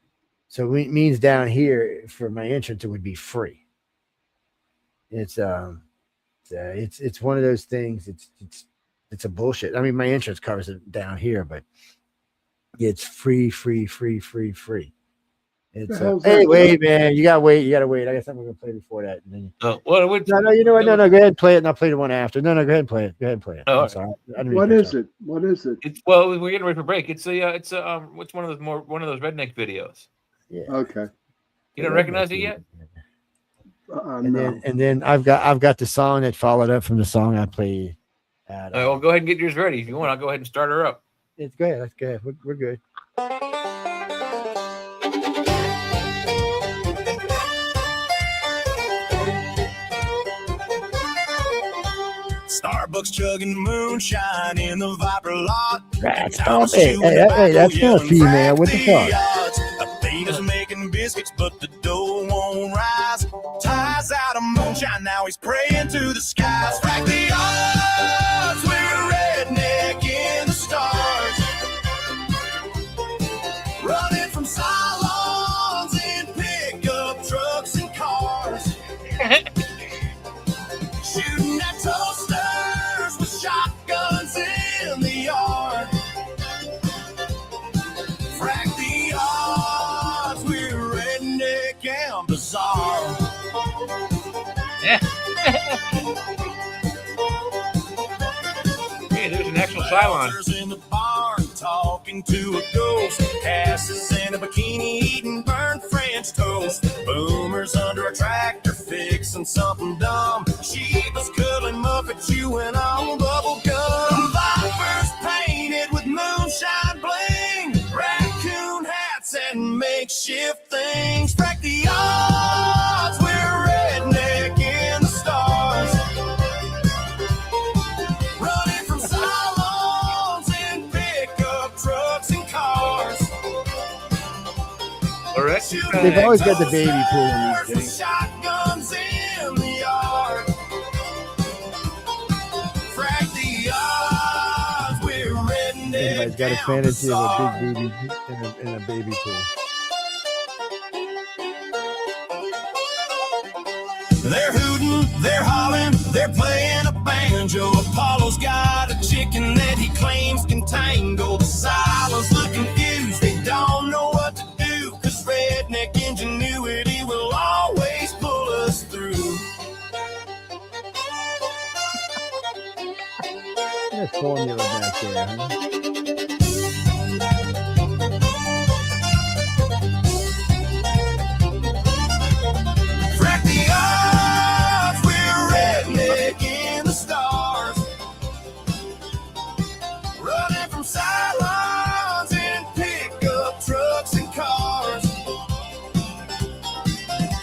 S8: So it means down here for my insurance, it would be free. It's one of those things. It's a bullshit. I mean, my insurance covers it down here, but it's free. It's wait, man, you gotta wait. I got something we're gonna play before that. And then
S2: no,
S8: you know what? No, go ahead and play it, and I'll play the one after. No, go ahead and play it.
S2: Oh,
S8: I'm sorry.
S1: What is it?
S2: Well, we're getting ready for break. It's what's one of those redneck videos.
S8: Yeah.
S1: Okay.
S2: You don't recognize it yet?
S8: And then I've got the song that followed up from the song I played.
S2: All right, well, go ahead and get yours ready if you want. I'll go ahead and start her up.
S8: Go ahead. Let's go ahead. We're good.
S9: Starbucks chugging moonshine in the Viper lot.
S8: Stop it. Hey, that's not female. What the fuck?
S9: Athena's making biscuits, but the dough won't rise. Ties out of moonshine, now he's praying to the skies. Crack the odds, we're a redneck in the stars. Running from salons and pickup trucks and cars. Shooting at toasters with shotguns in the yard. Frack the odds, we're redneck and bizarre.
S2: Hey, there's an actual Cylon.
S9: In the barn talking to a ghost. Casses in a bikini eating burnt French toast. Boomers under a tractor fixing something dumb. Sheba's cuddling Muppet chewing on bubble gum. Vipers painted with moonshine bling. Raccoon hats and makeshift things. Frack the odds, we're redneck in the stars. Running from salons and pickup trucks and cars.
S8: They've always got the baby pool in these things.
S9: Shotguns in the yard. Frack the odds, we're redneck.
S8: Everybody's got a fantasy of a big baby in a baby pool.
S9: They're hooting, they're hollering, they're playing a banjo. Apollo's got a chicken that he claims can tango. The silence look confused, they don't know what to do. Cause redneck ingenuity will always pull us through.
S8: There's formula back there, huh?
S9: Frack the odds, we're redneck in the stars. Running from salons and pickup trucks and cars.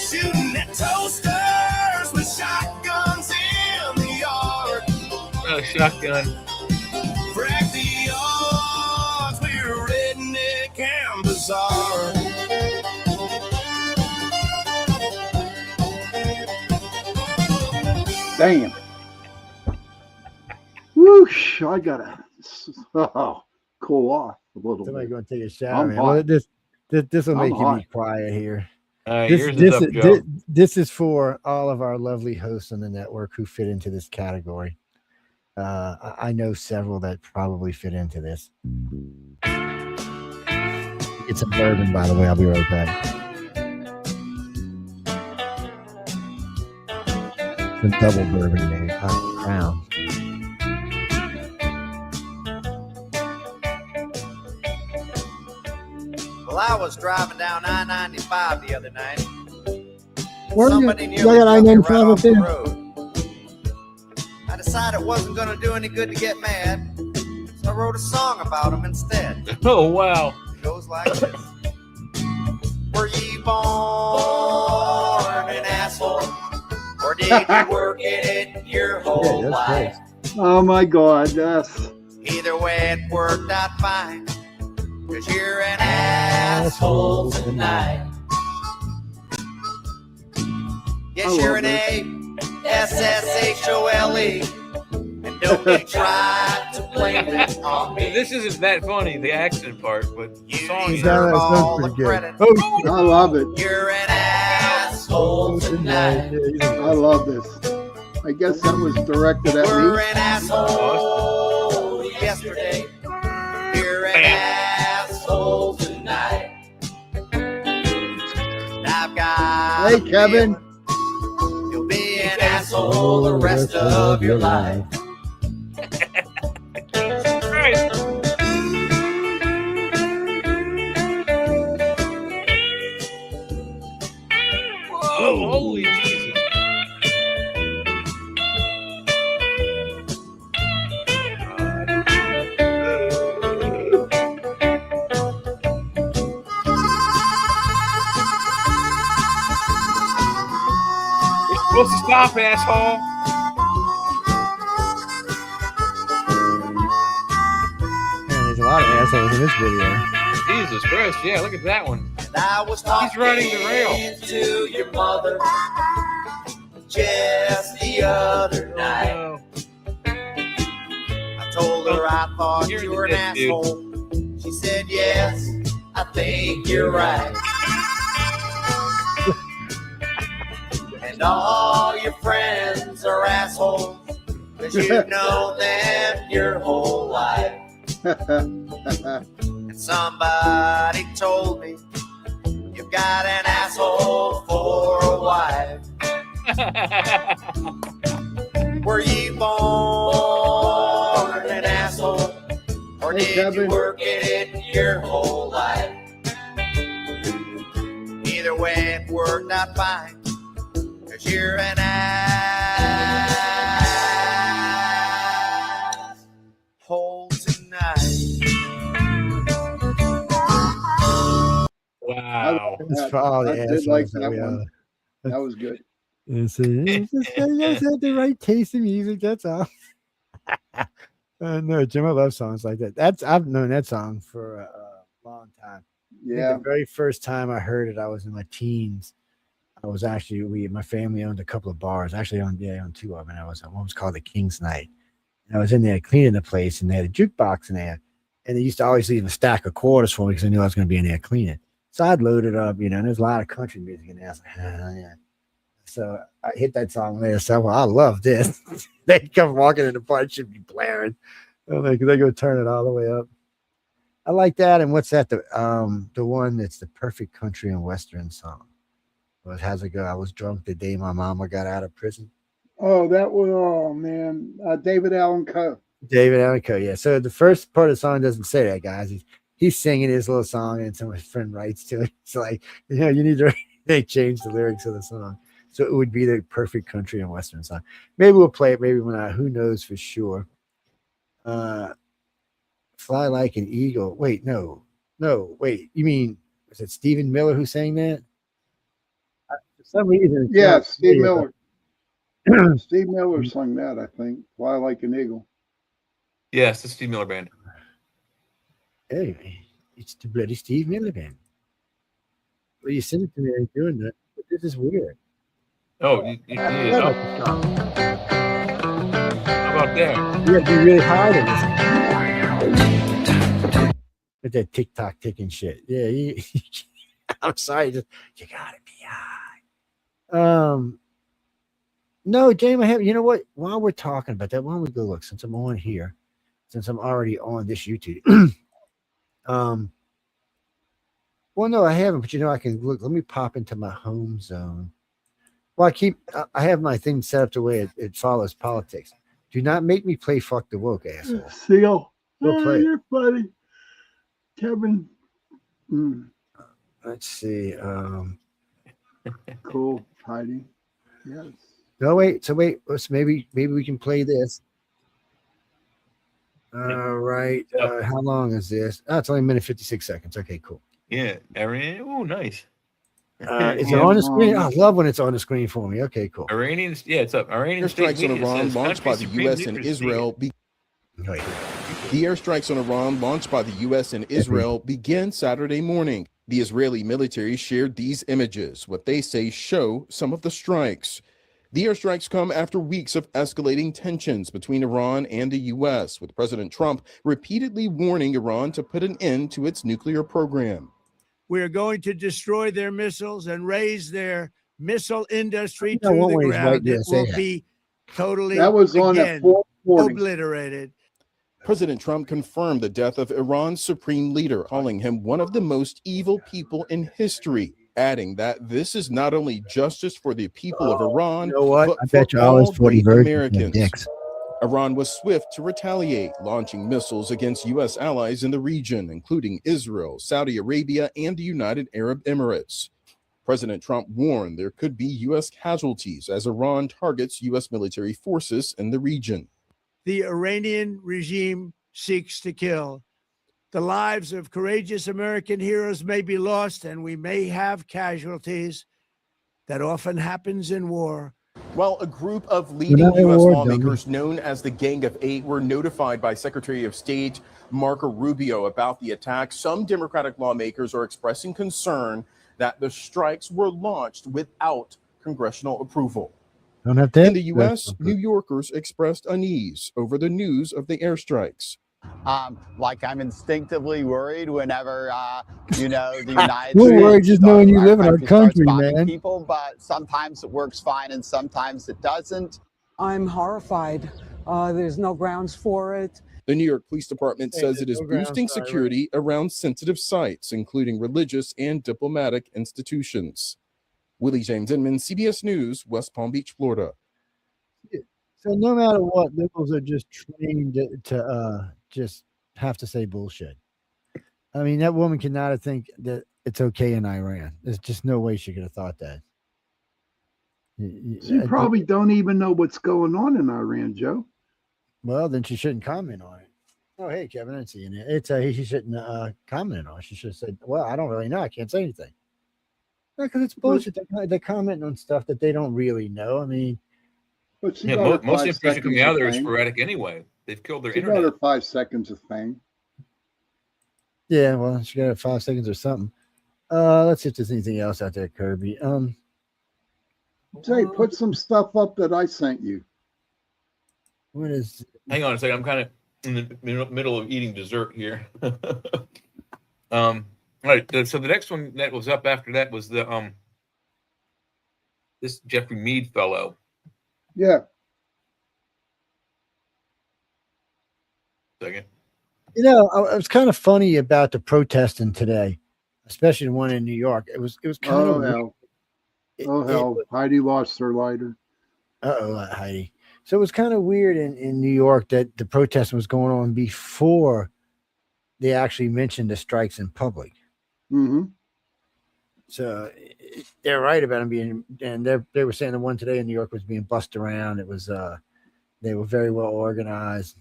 S9: Shooting at toasters with shotguns in the yard.
S2: Oh, shotgun.
S9: Frack the odds, we're redneck and bizarre.
S1: Damn. Whoosh! I gotta cool off a little
S8: Somebody
S1: bit.
S8: going to take a shower,
S1: I'm
S8: man.
S1: hot.
S8: Well, this will
S1: I'm
S8: make you
S1: hot.
S8: be quiet here.
S2: Yours is up, Joe.
S8: This is for all of our lovely hosts on the network who fit into this category. I know several that probably fit into this. It's a bourbon, by the way. I'll be right back. It's a double bourbon, man. Crown.
S18: Well, I was driving down I-95 the other night.
S8: Somebody
S18: nearly cut me right off the
S8: there.
S18: road. I decided it wasn't going to do any good to get mad, so I wrote a song about him instead.
S2: Oh, wow.
S18: It goes like this. Were ye born an asshole, or did you work it your whole life?
S1: Oh my God, yes.
S18: Either way, it worked out fine, 'cause you're an asshole tonight. Yes, you're an A-S-S-H-O-L-E, and don't you try to blame it on me.
S2: This isn't that funny, the accent part, but the song is
S18: deserve all the credit.
S1: I love it.
S18: You're an asshole tonight.
S1: I love this. I guess that was directed at
S18: We're
S1: me.
S18: an asshole yesterday. You're an asshole tonight. I've got
S1: Hey, Kevin.
S18: you'll be an asshole the rest of your life.
S2: Whoa, holy Jesus. You're supposed to stop, asshole.
S8: Man, there's a lot of assholes in this video.
S2: Jesus Christ, yeah, look at that one.
S18: And I was talking
S2: He's running the rail.
S18: to your mother just the other night. I told her I thought you were an asshole. She said, yes, I think you're right. And all your friends are assholes, 'cause you've known them your whole life. And somebody told me you've got an asshole for a wife. Were you born an asshole, or did you work it your whole life? Either way, it worked out fine, 'cause you're an asshole tonight.
S2: Wow.
S8: That's for all the
S1: I did
S8: assholes
S1: like
S8: that
S1: that
S8: we
S1: one.
S8: are.
S1: That was good.
S8: It's just had the right taste in music. That's all. No, Jim, I love songs like that. I've known that song for a long time. I think
S1: Yeah.
S8: the very first time I heard it, I was in my teens. I was actually my family owned a couple of bars. Actually, owned two of them. And one was called the King's Night. And I was in there cleaning the place, and they had a jukebox in there. And they used to always leave a stack of quarters for me because I knew I was going to be in there cleaning. So I'd load it up, and there's a lot of country music in there. I was like, yeah. So I hit that song later. So well, I love this. They come walking in the bar, it should be blaring. They go turn it all the way up. I like that. And what's that? The one that's the perfect country and western song. Well, how's it go? I was drunk the day my mama got out of prison.
S1: Oh, that was, oh man, David Allen Coe.
S8: David Allen Coe, yeah. So the first part of the song doesn't say that, guys. He's singing his little song, and some of his friend writes to it. It's like, you need to they change the lyrics of the song. So it would be the perfect country and western song. Maybe we'll play it. Maybe when who knows for sure. Fly Like an Eagle. Wait, no. Wait. You mean was it Stephen Miller who sang that? For some reason,
S1: Yeah, Steve Miller. Steve Miller sung that, I think. Fly Like an Eagle.
S2: Yes, the Steve Miller Band.
S8: Hey, it's the bloody Steve Miller Band. Well, you sent it to me. I ain't doing that. But this is weird.
S2: Oh, you did. Oh. about that?
S8: You have to be really high to listen. With that TikTok ticking shit. Yeah, I'm sorry, you gotta be high. No, James, I have. You know what? While we're talking about that, why don't we go look? Since I'm on here, since I'm already on this YouTube. Well, no, I haven't. But I can look. Let me pop into my home zone. Well, I have my thing set up the way it follows politics. Do not make me play "Fuck the Woke," asshole.
S1: Seal.
S8: Go play.
S1: You're funny, Kevin.
S8: Let's see.
S1: Cool, Heidi. Yes.
S8: No, wait. So wait. Maybe we can play this. All right. How long is this? Oh, it's only a minute 56 seconds. Okay, cool.
S2: Yeah. Oh, nice.
S8: Is it on the screen? I love when it's on the screen for me. Okay, cool.
S2: Iranians, yeah, it's up. Iranian
S19: airstrikes on Iran launched by the U.S. and Israel. The airstrikes on Iran launched by the U.S. and Israel began Saturday morning. The Israeli military shared these images, what they say show some of the strikes. The airstrikes come after weeks of escalating tensions between Iran and the U.S., with President Trump repeatedly warning Iran to put an end to its nuclear program.
S20: We are going to destroy their missiles and raise their missile industry to the ground. It will be totally obliterated.
S19: President Trump confirmed the death of Iran's supreme leader, calling him one of the most evil people in history, adding that this is not only justice for the people of Iran, but for all great Americans. Iran was swift to retaliate, launching missiles against U.S. allies in the region, including Israel, Saudi Arabia, and the United Arab Emirates. President Trump warned there could be U.S. casualties as Iran targets U.S. military forces in the region.
S20: The Iranian regime seeks to kill. The lives of courageous American heroes may be lost, and we may have casualties. That often happens in war.
S19: Well, a group of leading U.S. lawmakers known as the Gang of Eight were notified by Secretary of State Marco Rubio about the attack. Some Democratic lawmakers are expressing concern that the strikes were launched without congressional approval.
S8: Don't have to.
S19: In the U.S., New Yorkers expressed unease over the news of the airstrikes.
S21: Like I'm instinctively worried whenever, the United
S8: We're worried just knowing you live in our country, man.
S21: People, but sometimes it works fine and sometimes it doesn't.
S22: I'm horrified. There's no grounds for it.
S19: The New York Police Department says it is boosting security around sensitive sites, including religious and diplomatic institutions. Willie James Inman, CBS News, West Palm Beach, Florida.
S8: So no matter what, liberals are just trained to just have to say bullshit. I mean, that woman cannot think that it's okay in Iran. There's just no way she could have thought that.
S1: She probably don't even know what's going on in Iran, Joe.
S8: Well, then she shouldn't comment on it. Oh, hey, Kevin, I didn't see you in it. It's she shouldn't comment on it. She should have said, well, I don't really know. I can't say anything. Because it's bullshit. They're commenting on stuff that they don't really know. I mean,
S2: most information coming out of there is sporadic anyway. They've killed their internet.
S1: Got her 5 seconds of fame.
S8: Yeah, well, she got 5 seconds or something. Let's see if there's anything else out there, Kirby.
S1: Jay, put some stuff up that I sent you.
S8: What is?
S2: Hang on a second. I'm kind of in the middle of eating dessert here. All right. So the next one that was up after that was the this Jeffrey Mead fellow.
S1: Yeah.
S2: Second.
S8: You know, it was kind of funny about the protesting today, especially the one in New York. It was kind of
S1: hell. Hell. Heidi lost her lighter.
S8: Heidi. So it was kind of weird in New York that the protesting was going on before they actually mentioned the strikes in public.
S1: Mm-hmm.
S8: So they're right about them being, and they were saying the one today in New York was being bussed around. It was they were very well organized.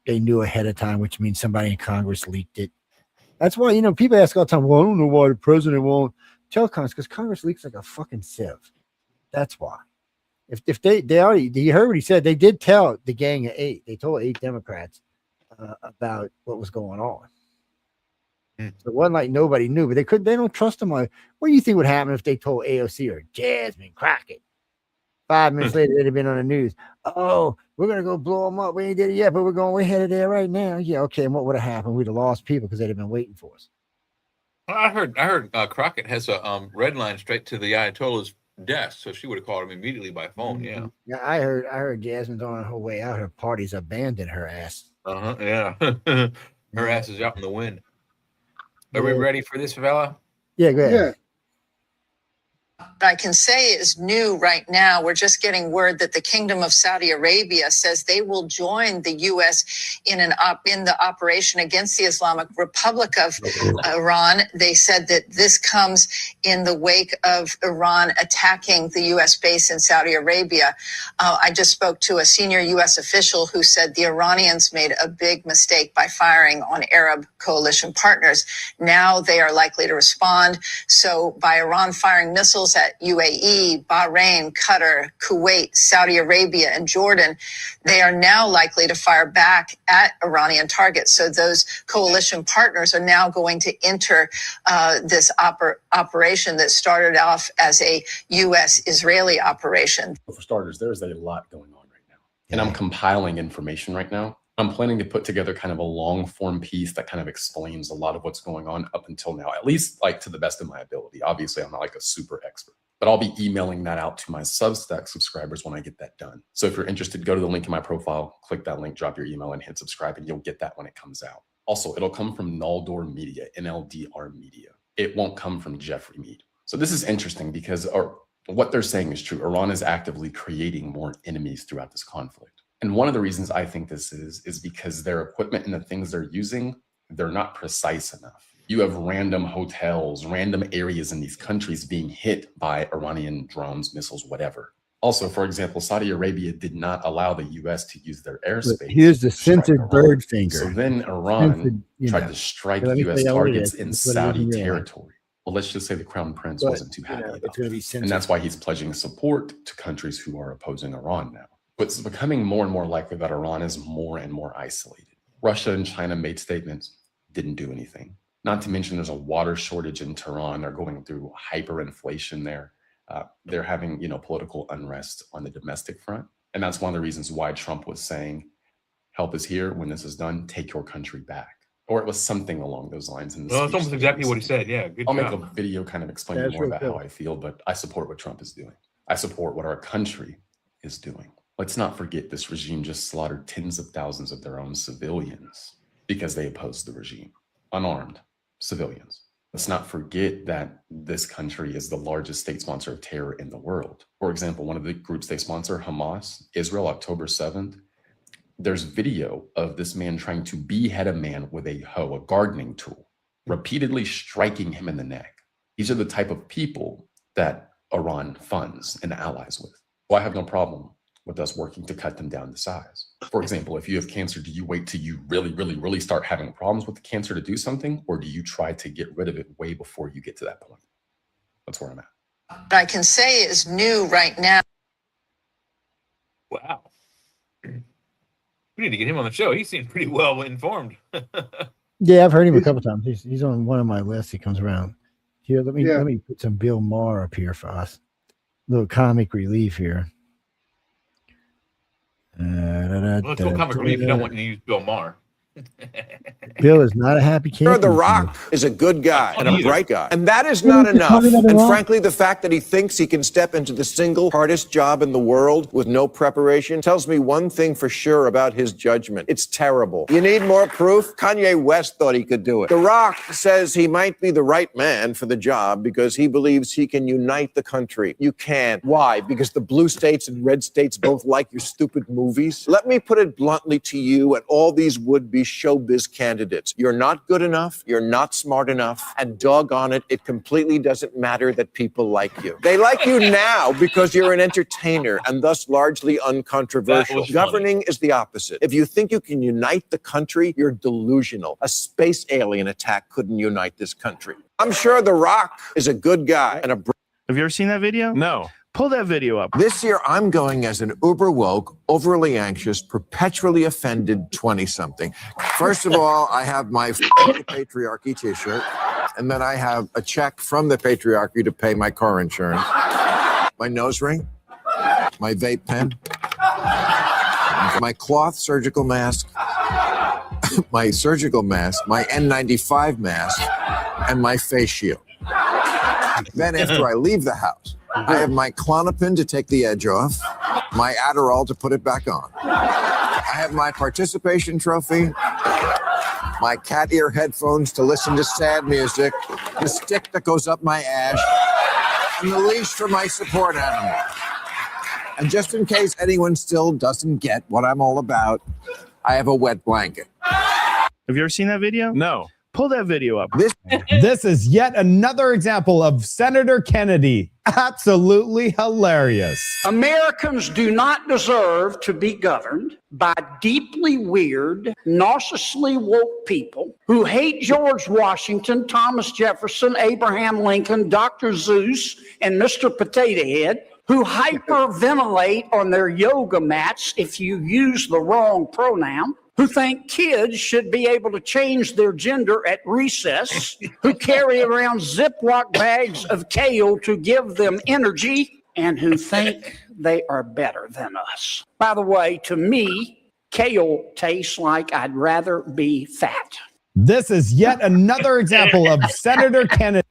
S8: They knew ahead of time, which means somebody in Congress leaked it. That's why, you know, people ask all the time, well, I don't know why the president won't tell Congress, because Congress leaks like a fucking sieve. That's why. If they already, you heard what he said, they did tell the Gang of Eight. They told 8 Democrats about what was going on. So it wasn't like nobody knew, but they don't trust them. What do you think would happen if they told AOC or Jasmine Crockett? 5 minutes later, they'd have been on the news. Oh, we're going to go blow them up. We ain't did it yet, but we're headed there right now. Yeah, okay. And what would have happened? We'd have lost people because they'd have been waiting for us.
S2: I heard Crockett has a red line straight to the Ayatollah's desk, so she would have called him immediately by phone. Yeah.
S8: Yeah, I heard Jasmine's on her way out. Her party's abandoned her ass.
S2: Yeah. Her ass is out in the wind. Are we ready for this, fella?
S8: Yeah, go ahead.
S1: Yeah.
S4: What I can say is new right now. We're just getting word that the Kingdom of Saudi Arabia says they will join the U.S. in the operation against the Islamic Republic of Iran. They said that this comes in the wake of Iran attacking the U.S. base in Saudi Arabia. I just spoke to a senior U.S. official who said the Iranians made a big mistake by firing on Arab coalition partners. Now they are likely to respond. So by Iran firing missiles at UAE, Bahrain, Qatar, Kuwait, Saudi Arabia, and Jordan, they are now likely to fire back at Iranian targets. So those coalition partners are now going to enter this operation that started off as a U.S.-Israeli operation.
S5: For starters, there's a lot going on right now. And I'm compiling information right now. I'm planning to put together kind of a long form piece that kind of explains a lot of what's going on up until now, at least like to the best of my ability. Obviously, I'm not like a super expert, but I'll be emailing that out to my Substack subscribers when I get that done. So if you're interested, go to the link in my profile, click that link, drop your email and hit subscribe, and you'll get that when it comes out. Also, it'll come from Naldor Media, NLDR Media. It won't come from Jeffrey Mead. So this is interesting because what they're saying is true. Iran is actively creating more enemies throughout this conflict. And one of the reasons I think this is because their equipment and the things they're using, they're not precise enough. You have random hotels, random areas in these countries being hit by Iranian drones, missiles, whatever. Also, for example, Saudi Arabia did not allow the U.S. to use their airspace.
S8: Here's the censored bird finger.
S5: So then Iran tried to strike U.S. targets in Saudi territory. Well, let's just say the Crown Prince wasn't too happy about it. And that's why he's pledging support to countries who are opposing Iran now. But it's becoming more and more likely that Iran is more and more isolated. Russia and China made statements, didn't do anything. Not to mention there's a water shortage in Tehran. They're going through hyperinflation there. They're having, political unrest on the domestic front. And that's one of the reasons why Trump was saying, help is here. When this is done, take your country back. Or it was something along those lines. Well,
S2: it's almost exactly what he said. Yeah, good
S5: I'll
S2: job.
S5: make a video kind of explaining more about how I feel, but I support what Trump is doing. I support what our country is doing. Let's not forget this regime just slaughtered tens of thousands of their own civilians because they opposed the regime. Unarmed civilians. Let's not forget that this country is the largest state sponsor of terror in the world. For example, one of the groups they sponsor, Hamas, Israel, October 7th, there's video of this man trying to behead a man with a hoe, a gardening tool, repeatedly striking him in the neck. These are the type of people that Iran funds and allies with. Well, I have no problem with us working to cut them down to size. For example, if you have cancer, do you wait till you really start having problems with the cancer to do something? Or do you try to get rid of it way before you get to that point? That's where I'm at.
S4: What I can say is new right now.
S2: Wow. We need to get him on the show. He seemed pretty well informed.
S8: Yeah, I've heard him a couple times. He's on one of my lists. He comes around. Here, let me put some Bill Maher up here for us. Little comic relief here.
S2: Let's go comic relief. You don't want to use Bill Maher.
S8: Bill is not a happy camper.
S23: The Rock is a good guy and a bright guy. And that is not enough. And frankly, the fact that he thinks he can step into the single hardest job in the world with no preparation tells me one thing for sure about his judgment. It's terrible. You need more proof? Kanye West thought he could do it. The Rock says he might be the right man for the job because he believes he can unite the country. You can't. Why? Because the blue states and red states both like your stupid movies? Let me put it bluntly to you and all these would-be showbiz candidates. You're not good enough, you're not smart enough, and doggone it, it completely doesn't matter that people like you. They like you now because you're an entertainer and thus largely uncontroversial. Governing is the opposite. If you think you can unite the country, you're delusional. A space alien attack couldn't unite this country. I'm sure The Rock is a good guy and a...
S24: Have you ever seen that video? No. Pull that video up.
S23: This year, I'm going as an uber woke, overly anxious, perpetually offended 20-something. First of all, I have my patriarchy t-shirt, and then I have a check from the patriarchy to pay my car insurance. My nose ring, my vape pen, my cloth surgical mask, my surgical mask, my N95 mask, and my face shield. Then after I leave the house, I have my Klonopin to take the edge off, my Adderall to put it back on. I have my participation trophy, my cat ear headphones to listen to sad music, the stick that goes up my ass, and the leash for my support animal. And just in case anyone still doesn't get what I'm all about, I have a wet blanket.
S24: Have you ever seen that video?
S14: No.
S24: Pull that video up.
S3: This is yet another example of Senator Kennedy. Absolutely hilarious.
S6: Americans do not deserve to be governed by deeply weird, narcissistically woke people who hate George Washington, Thomas Jefferson, Abraham Lincoln, Dr. Zeus, and Mr. Potato Head, who hyperventilate on their yoga mats if you use the wrong pronoun, who think kids should be able to change their gender at recess, who carry around Ziploc bags of kale to give them energy, and who think they are better than us. By the way, to me, kale tastes like I'd rather be fat.
S3: This is yet another example of Senator Kennedy.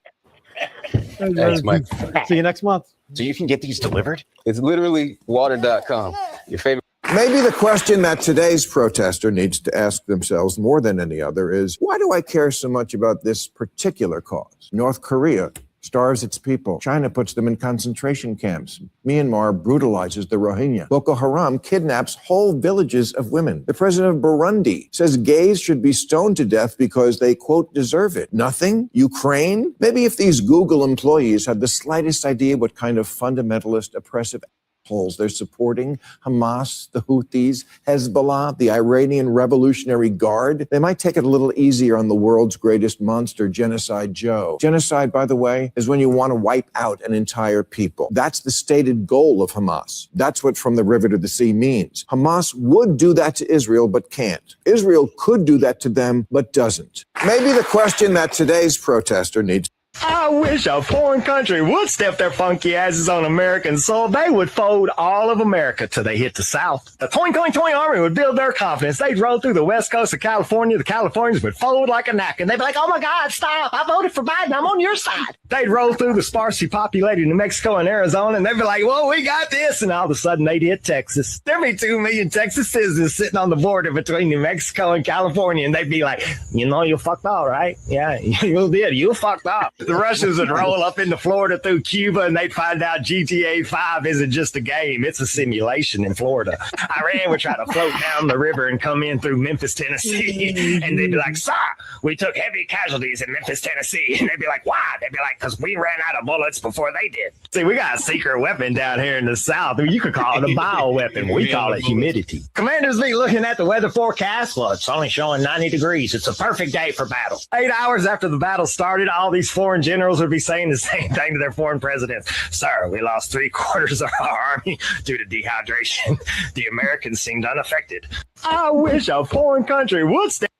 S7: Thanks, Mike.
S3: See you next month.
S7: So you can get these delivered? It's literally water.com. Your favorite.
S23: Maybe the question that today's protester needs to ask themselves more than any other is, why do I care so much about this particular cause? North Korea starves its people. China puts them in concentration camps. Myanmar brutalizes the Rohingya. Boko Haram kidnaps whole villages of women. The president of Burundi says gays should be stoned to death because they, quote, deserve it. Nothing? Ukraine? Maybe if these Google employees had the slightest idea what kind of fundamentalist, oppressive assholes they're supporting, Hamas, the Houthis, Hezbollah, the Iranian Revolutionary Guard, they might take it a little easier on the world's greatest monster, Genocide Joe. Genocide, by the way, is when you want to wipe out an entire people. That's the stated goal of Hamas. That's what from the river to the sea means. Hamas would do that to Israel, but can't. Israel could do that to them, but doesn't. Maybe the question that today's protester needs.
S10: I wish a foreign country would step their funky asses on American soil. They would fold all of America till they hit the South. The Toing Army would build their confidence. They'd roll through the west coast of California. The Californians would fold like a napkin. They'd be like, oh my God, stop. I voted for Biden. I'm on your side. They'd roll through the sparsely populated New Mexico and Arizona, and they'd be like, whoa, we got this. And all of a sudden, they'd hit Texas. There'd be 2 million Texas citizens sitting on the border between New Mexico and California, and they'd be like, you know, you fucked up, right? Yeah, you did. You fucked up. The Russians would roll up into Florida through Cuba, and they'd find out GTA 5 isn't just a game. It's a simulation in Florida. Iran would try to float down the river and come in through Memphis, Tennessee, and they'd be like, sir, we took heavy casualties in Memphis, Tennessee. And they'd be like, why? They'd be like, because we ran out of bullets before they did. See, we got a secret weapon down here in the South. You could call it a bioweapon. We call it humidity. Commanders be looking at the weather forecast. Well, it's only showing 90 degrees. It's a perfect day for battle. 8 hours after the battle started, all these foreign generals would be saying the same thing to their foreign presidents. Sir, we lost 3/4 of our army due to dehydration. The Americans seemed unaffected. I wish a foreign country would stand.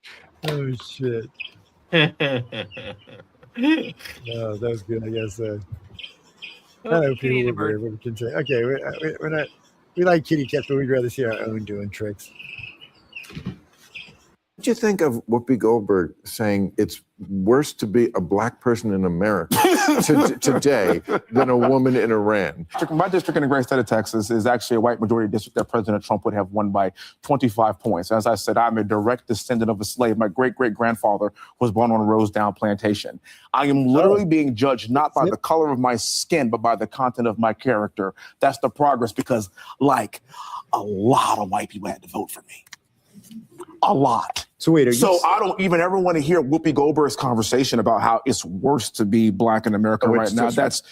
S8: Oh, shit. No, that was good, I guess. I know people would be able to say, okay, we're not, we like kitty cats, but we'd rather see our own doing tricks.
S23: What do you think of Whoopi Goldberg saying it's worse to be a black person in America today than a woman in Iran?
S25: My district in the great state of Texas is actually a white majority district that President Trump would have won by 25 points. As I said, I'm a direct descendant of a slave. My great-great-grandfather was born on a Rosedale plantation. I am literally being judged not by the color of my skin, but by the content of my character. That's the progress, because, like, a lot of white people had to vote for me. A lot.
S8: So wait,
S25: I don't even ever want to hear Whoopi Goldberg's conversation about how it's worse to be black in America right now. That's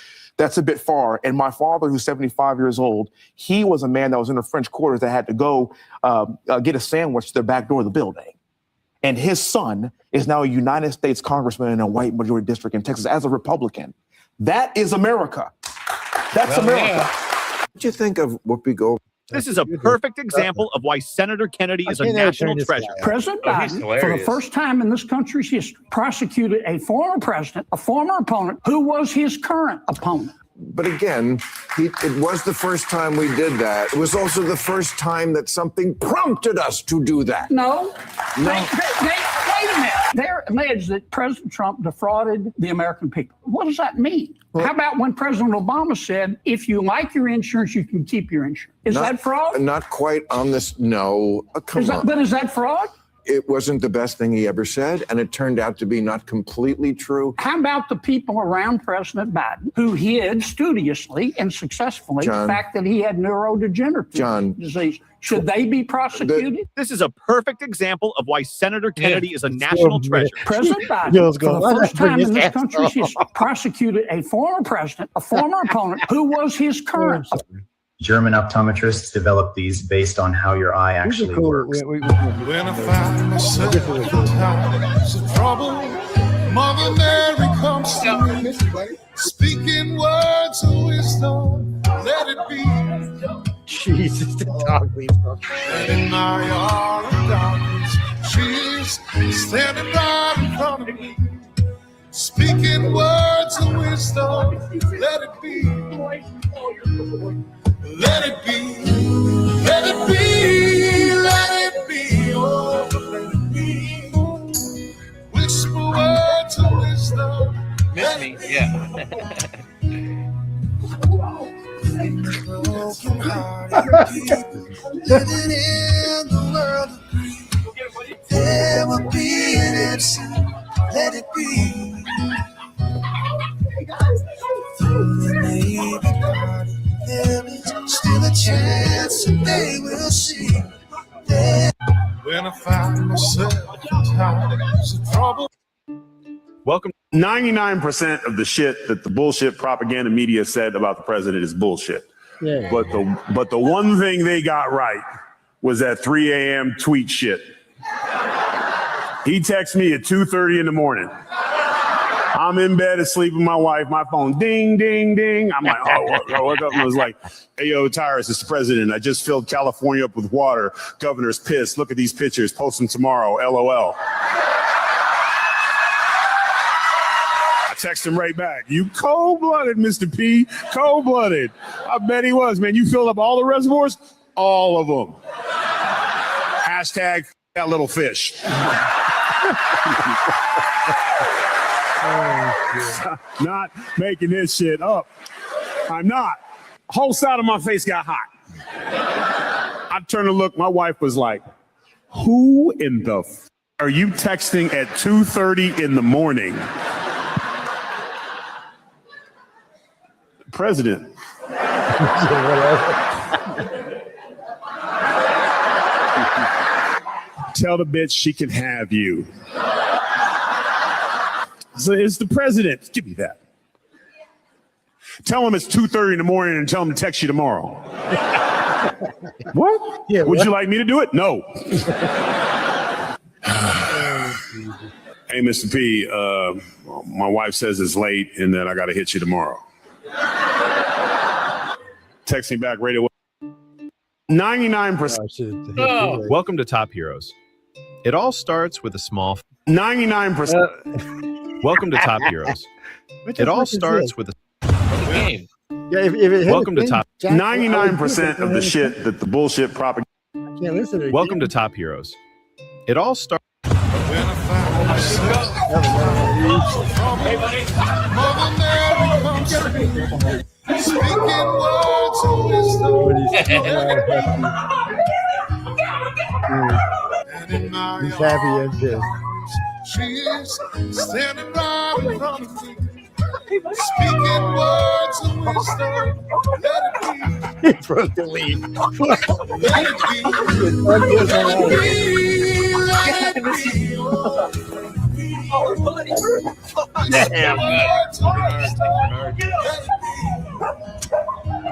S25: a bit far. And my father, who's 75 years old, he was a man that was in the French quarters that had to go get a sandwich to the back door of the building. And his son is now a United States congressman in a white majority district in Texas as a Republican. That is America. That's America.
S23: What do you think of Whoopi Goldberg?
S26: This is a perfect example of why Senator Kennedy is a national treasure.
S6: President Biden, for the first time in this country's history, prosecuted a former president, a former opponent, who was his current opponent.
S23: But again, it was the first time we did that. It was also the first time that something prompted us to do that.
S6: No. Wait a minute. They're alleged that President Trump defrauded the American people. What does that mean? How about when President Obama said, if you like your insurance, you can keep your insurance? Is that fraud?
S23: Not quite on this. No. Come on.
S6: But is that fraud?
S23: It wasn't the best thing he ever said, and it turned out to be not completely true.
S6: How about the people around President Biden who hid studiously and successfully the fact that he had neurodegenerative disease? Should they be prosecuted?
S26: This is a perfect example of why Senator Kennedy is a national treasure.
S6: President Biden, for the first time in this country's history, prosecuted a former president, a former opponent, who was his current.
S11: German optometrists developed these based on how your eye actually works.
S9: When I find myself in times of trouble, Mother Mary comes to me, speaking words of wisdom, let it be.
S8: Jesus, the dog leaves.
S9: And in my hour of darkness, she's standing right in front of me, speaking words of wisdom, let it be. Let it be, let it be, let it be, oh, let it be. Whisper words of wisdom.
S2: Miss me, yeah.
S9: Broken hearted people living in the world of greed. There will be an answer, let it be. Though they may be parted, there is still a chance that they will see. When I find myself in times of trouble.
S12: Welcome. 99% of the shit that the bullshit propaganda media said about the president is bullshit.
S8: Yeah.
S12: But the one thing they got right was that 3 a.m. tweet shit. He texts me at 2:30 in the morning. I'm in bed asleep with my wife, my phone, ding, ding, ding. I'm like, I woke up and was like, hey, yo, Tyrus, it's the president. I just filled California up with water. Governor's pissed. Look at these pictures. Post them tomorrow. LOL. I text him right back. You cold-blooded, Mr. P. Cold-blooded. I bet he was, man. You filled up all the reservoirs? All of them. Hashtag that little fish. Not making this shit up. I'm not. Whole side of my face got hot. I turned to look. My wife was like, who in the are you texting at 2:30 in the morning? President. Tell the bitch she can have you. So it's the president. Give me that. Tell him it's 2:30 in the morning and tell him to text you tomorrow. What?
S8: Yeah,
S12: Would you like me to do it? No. Hey, Mr. P, my wife says it's late and that I got to hit you tomorrow. Text me back right away. 99%.
S13: Welcome to Top Heroes. It all starts with a small
S12: 99%.
S13: Welcome to Top Heroes. It all starts with a
S2: game.
S8: Yeah, if it
S13: Welcome to Top
S12: 99% of the shit that the bullshit propaganda.
S8: Can't listen to it.
S13: Welcome to Top Heroes. It all starts.
S9: Hey, buddy. Mother Mary comes to me, speaking words of wisdom. And in my
S8: He's happy and pissed.
S9: she is standing right in front of me, speaking words of wisdom. Let it be.
S8: He broke the lead.
S9: Let it be. Let it be. Let it be. Oh, buddy.
S8: Damn.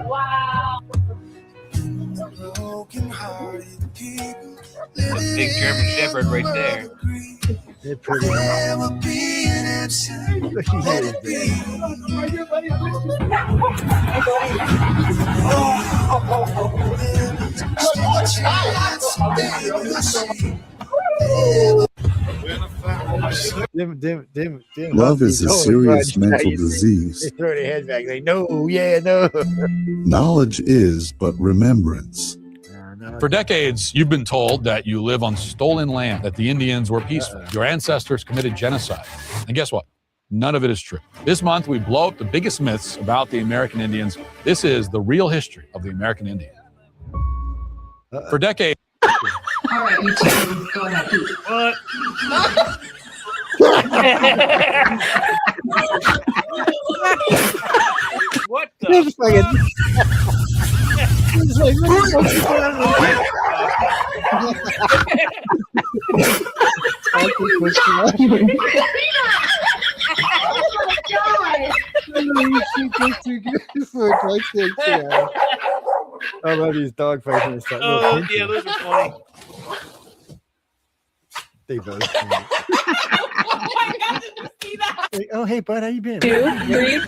S9: Wow. Broken-hearted people.
S2: That's a big German Shepherd right there.
S8: They're pretty.
S9: There will be an answer. Let it be. Still a chance, they will see. When I find
S15: Love is a serious mental disease.
S8: They throw their head back. They no, yeah, no.
S15: Knowledge is but remembrance.
S16: For decades, you've been told that you live on stolen land, that the Indians were peaceful. Your ancestors committed genocide. And guess what? None of it is true. This month, we blow up the biggest myths about the American Indians. This is the real history of the American Indian. For decades.
S9: All right, you two, go ahead.
S2: What? What the fuck?
S9: He's like,
S8: I love these dog faces.
S2: Oh, yeah, those are funny.
S8: They both. Like, oh, hey, bud, how you been?
S9: 2, 3, go.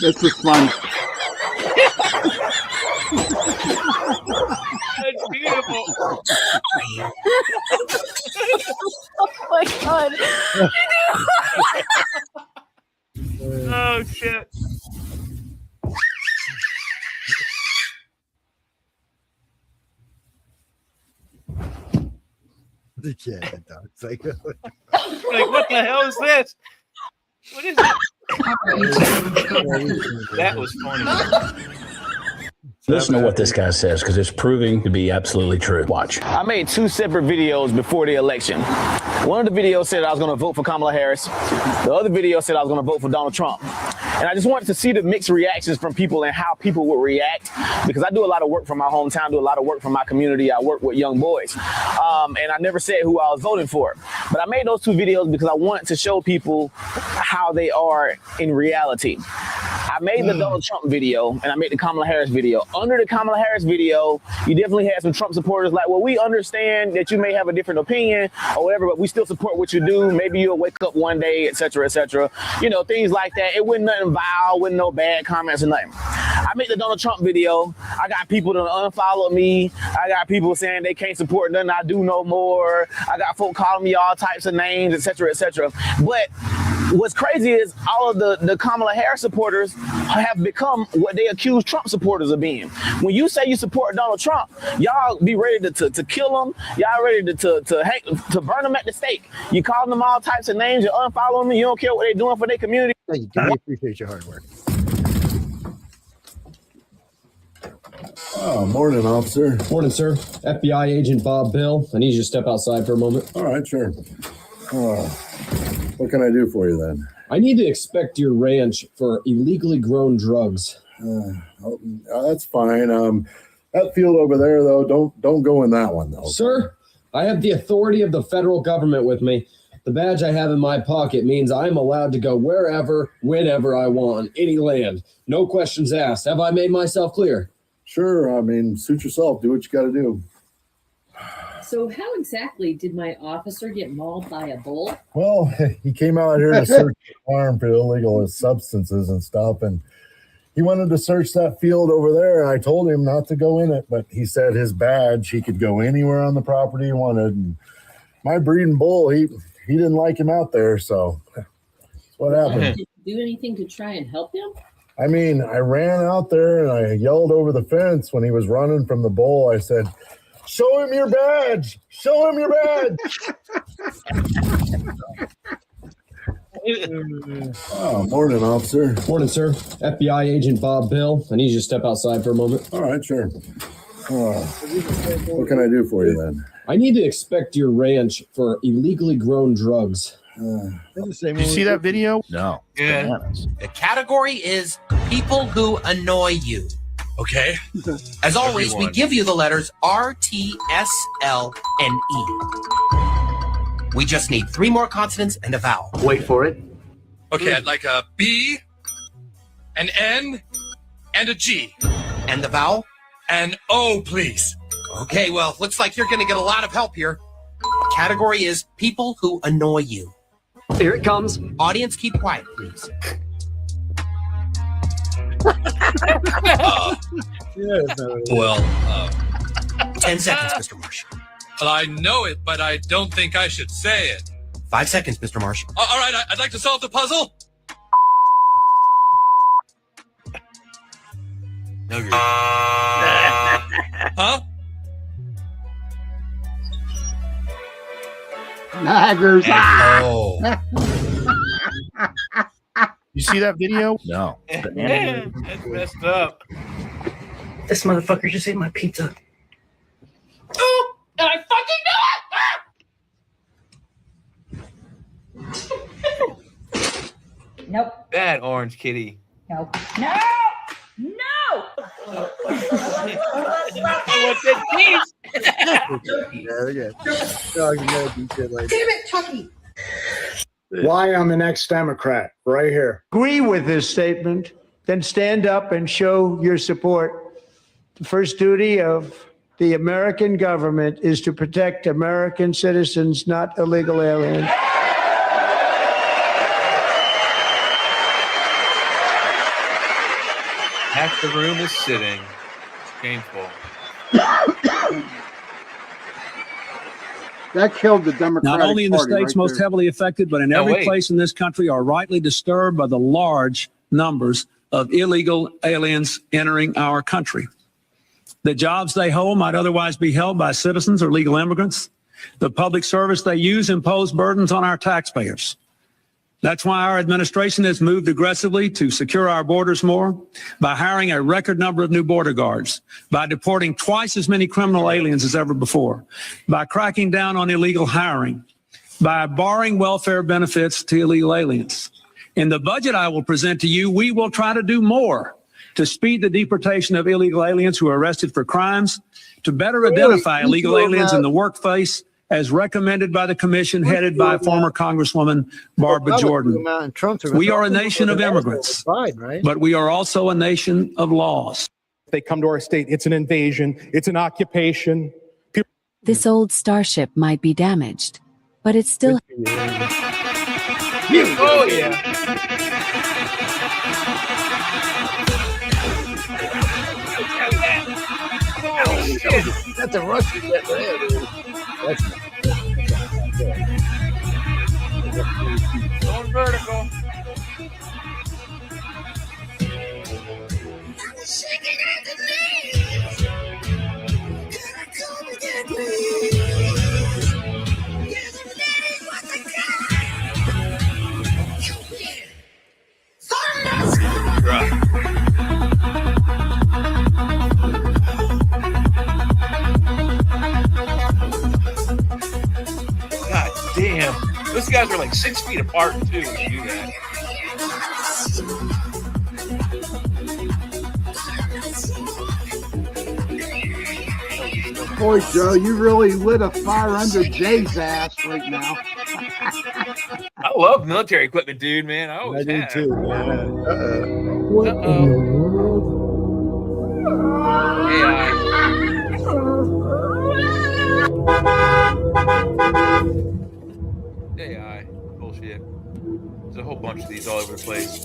S1: This is fun.
S2: That's beautiful.
S9: Oh my god.
S2: Oh shit.
S8: The cat, the dog's like,
S2: Like, what the hell is this? What is it? That was funny.
S17: Listen to what this guy says, because it's proving to be absolutely true. Watch. I made 2 separate videos before the election. One of the videos said I was going to vote for Kamala Harris. The other video said I was going to vote for Donald Trump. And I just wanted to see the mixed reactions from people and how people would react, because I do a lot of work from my hometown, do a lot of work from my community. I work with young boys. And I never said who I was voting for. But I made those 2 videos because I wanted to show people how they are in reality. I made the Donald Trump video and I made the Kamala Harris video. Under the Kamala Harris video, you definitely had some Trump supporters like, well, we understand that you may have a different opinion or whatever, but we still support what you do. Maybe you'll wake up one day, et cetera, you know, things like that. It wasn't nothing vile, wasn't no bad comments or nothing. I made the Donald Trump video. I got people that unfollow me. I got people saying they can't support nothing I do no more. I got folk calling me all types of names, et cetera. But what's crazy is all of the Kamala Harris supporters have become what they accuse Trump supporters of being. When you say you support Donald Trump, y'all be ready to kill him. Y'all ready to burn him at the stake. You calling them all types of names. You unfollow them. You don't care what they're doing for their community.
S8: Thank you. I appreciate your hard work.
S18: Oh, morning, officer.
S20: Morning, sir. FBI agent Bob Bill. I need you to step outside for a moment.
S18: All right, sure. What can I do for you then?
S20: I need to inspect your ranch for illegally grown drugs.
S18: That's fine. That field over there, though, don't go in that one, though.
S20: Sir, I have the authority of the federal government with me. The badge I have in my pocket means I'm allowed to go wherever, whenever I want, on any land. No questions asked. Have I made myself clear?
S18: Sure. I mean, suit yourself. Do what you got to do.
S21: So how exactly did my officer get mauled by a bull?
S18: Well, he came out here to search the farm for illegal substances and stuff, and he wanted to search that field over there. And I told him not to go in it, but he said his badge, he could go anywhere on the property he wanted. And my breeding bull, he didn't like him out there, so that's what happened.
S21: Did you do anything to try and help him?
S18: I mean, I ran out there and I yelled over the fence when he was running from the bull. I said, "Show him your badge! Show him your badge!" Oh, morning, officer.
S20: Morning, sir. FBI agent Bob Bill. I need you to step outside for a moment.
S18: All right, sure. What can I do for you then?
S20: I need to inspect your ranch for illegally grown drugs.
S24: Did you see that video?
S20: No.
S2: Yeah.
S27: The category is people who annoy you. Okay. As always, we give you the letters R, T, S, L, and E. We just need 3 more consonants and a vowel.
S28: Wait for it.
S27: Okay, I'd like a B, an N, and a G. And the vowel? An O, please. Okay, well, looks like you're going to get a lot of help here. The category is people who annoy you.
S28: Here it comes.
S27: Audience, keep quiet, please.
S3: Well,
S27: 10 seconds, Mr. Marsh.
S3: well, I know it, but I don't think I should say it.
S27: 5 seconds, Mr. Marsh.
S3: All right, I'd like to solve the puzzle.
S2: No, you're...
S3: Huh?
S1: Naggers.
S24: Oh. You see that video?
S26: No.
S2: That's messed up.
S4: This motherfucker just ate my pizza.
S27: Oh, and I fucking
S21: Nope.
S2: Bad orange kitty.
S21: Nope. No. No.
S2: What's that cheese?
S4: Damn it, Chucky.
S6: Why I'm an ex-Democrat, right here. Agree with this statement, then stand up and show your support. The first duty of the American government is to protect American citizens, not illegal aliens.
S2: Half the room is sitting. Shameful.
S1: That killed the Democratic
S5: Not only in the
S1: Party
S5: states
S1: right
S5: most
S1: there.
S5: heavily affected, but in
S2: No,
S5: every
S2: wait.
S5: place in this country are rightly disturbed by the large numbers of illegal aliens entering our country. The jobs they hold might otherwise be held by citizens or legal immigrants. The public service they use impose burdens on our taxpayers. That's why our administration has moved aggressively to secure our borders more by hiring a record number of new border guards, by deporting twice as many criminal aliens as ever before, by cracking down on illegal hiring, by barring welfare benefits to illegal aliens. In the budget I will present to you, we will try to do more to speed the deportation of illegal aliens who are arrested for crimes, to better identify illegal aliens in the workplace, as recommended by the commission headed by former Congresswoman Barbara Jordan. We are a nation of immigrants, but we are also a nation of laws.
S7: They come to our state, it's an invasion, it's an occupation.
S14: This old starship might be damaged, but it's still...
S2: Oh, yeah. Oh, shit.
S8: That's a Russian jet there, dude.
S2: Going vertical. God damn. Those guys are like 6 feet apart too when they do that.
S1: Boy, Joe, you really lit a fire under Jay's ass right now.
S2: I love military equipment, dude, man. I always have.
S8: too, man.
S1: What in the world?
S2: AI. Bullshit. There's a whole bunch of these all over the place.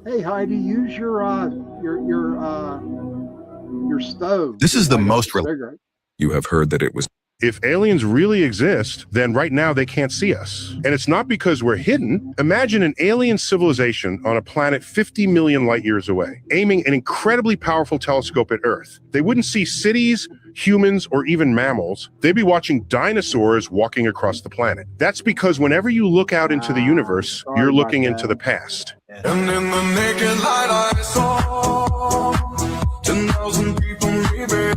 S1: Hey, Heidi, use your stove.
S19: This is the most
S1: cigarette.
S19: You have heard that it was.
S12: If aliens really exist, then right now they can't see us. And it's not because we're hidden. Imagine an alien civilization on a planet 50 million light years away, aiming an incredibly powerful telescope at Earth. They wouldn't see cities, humans, or even mammals. They'd be watching dinosaurs walking across the planet. That's because whenever you look out into the universe, you're looking into the past.
S9: And in the naked light I saw 10,000 people leaving.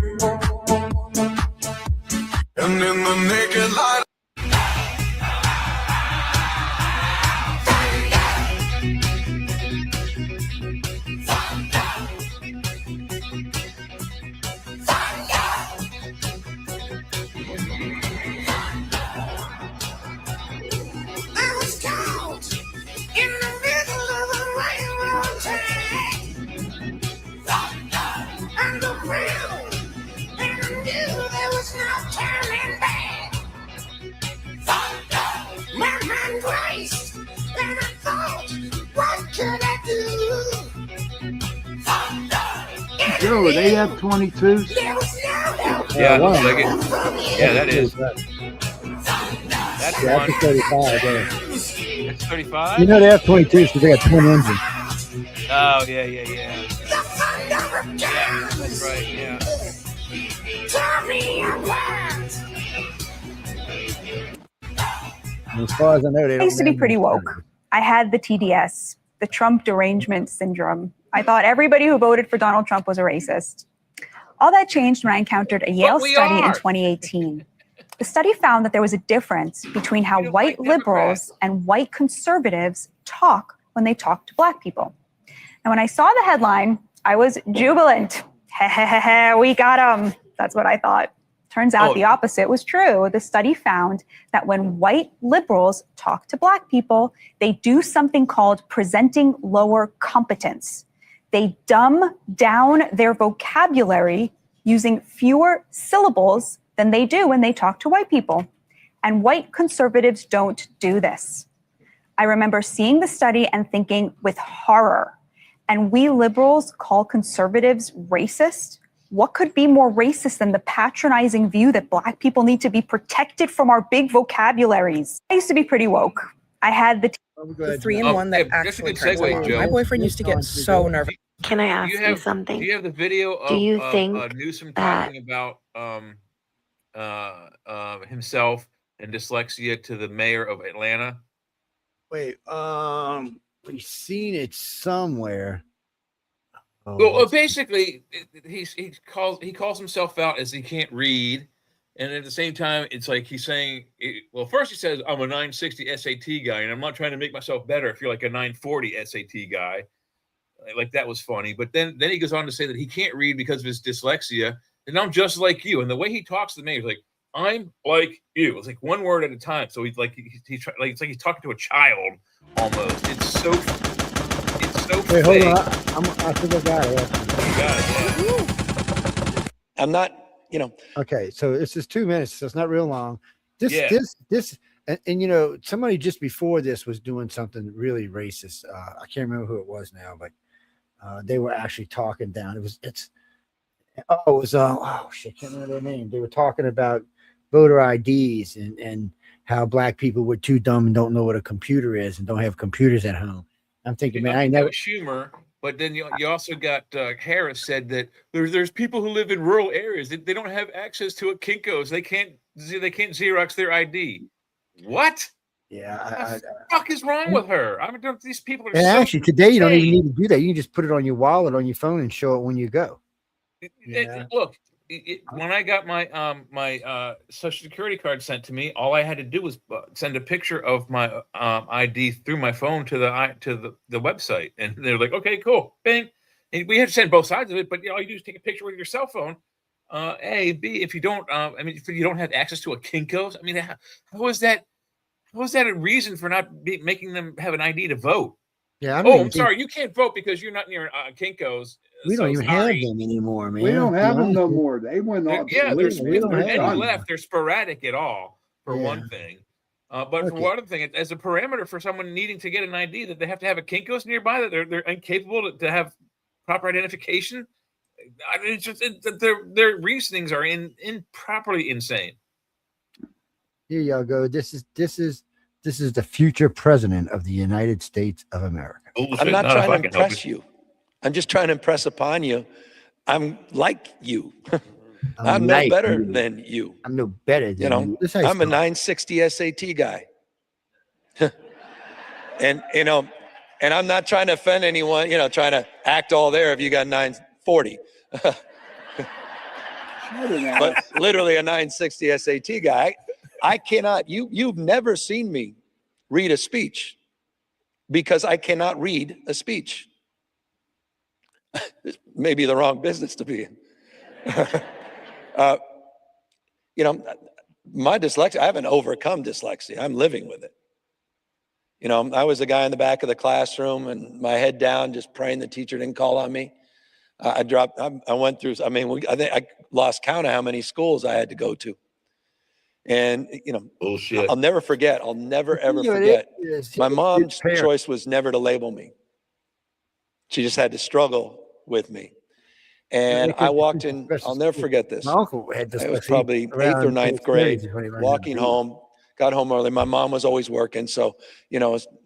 S9: And in the naked light I was caught in the middle of a railroad track. Underground, and I knew there was no turning back.
S1: Joe, are they F-22s?
S2: Yeah, looks like it. Yeah, that is. That's
S8: Yeah,
S2: one.
S8: that's a 35. Yeah.
S2: It's 35?
S8: You know they have 22s because they got twin engines.
S2: Oh, yeah. Yeah, that's right, yeah.
S8: As far as I know, they don't.
S10: I used to be pretty woke. I had the TDS, the Trump derangement syndrome. I thought everybody who voted for Donald Trump was a racist. All that changed when I encountered a Yale study in 2018. The study found that there was a difference between how white liberals and white conservatives talk when they talk to Black people. And when I saw the headline, I was jubilant. We got them. That's what I thought. Turns out the opposite was true. The study found that when white liberals talk to Black people, they do something called presenting lower competence. They dumb down their vocabulary using fewer syllables than they do when they talk to white people. And white conservatives don't do this. I remember seeing the study and thinking with horror, and we liberals call conservatives racist? What could be more racist than the patronizing view that Black people need to be protected from our big vocabularies? I used to be pretty woke. I had the
S4: 3-in-1 that actually turns on. My boyfriend used to get so nervous.
S11: Can I ask you something?
S2: Do you have the video of Newsom talking about himself and dyslexia to the mayor of Atlanta?
S8: Wait, we've seen it somewhere.
S2: Well, basically, he calls himself out as he can't read, and at the same time, it's like he's saying, well, first he says I'm a 960 SAT guy, and I'm not trying to make myself better if you're like a 940 SAT guy. Like that was funny, but then he goes on to say that he can't read because of his dyslexia, and I'm just like you. And the way he talks to the mayor is like, I'm like you. It's like one word at a time. So he's like it's like he's talking to a child almost. It's so.
S8: Wait, hold on. I think I got it.
S2: You got it, yeah.
S13: I'm not,
S8: Okay, so this is 2 minutes, so it's not real long. This, and somebody just before this was doing something really racist. I can't remember who it was now, but they were actually talking down. Oh shit, can't remember their name. They were talking about voter IDs and how Black people were too dumb and don't know what a computer is and don't have computers at home. I'm thinking, man, I never.
S2: Schumer, but then you also got Harris said that there's people who live in rural areas that they don't have access to a Kinko's. They can't Xerox their ID. What?
S8: Yeah.
S2: What the fuck is wrong with her? I mean, these people are.
S8: And actually, today you don't even need to do that. You can just put it on your wallet on your phone and show it when you go.
S2: Look, when I got my Social Security card sent to me, all I had to do was send a picture of my ID through my phone to the website, and they're like, "Okay, cool, bing." And we had to send both sides of it, but all you do is take a picture with your cell phone. A, B, if you don't, if you don't have access to a Kinko's, how is that a reason for not making them have an ID to vote?
S8: Yeah.
S2: I'm sorry, you can't vote because you're not near Kinko's.
S8: We don't even have them anymore, man.
S1: We don't have them no more. They went off.
S2: Yeah, there's any left. They're sporadic at all, for one thing. But for one other thing, as a parameter for someone needing to get an ID, that they have to have a Kinko's nearby, that they're incapable to have proper identification. It's just their reasonings are improperly insane.
S8: Here y'all go. This is the future president of the United States of America.
S13: I'm not trying to impress you. I'm just trying to impress upon you. I'm like you. I'm no better than you.
S8: I'm no better than you.
S13: I'm a 960 SAT guy. and I'm not trying to offend anyone, trying to act all there if you got 940. But literally a 960 SAT guy. I cannot, you've never seen me read a speech because I cannot read a speech. Maybe the wrong business to be in. My dyslexia, I haven't overcome dyslexia. I'm living with it. I was the guy in the back of the classroom and my head down, just praying the teacher didn't call on me. I went through, I think I lost count of how many schools I had to go to. And,
S2: bullshit.
S13: I'll never forget. I'll never, ever forget. My mom's choice was never to label me. She just had to struggle with me. And I walked in, I'll never forget this.
S8: My uncle had
S13: It was probably 8th or 9th grade, walking home, got home early. My mom was always working. So,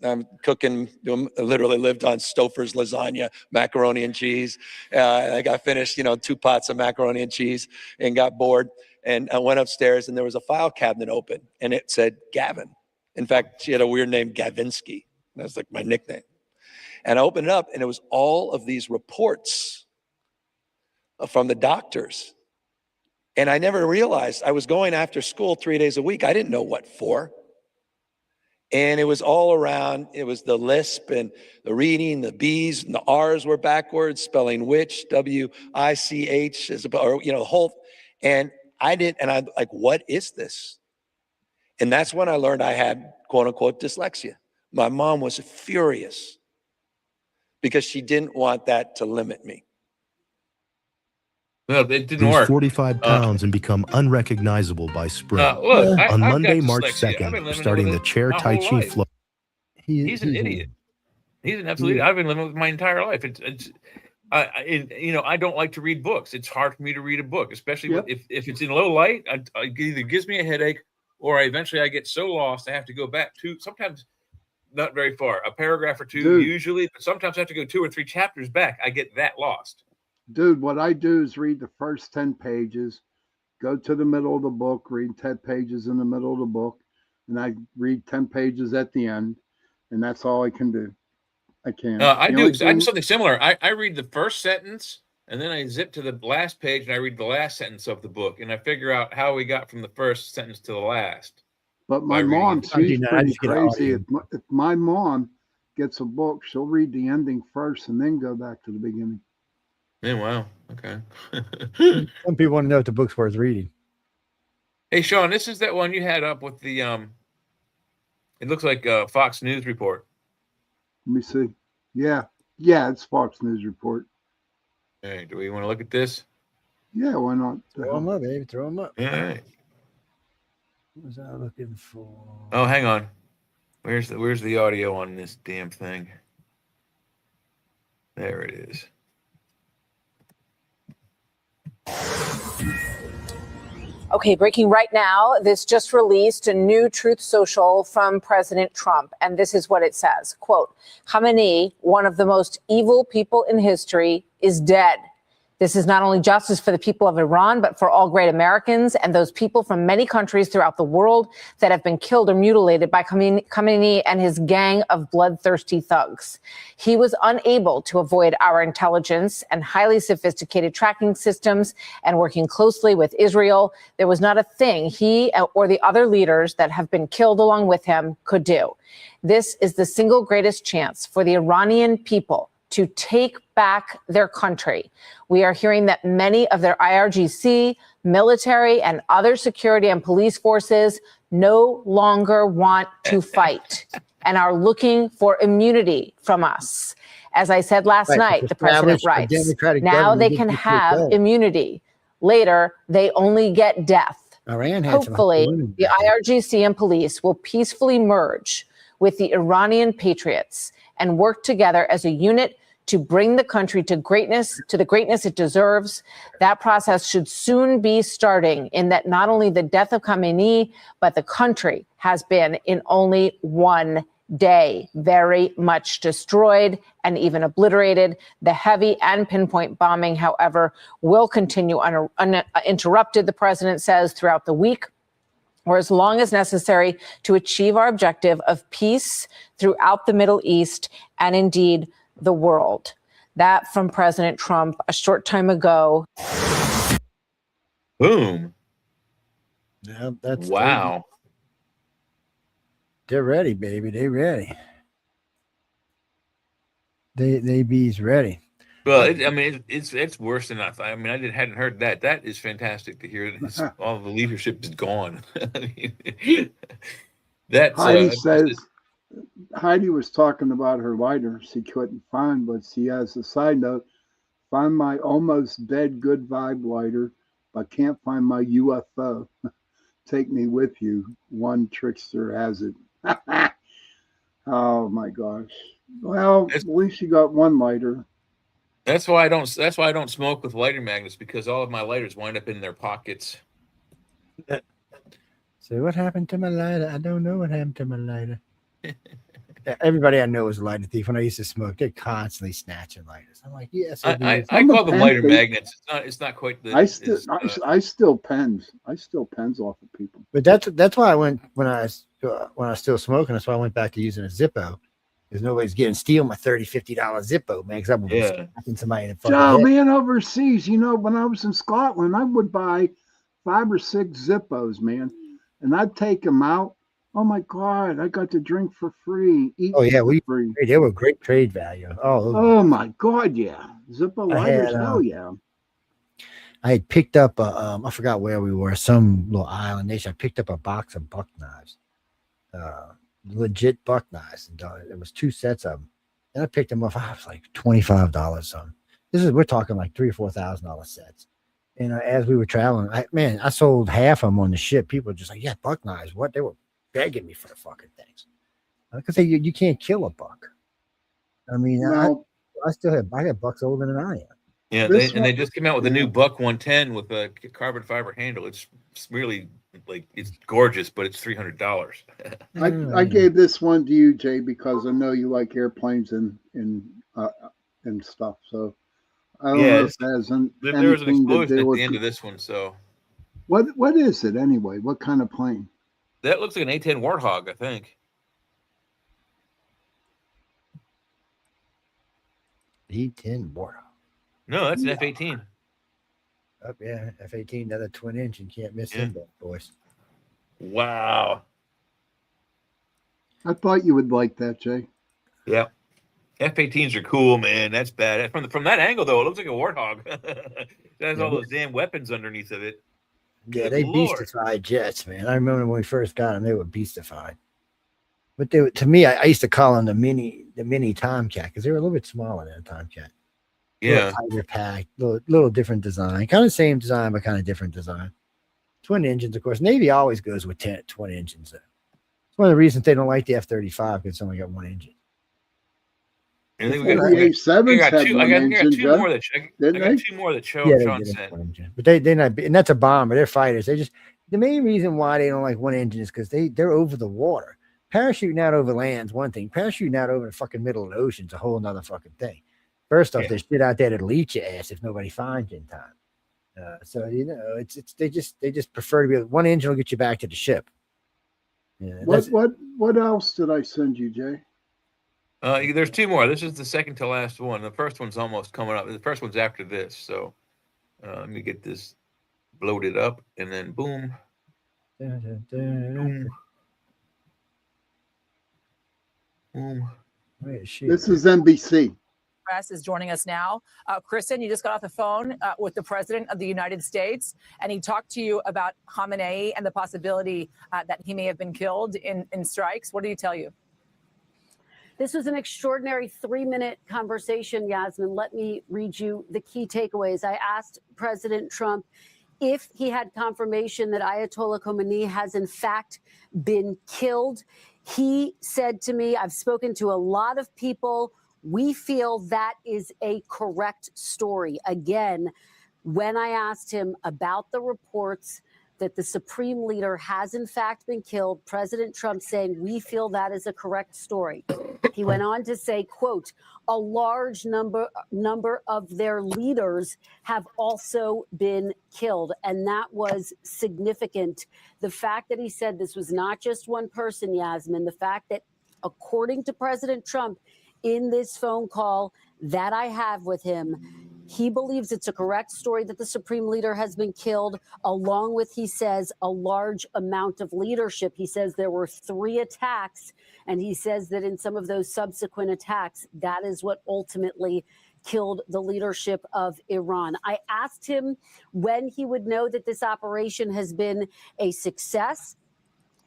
S13: I'm cooking, literally lived on Stouffer's lasagna, macaroni and cheese. I got finished, 2 pots of macaroni and cheese and got bored. And I went upstairs and there was a file cabinet open and it said Gavin. In fact, she had a weird name, Gavinsky. That's like my nickname. And I opened it up and it was all of these reports from the doctors. And I never realized I was going after school 3 days a week. I didn't know what for. And it was all around. It was the lisp and the reading, the B's and the R's were backwards, spelling witch, W-I-C-H, or, the whole. And I'm like, what is this? And that's when I learned I had, quote unquote, dyslexia. My mom was furious because she didn't want that to limit me.
S2: No, it didn't
S24: Lose
S2: work.
S24: 45 pounds and become unrecognizable by spring.
S2: Look,
S24: On
S2: I've
S24: Monday,
S2: got
S24: March
S2: dyslexia.
S24: 2nd, starting the chair
S2: my
S24: Tai
S2: whole
S24: Chi
S2: life.
S24: flow.
S2: He's an idiot. He's an absolute. I've been living with my entire life. I don't like to read books. It's hard for me to read a book, especially if it's in low light. It either gives me a headache, or eventually I get so lost I have to go back to, sometimes not very far, a paragraph or two usually, but sometimes I have to go 2 or 3 chapters back. I get that lost.
S1: Dude, what I do is read the first 10 pages, go to the middle of the book, read 10 pages in the middle of the book, and I read 10 pages at the end, and that's all I can do. I can't.
S2: I'm something similar. I read the first sentence, and then I zip to the last page, and I read the last sentence of the book, and I figure out how we got from the first sentence to the last.
S1: But my mom, she's pretty crazy. If my mom gets a book, she'll read the ending first and then go back to the beginning.
S2: Yeah, wow. Okay.
S8: Some people want to know if the book's worth reading.
S2: Hey, Sean, this is that one you had up with the it looks like a Fox News report.
S1: Let me see. Yeah, it's Fox News report.
S2: Hey, do we want to look at this?
S1: Yeah, why not?
S8: Throw them up, baby. Throw them up.
S2: All right.
S8: What was I looking for?
S2: Oh, hang on. Where's the audio on this damn thing? There it is.
S11: Okay, breaking right now. This just released a new Truth Social from President Trump. And this is what it says. Quote, Khamenei, one of the most evil people in history, is dead. This is not only justice for the people of Iran, but for all great Americans and those people from many countries throughout the world that have been killed or mutilated by Khamenei and his gang of bloodthirsty thugs. He was unable to avoid our intelligence and highly sophisticated tracking systems and working closely with Israel. There was not a thing he or the other leaders that have been killed along with him could do. This is the single greatest chance for the Iranian people to take back their country. We are hearing that many of their IRGC, military, and other security and police forces no longer want to fight and are looking for immunity from us. As I said last night, the president writes, now they can have immunity. Later, they only get death. Hopefully, the IRGC and police will peacefully merge with the Iranian patriots and work together as a unit to bring the country to the greatness it deserves. That process should soon be starting, in that not only the death of Khamenei, but the country has been in only one day very much destroyed and even obliterated. The heavy and pinpoint bombing, however, will continue uninterrupted, the president says, throughout the week, or as long as necessary to achieve our objective of peace throughout the Middle East and indeed the world. That from President Trump a short time ago.
S2: Boom.
S8: Yeah, that's
S2: wow.
S8: They're ready, baby. They ready. They bees ready.
S2: Well, it's worse than I thought. I mean, hadn't heard that. That is fantastic to hear. All the leadership is gone. That's
S1: Heidi was talking about her lighter she couldn't find, but she has a side note. Find my almost dead good vibe lighter, but can't find my UFO. Take me with you. One trickster has it. Oh my gosh. Well, at least you got one lighter.
S2: That's why I don't. That's why I don't smoke with lighter magnets, because all of my lighters wind up in their pockets.
S8: So what happened to my lighter? I don't know what happened to my lighter. Everybody I know is a lighter thief. When I used to smoke, they're constantly snatching lighters. I'm like, yes.
S2: I call them lighter magnets. It's not quite the.
S1: I still pens off of people.
S8: But that's why I went when I was still smoking. That's why I went back to using a Zippo. Because nobody's getting steal my $30-50 Zippo, man. Because I would be smacking somebody in the fucking head.
S1: Man, overseas, when I was in Scotland, I would buy 5 or 6 Zippos, man, and I'd take them out. Oh my God, I got to drink for free. Eat for free.
S8: They were great trade value.
S1: Oh my God, yeah. Zippo lighters, hell yeah.
S8: I had picked up I forgot where we were, some little island nation. I picked up a box of buck knives, legit buck knives, and there was 2 sets of them. And I picked them up. I was like $25 some. We're talking like $3,000 or $4,000 sets. And as we were traveling, I sold half of them on the ship. People were just like, yeah, buck knives. What? They were begging me for the fucking things. Because you can't kill a buck. I mean, I got bucks older than I am.
S2: Yeah, they just came out with a new Buck 110 with a carbon fiber handle. It's really it's gorgeous, but it's $300.
S1: I gave this one to you, Jay, because I know you like airplanes and stuff. So I don't know if it has
S2: there was an explosion at the end of this one. So
S1: what is it anyway? What kind of plane?
S2: That looks like an A-10 Warthog, I think.
S8: A-10 Warthog.
S2: No, that's an F-18.
S8: Oh, yeah, F-18, another twin engine. Can't miss him, boys.
S2: Wow. I
S1: thought you would like that, Jay.
S2: Yeah. F-18s are cool, man. That's bad. From that angle, though, it looks like a Warthog. It has all those damn weapons underneath of it.
S8: Yeah, they beastified jets, man. I remember when we first got them, they were beastified. But to me, I used to call them the mini Tomcat because they were a little bit smaller than a Tomcat.
S2: Yeah,
S8: tighter packed, little different design, kind of same design, but kind of different design. Twin engines, of course. Navy always goes with twin engines. It's one of the reasons they don't like the F-35 because it's only got one engine.
S2: I think we got two more that Sean sent.
S8: But they're not, and that's a bomber. They're fighters. The main reason why they don't like one engine is because they're over the water. Parachuting out over land's one thing. Parachuting out over the fucking middle of the ocean is a whole nother fucking thing. First off, there's shit out there that'll eat your ass if nobody finds you in time. So they just prefer to be one engine will get you back to the ship. Yeah,
S1: what else did I send you, Jay?
S2: There's 2 more. This is the second to last one. The first one's almost coming up. The first one's after this. So let me get this loaded up, and then boom. Boom. Boom.
S1: This is NBC.
S15: Press is joining us now. Kristen, you just got off the phone with the President of the United States, and he talked to you about Khamenei and the possibility that he may have been killed in strikes. What did he tell you?
S16: This was an extraordinary 3-minute conversation, Yasmin. Let me read you the key takeaways. I asked President Trump if he had confirmation that Ayatollah Khamenei has in fact been killed. He said to me, I've spoken to a lot of people. We feel that is a correct story. Again, when I asked him about the reports that the supreme leader has in fact been killed, President Trump saying, we feel that is a correct story. He went on to say, quote, a large number of their leaders have also been killed. And that was significant. The fact that he said this was not just one person, Yasmin, the fact that according to President Trump, in this phone call that I have with him, he believes it's a correct story that the supreme leader has been killed, along with, he says, a large amount of leadership. He says there were 3 attacks, and he says that in some of those subsequent attacks, that is what ultimately killed the leadership of Iran. I asked him when he would know that this operation has been a success.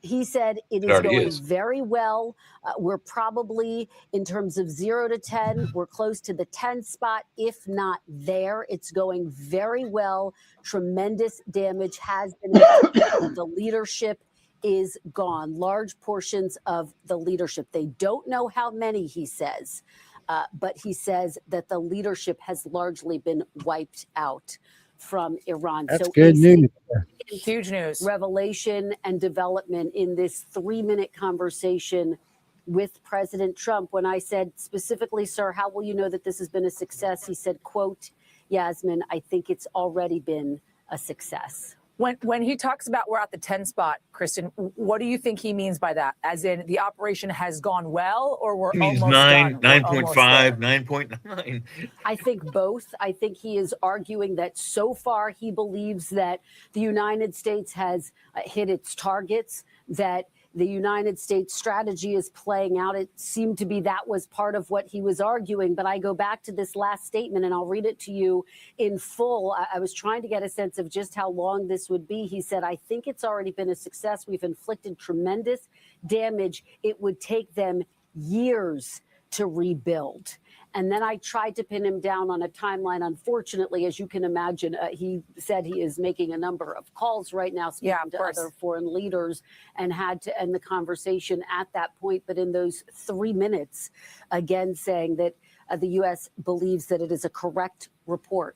S16: He said it is going very well. We're probably, in terms of 0 to 10, we're close to the 10 spot, if not there. It's going very well. Tremendous damage has been inflicted. The leadership is gone. Large portions of the leadership. They don't know how many, he says. But he says that the leadership has largely been wiped out from Iran.
S8: That's
S16: so
S8: good news.
S16: Huge news. Revelation and development in this 3-minute conversation with President Trump. When I said specifically, sir, how will you know that this has been a success? He said, quote, Yasmin, I think it's already been a success.
S15: When he talks about we're at the 10 spot, Kristen, what do you think he means by that? As in the operation has gone well, or we're
S2: He means
S15: almost
S2: 9.5, 9.9.
S16: I think both. I think he is arguing that so far he believes that the United States has hit its targets, that the United States strategy is playing out. It seemed to be that was part of what he was arguing. But I go back to this last statement, and I'll read it to you in full. I was trying to get a sense of just how long this would be. He said, I think it's already been a success. We've inflicted tremendous damage. It would take them years to rebuild. And then I tried to pin him down on a timeline. Unfortunately, as you can imagine, he said he is making a number of calls right now, speaking to other foreign leaders, and had to end the conversation at that point. But in those 3 minutes, again, saying that the U.S. believes that it is a correct report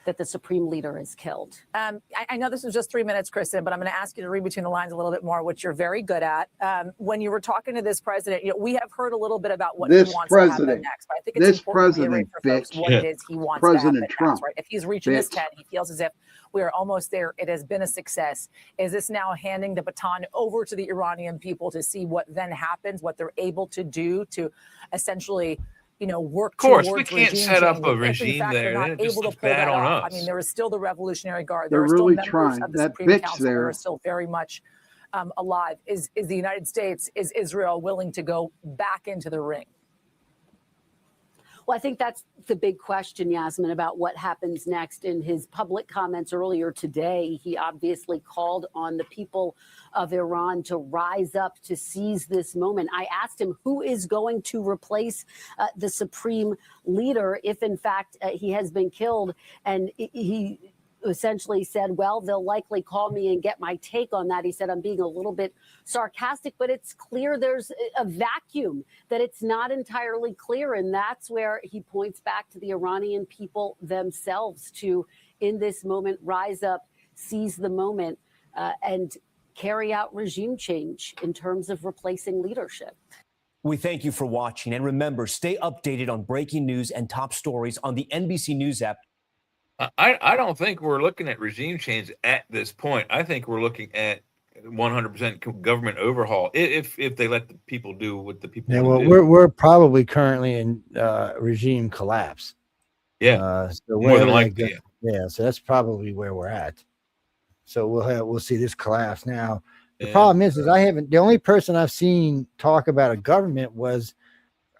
S16: that the supreme leader is killed.
S15: I know this was just 3 minutes, Kristen, but I'm going to ask you to read between the lines a little bit more, which you're very good at. When you were talking to this president, we have heard a little bit about what he wants to happen next, but I think it's important to reiterate for folks what it is he wants to happen next, right? If he's reaching his 10, he feels as if we are almost there. It has been a success. Is this now handing the baton over to the Iranian people to see what then happens, what they're able to do to essentially work towards
S2: we can't set up a regime there.
S15: They're not able to pull that off. I mean, there is still the Revolutionary Guard.
S1: There
S15: are
S1: are
S15: still
S1: really
S15: members
S1: trying.
S15: of the
S1: That
S15: Supreme
S1: bitch
S15: Council
S1: there.
S15: that are still very much alive. Is the United States, is Israel willing to go back into the ring?
S16: Well, I think that's the big question, Yasmin, about what happens next. In his public comments earlier today, he obviously called on the people of Iran to rise up to seize this moment. I asked him who is going to replace the supreme leader if, in fact, he has been killed. And he essentially said, well, they'll likely call me and get my take on that. He said, I'm being a little bit sarcastic, but it's clear there's a vacuum, that it's not entirely clear. And that's where he points back to the Iranian people themselves to, in this moment, rise up, seize the moment, and carry out regime change in terms of replacing leadership.
S17: We thank you for watching. And remember, stay updated on breaking news and top stories on the NBC News app.
S2: I don't think we're looking at regime change at this point. I think we're looking at 100% government overhaul if they let the people do what the people want to do.
S8: We're probably currently in regime collapse.
S2: Yeah,
S8: so
S2: more than likely.
S8: So that's probably where we're at. So we'll see this collapse now. The problem is the only person I've seen talk about a government was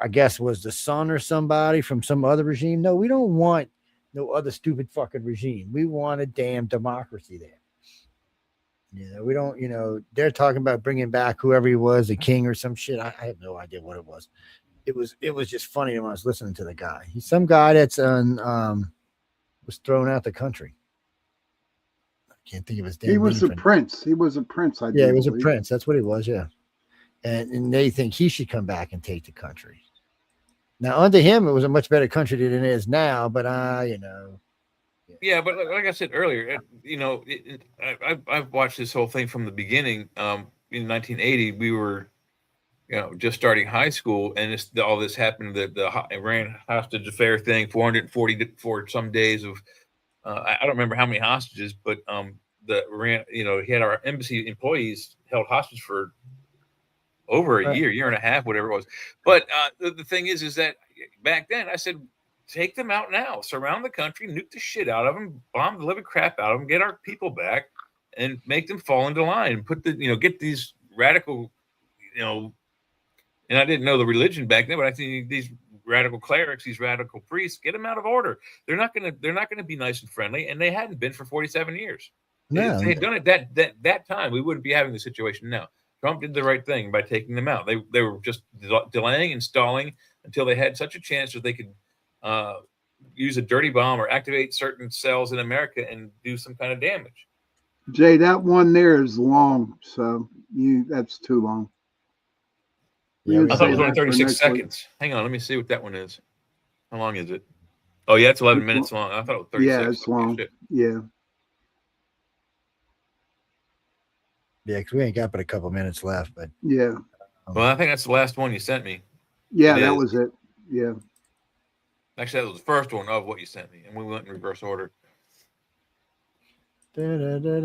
S8: the son or somebody from some other regime. No, we don't want no other stupid fucking regime. We want a damn democracy there. We don't, they're talking about bringing back whoever he was, the king or some shit. I have no idea what it was. It was just funny when I was listening to the guy. He's some guy that's was thrown out the country. I can't think of his name.
S1: He was a prince. He was a prince.
S8: He was a prince. That's what he was. Yeah. And they think he should come back and take the country. Now, under him, it was a much better country than it is now, but
S2: Yeah, but like I said earlier, I've watched this whole thing from the beginning. In 1980, we were, just starting high school, and all this happened. The Iran hostage affair thing, 444 some days of, I don't remember how many hostages, but the Iran, he had our embassy employees held hostage for over a year and a half, whatever it was. But the thing is that back then I said, take them out now, surround the country, nuke the shit out of them, bomb the living crap out of them, get our people back, and make them fall into line. Put get these radical, and I didn't know the religion back then, but I think these radical clerics, these radical priests, get them out of order. They're not gonna be nice and friendly, and they hadn't been for 47 years. If they had done it that time, we wouldn't be having the situation now. Trump did the right thing by taking them out. They were just delaying and stalling until they had such a chance that they could use a dirty bomb or activate certain cells in America and do some kind of damage.
S1: Jay, that one there is long, so that's too long.
S2: I thought it was only 36 seconds. Hang on, let me see what that one is. How long is it? Oh, yeah, it's 11 minutes long. I thought it was 36.
S1: Yeah, it's long.
S2: Shit.
S1: Yeah.
S8: Yeah, because we ain't got but a couple minutes left. But
S1: yeah.
S2: Well, I think that's the last one you sent me.
S1: Yeah, that was it. Yeah.
S2: Actually, that was the first one of what you sent me, and we went in reverse order.
S8: Que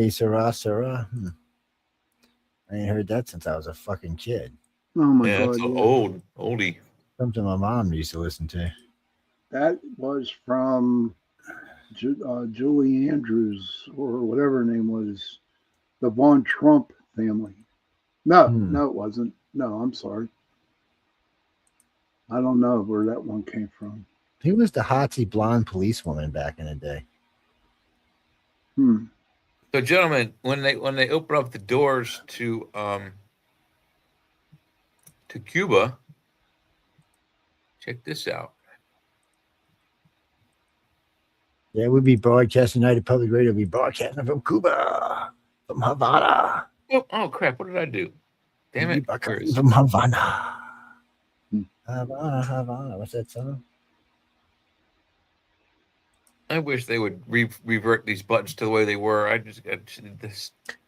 S8: sera, sera. I ain't heard that since I was a fucking kid.
S1: Oh my
S2: God! It's oldie.
S8: Something my mom used to listen to.
S1: That was from Julie Andrews or whatever her name was, the Von Trump family. No, no, it wasn't. No, I'm sorry. I don't know where that one came from.
S8: Who was the hotsy blonde policewoman back in the day?
S2: So, gentlemen, when they open up the doors to Cuba, check this out.
S8: Yeah, we'd be broadcasting United Public Radio. We'd be broadcasting from Cuba, from Havana.
S2: Oh crap! What did I do? Damn it!
S8: From Havana. Havana. What's that song?
S2: I wish they would revert these buttons to the way they were. I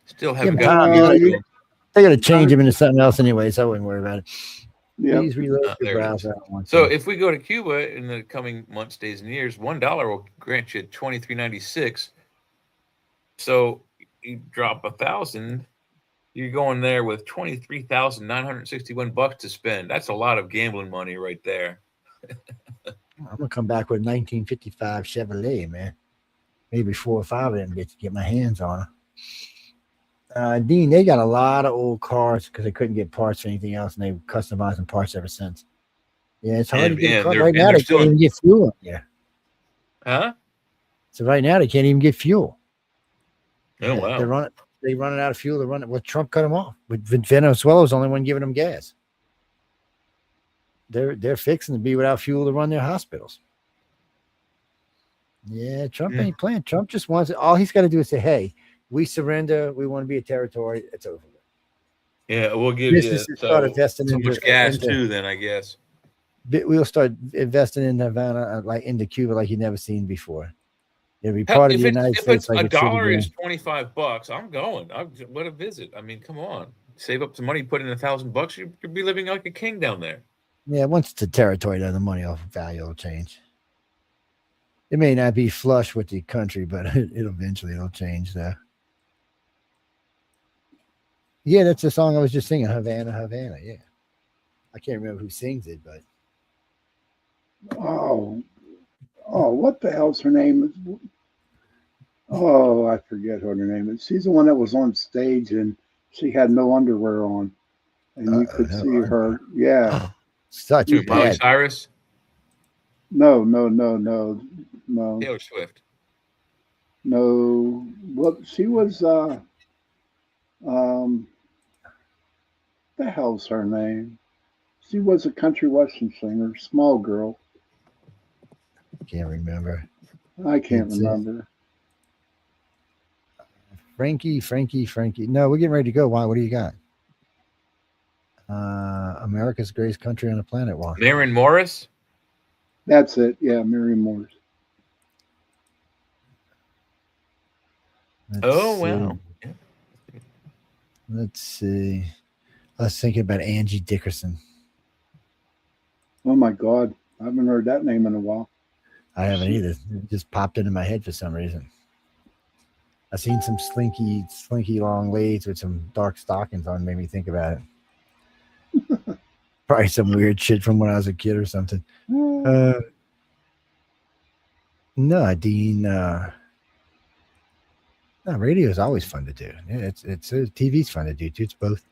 S2: still haven't got.
S8: They got to change them into something else anyway, so I wouldn't worry about it.
S1: Yeah.
S8: Please reload your browser.
S2: So if we go to Cuba in the coming months, days, and years, $1 will grant you $23.96. So you drop 1,000, you're going there with $23,961 to spend. That's a lot of gambling money right there.
S8: I'm gonna come back with a 1955 Chevrolet, man. Maybe 4 or 5 of them get my hands on them. Dean, they got a lot of old cars because they couldn't get parts or anything else, and they customizing parts ever since. Yeah, it's hard to get a car. Right now, they can't even get fuel up there.
S2: Huh?
S8: So right now, they can't even get fuel.
S2: Oh, wow.
S8: They running out of fuel. They're running. Well, Trump cut them off. Venezuela was the only one giving them gas. They're fixing to be without fuel to run their hospitals. Yeah, Trump ain't playing. Trump just wants it. All he's got to do is say, "Hey, we surrender. We want to be a territory. It's over."
S2: Yeah, we'll give you so much gas too. Then I guess
S8: we'll start investing in Havana, like into Cuba, like you've never seen before. It'll be part of the United States.
S2: If like $1 is $25, I'm going. What a visit! I mean, come on, save up some money, put in $1,000. You'd be living like a king down there.
S8: Yeah, once it's a territory, then the money value will change. It may not be flush with the country, but it'll change there. Yeah, that's the song I was just singing, Havana, Havana. Yeah, I can't remember who sings it, but
S1: oh, what the hell's her name? Oh, I forget what her name is. She's the one that was on stage and she had no underwear on, and you could see her. Yeah.
S8: Such a
S2: Miley Cyrus?
S1: No.
S2: Taylor Swift.
S1: No. Well, she was the hell's her name? She was a country western singer, small girl.
S8: Can't remember.
S1: I can't remember.
S8: Frankie. No, we're getting ready to go. Why? What do you got? America's Greatest Country on the Planet. Why?
S2: Maren Morris?
S1: That's it. Yeah, Miriam Morris.
S2: Wow.
S8: Let's see. I was thinking about Angie Dickerson.
S1: Oh my God. I haven't heard that name in a while.
S8: I haven't either. It just popped into my head for some reason. I've seen some slinky long legs with some dark stockings on, made me think about it. Probably some weird shit from when I was a kid or something. No, Dean. No, radio is always fun to do. Yeah, it's TV's fun to do too. It's both.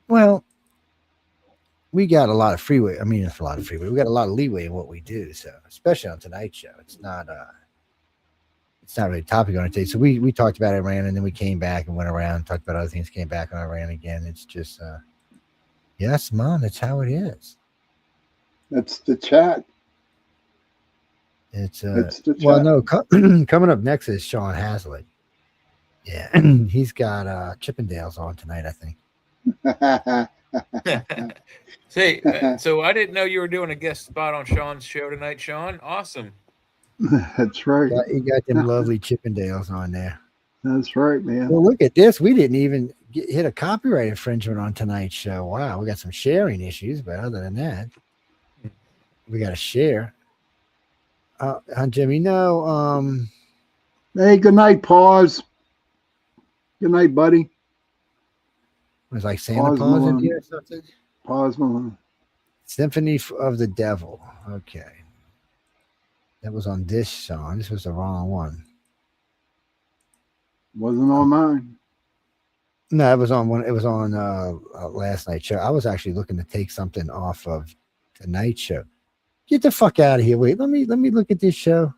S8: Well, we got a lot of freeway. I mean, it's a lot of freeway. We got a lot of leeway in what we do. So, especially on tonight's show, it's not really a topic on it today. So we talked about Iran, and then we came back and went around, talked about other things, came back on Iran again. It's just, yes, man, that's how it is.
S1: That's the chat.
S8: It's the chat. Well, no, coming up next is Sean Hazlitt. Yeah, he's got Chippendales on tonight, I think.
S2: Say, so I didn't know you were doing a guest spot on Sean's show tonight, Sean. Awesome.
S1: That's right.
S8: You got them lovely Chippendales on there.
S1: That's right, man.
S8: Well, look at this. We didn't even hit a copyright infringement on tonight's show. Wow, we got some sharing issues, but other than that, we got to share. Jimmy, no.
S1: Hey, good night, Pause. Good night, buddy.
S8: It was like Santa Claus in here or something?
S1: Pause Malone.
S8: Symphony of the Devil. Okay. That was on this song. This was the wrong one.
S1: Wasn't on mine.
S8: No, it was on one. It was on last night's show. I was actually looking to take something off of tonight's show. Get the fuck out of here! Wait, let me look at this show.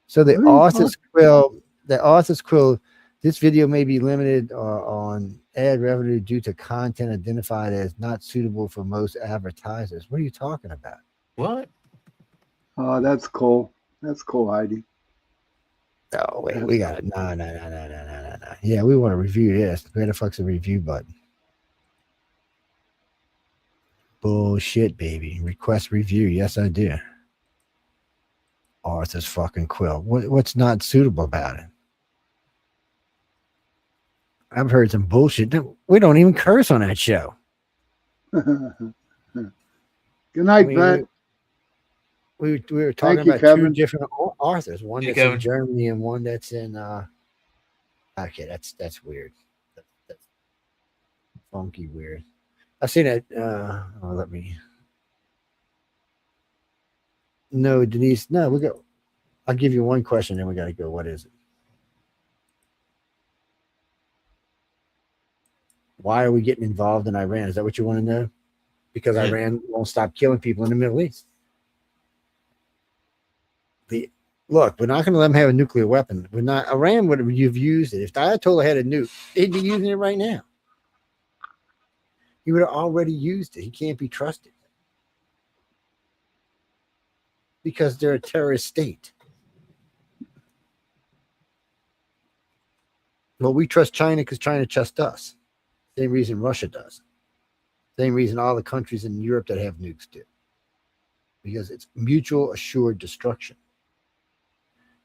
S8: So the author's quill. This video may be limited on ad revenue due to content identified as not suitable for most advertisers. What are you talking about?
S2: What?
S1: Oh, that's cool. That's cool, Heidi.
S8: Oh, wait, we got it. No. Yeah, we want to review this. Where the fuck's the review button? Bullshit, baby. Request review. Yes, I do. Arthur's fucking quill. What's not suitable about it? I've heard some bullshit. We don't even curse on that show.
S1: Good night, Pat.
S8: We were talking about two different authors. One that's in Germany and one that's in. Okay, that's weird. That's funky weird. I've seen it. Let me. No, Denise. No, we go. I'll give you one question, then we got to go. What is it? Why are we getting involved in Iran? Is that what you want to know? Because Iran won't stop killing people in the Middle East. Look, we're not going to let them have a nuclear weapon. We're not. Iran would have used it. If the Ayatollah had a nuke, they'd be using it right now. He would have already used it. He can't be trusted because they're a terrorist state. Well, we trust China because China trusts us. Same reason Russia does. Same reason all the countries in Europe that have nukes do. Because it's mutual assured destruction.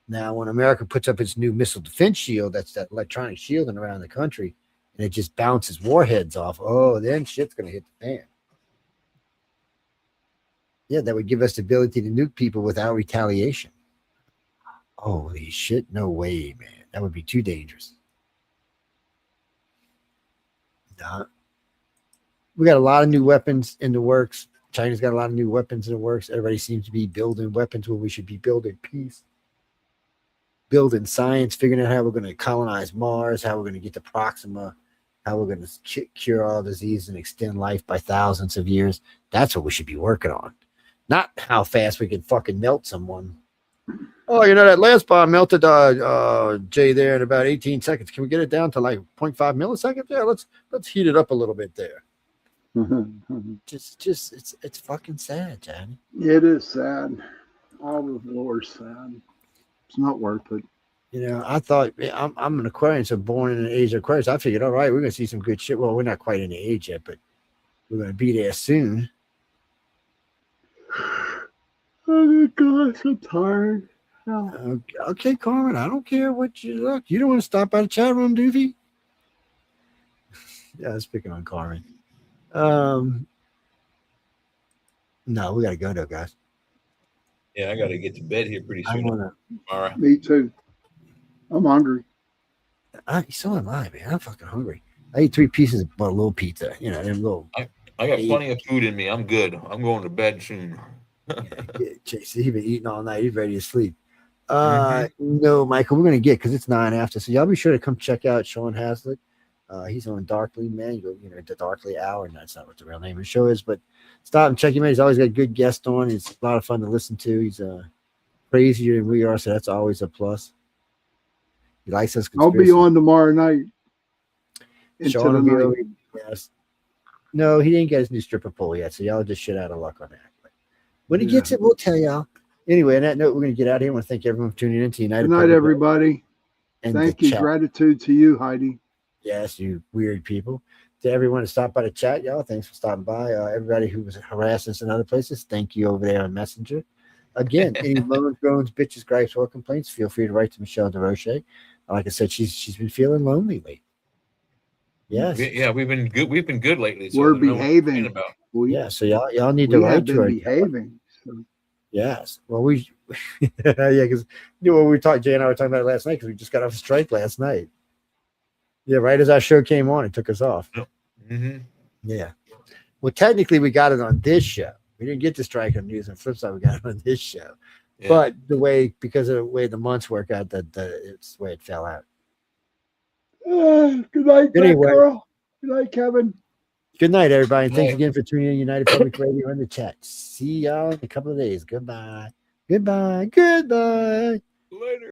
S8: Now, when America puts up its new missile defense shield, that's that electronic shielding around the country, and it just bounces warheads off, then shit's going to hit the fan. Yeah, that would give us the ability to nuke people without retaliation. Holy shit, no way, man. That would be too dangerous. Nah. We got a lot of new weapons in the works. China's got a lot of new weapons in the works. Everybody seems to be building weapons when we should be building peace. Building science, figuring out how we're going to colonize Mars, how we're going to get to Proxima, how we're going to cure all disease and extend life by thousands of years. That's what we should be working on. Not how fast we can fucking melt someone. Oh, that last bomb melted Jay there in about 18 seconds. Can we get it down to like 0.5 milliseconds? Yeah, let's heat it up a little bit there. It's fucking sad, Johnny.
S1: It is sad. All the lore's sad. It's not worth it.
S8: I thought I'm an Aquarian, so born in the age of Aquarius. I figured, all right, we're gonna see some good shit. Well, we're not quite in the age yet, but we're gonna be there soon.
S1: Oh gosh, I'm tired.
S8: Okay, Carmen, I don't care what you look. You don't want to stop by the chat room, doofy? Yeah, I was picking on Carmen. No, we gotta go though, guys.
S2: Yeah, I gotta get to bed here pretty soon. All right.
S1: Me too. I'm hungry.
S8: So am I, man. I'm fucking hungry. I ate 3 pieces of a little pizza. Them little.
S2: I got plenty of food in me. I'm good. I'm going to bed soon.
S8: Chase, he's been eating all night. He's ready to sleep. No, Michael, we're gonna get because it's 9 after. So y'all be sure to come check out Sean Haslett. He's on Darkly, man. You go, the Darkly Hour, and that's not what the real name of the show is, but stop and check him out. He's always got a good guest on. It's a lot of fun to listen to. He's crazier than we are, so that's always a plus. He likes us.
S1: I'll be on tomorrow night.
S8: Sean will be over. Yes. No, he didn't get his new stripper pole yet, so y'all just shit out of luck on that. But when he gets it, we'll tell y'all. Anyway, on that note, we're going to get out of here. I want to thank everyone for tuning in to United.
S1: Good night, everybody. And thank you. Gratitude to you, Heidi.
S8: Yes, you weird people. To everyone who stopped by the chat, y'all, thanks for stopping by. Everybody who was harassing us in other places, thank you over there on Messenger. Again, any moans, groans, bitches, gripes, or complaints, feel free to write to Michelle DeRoche. Like I said, she's been feeling lonely lately. Yes.
S2: Yeah, we've been good. We've been good lately. So
S1: we're behaving.
S8: Yeah, so y'all need to write to her.
S1: Behaving. So.
S8: Yes. Well, yeah, because when we talked, Jay and I were talking about it last night because we just got off a strike last night. Yeah, right as our show came on, it took us off.
S2: Mm-hmm.
S8: Yeah. Well, technically, we got it on this show. We didn't get the strike on News and Flip Side. We got it on this show. Yeah. But because of the way the months work out, it's the way it fell out.
S1: Good night, Carl. Good night, Kevin.
S8: Good night, everybody. And thanks again for tuning in United Public Radio in the chat. See y'all in a couple of days. Goodbye. Goodbye. Goodbye.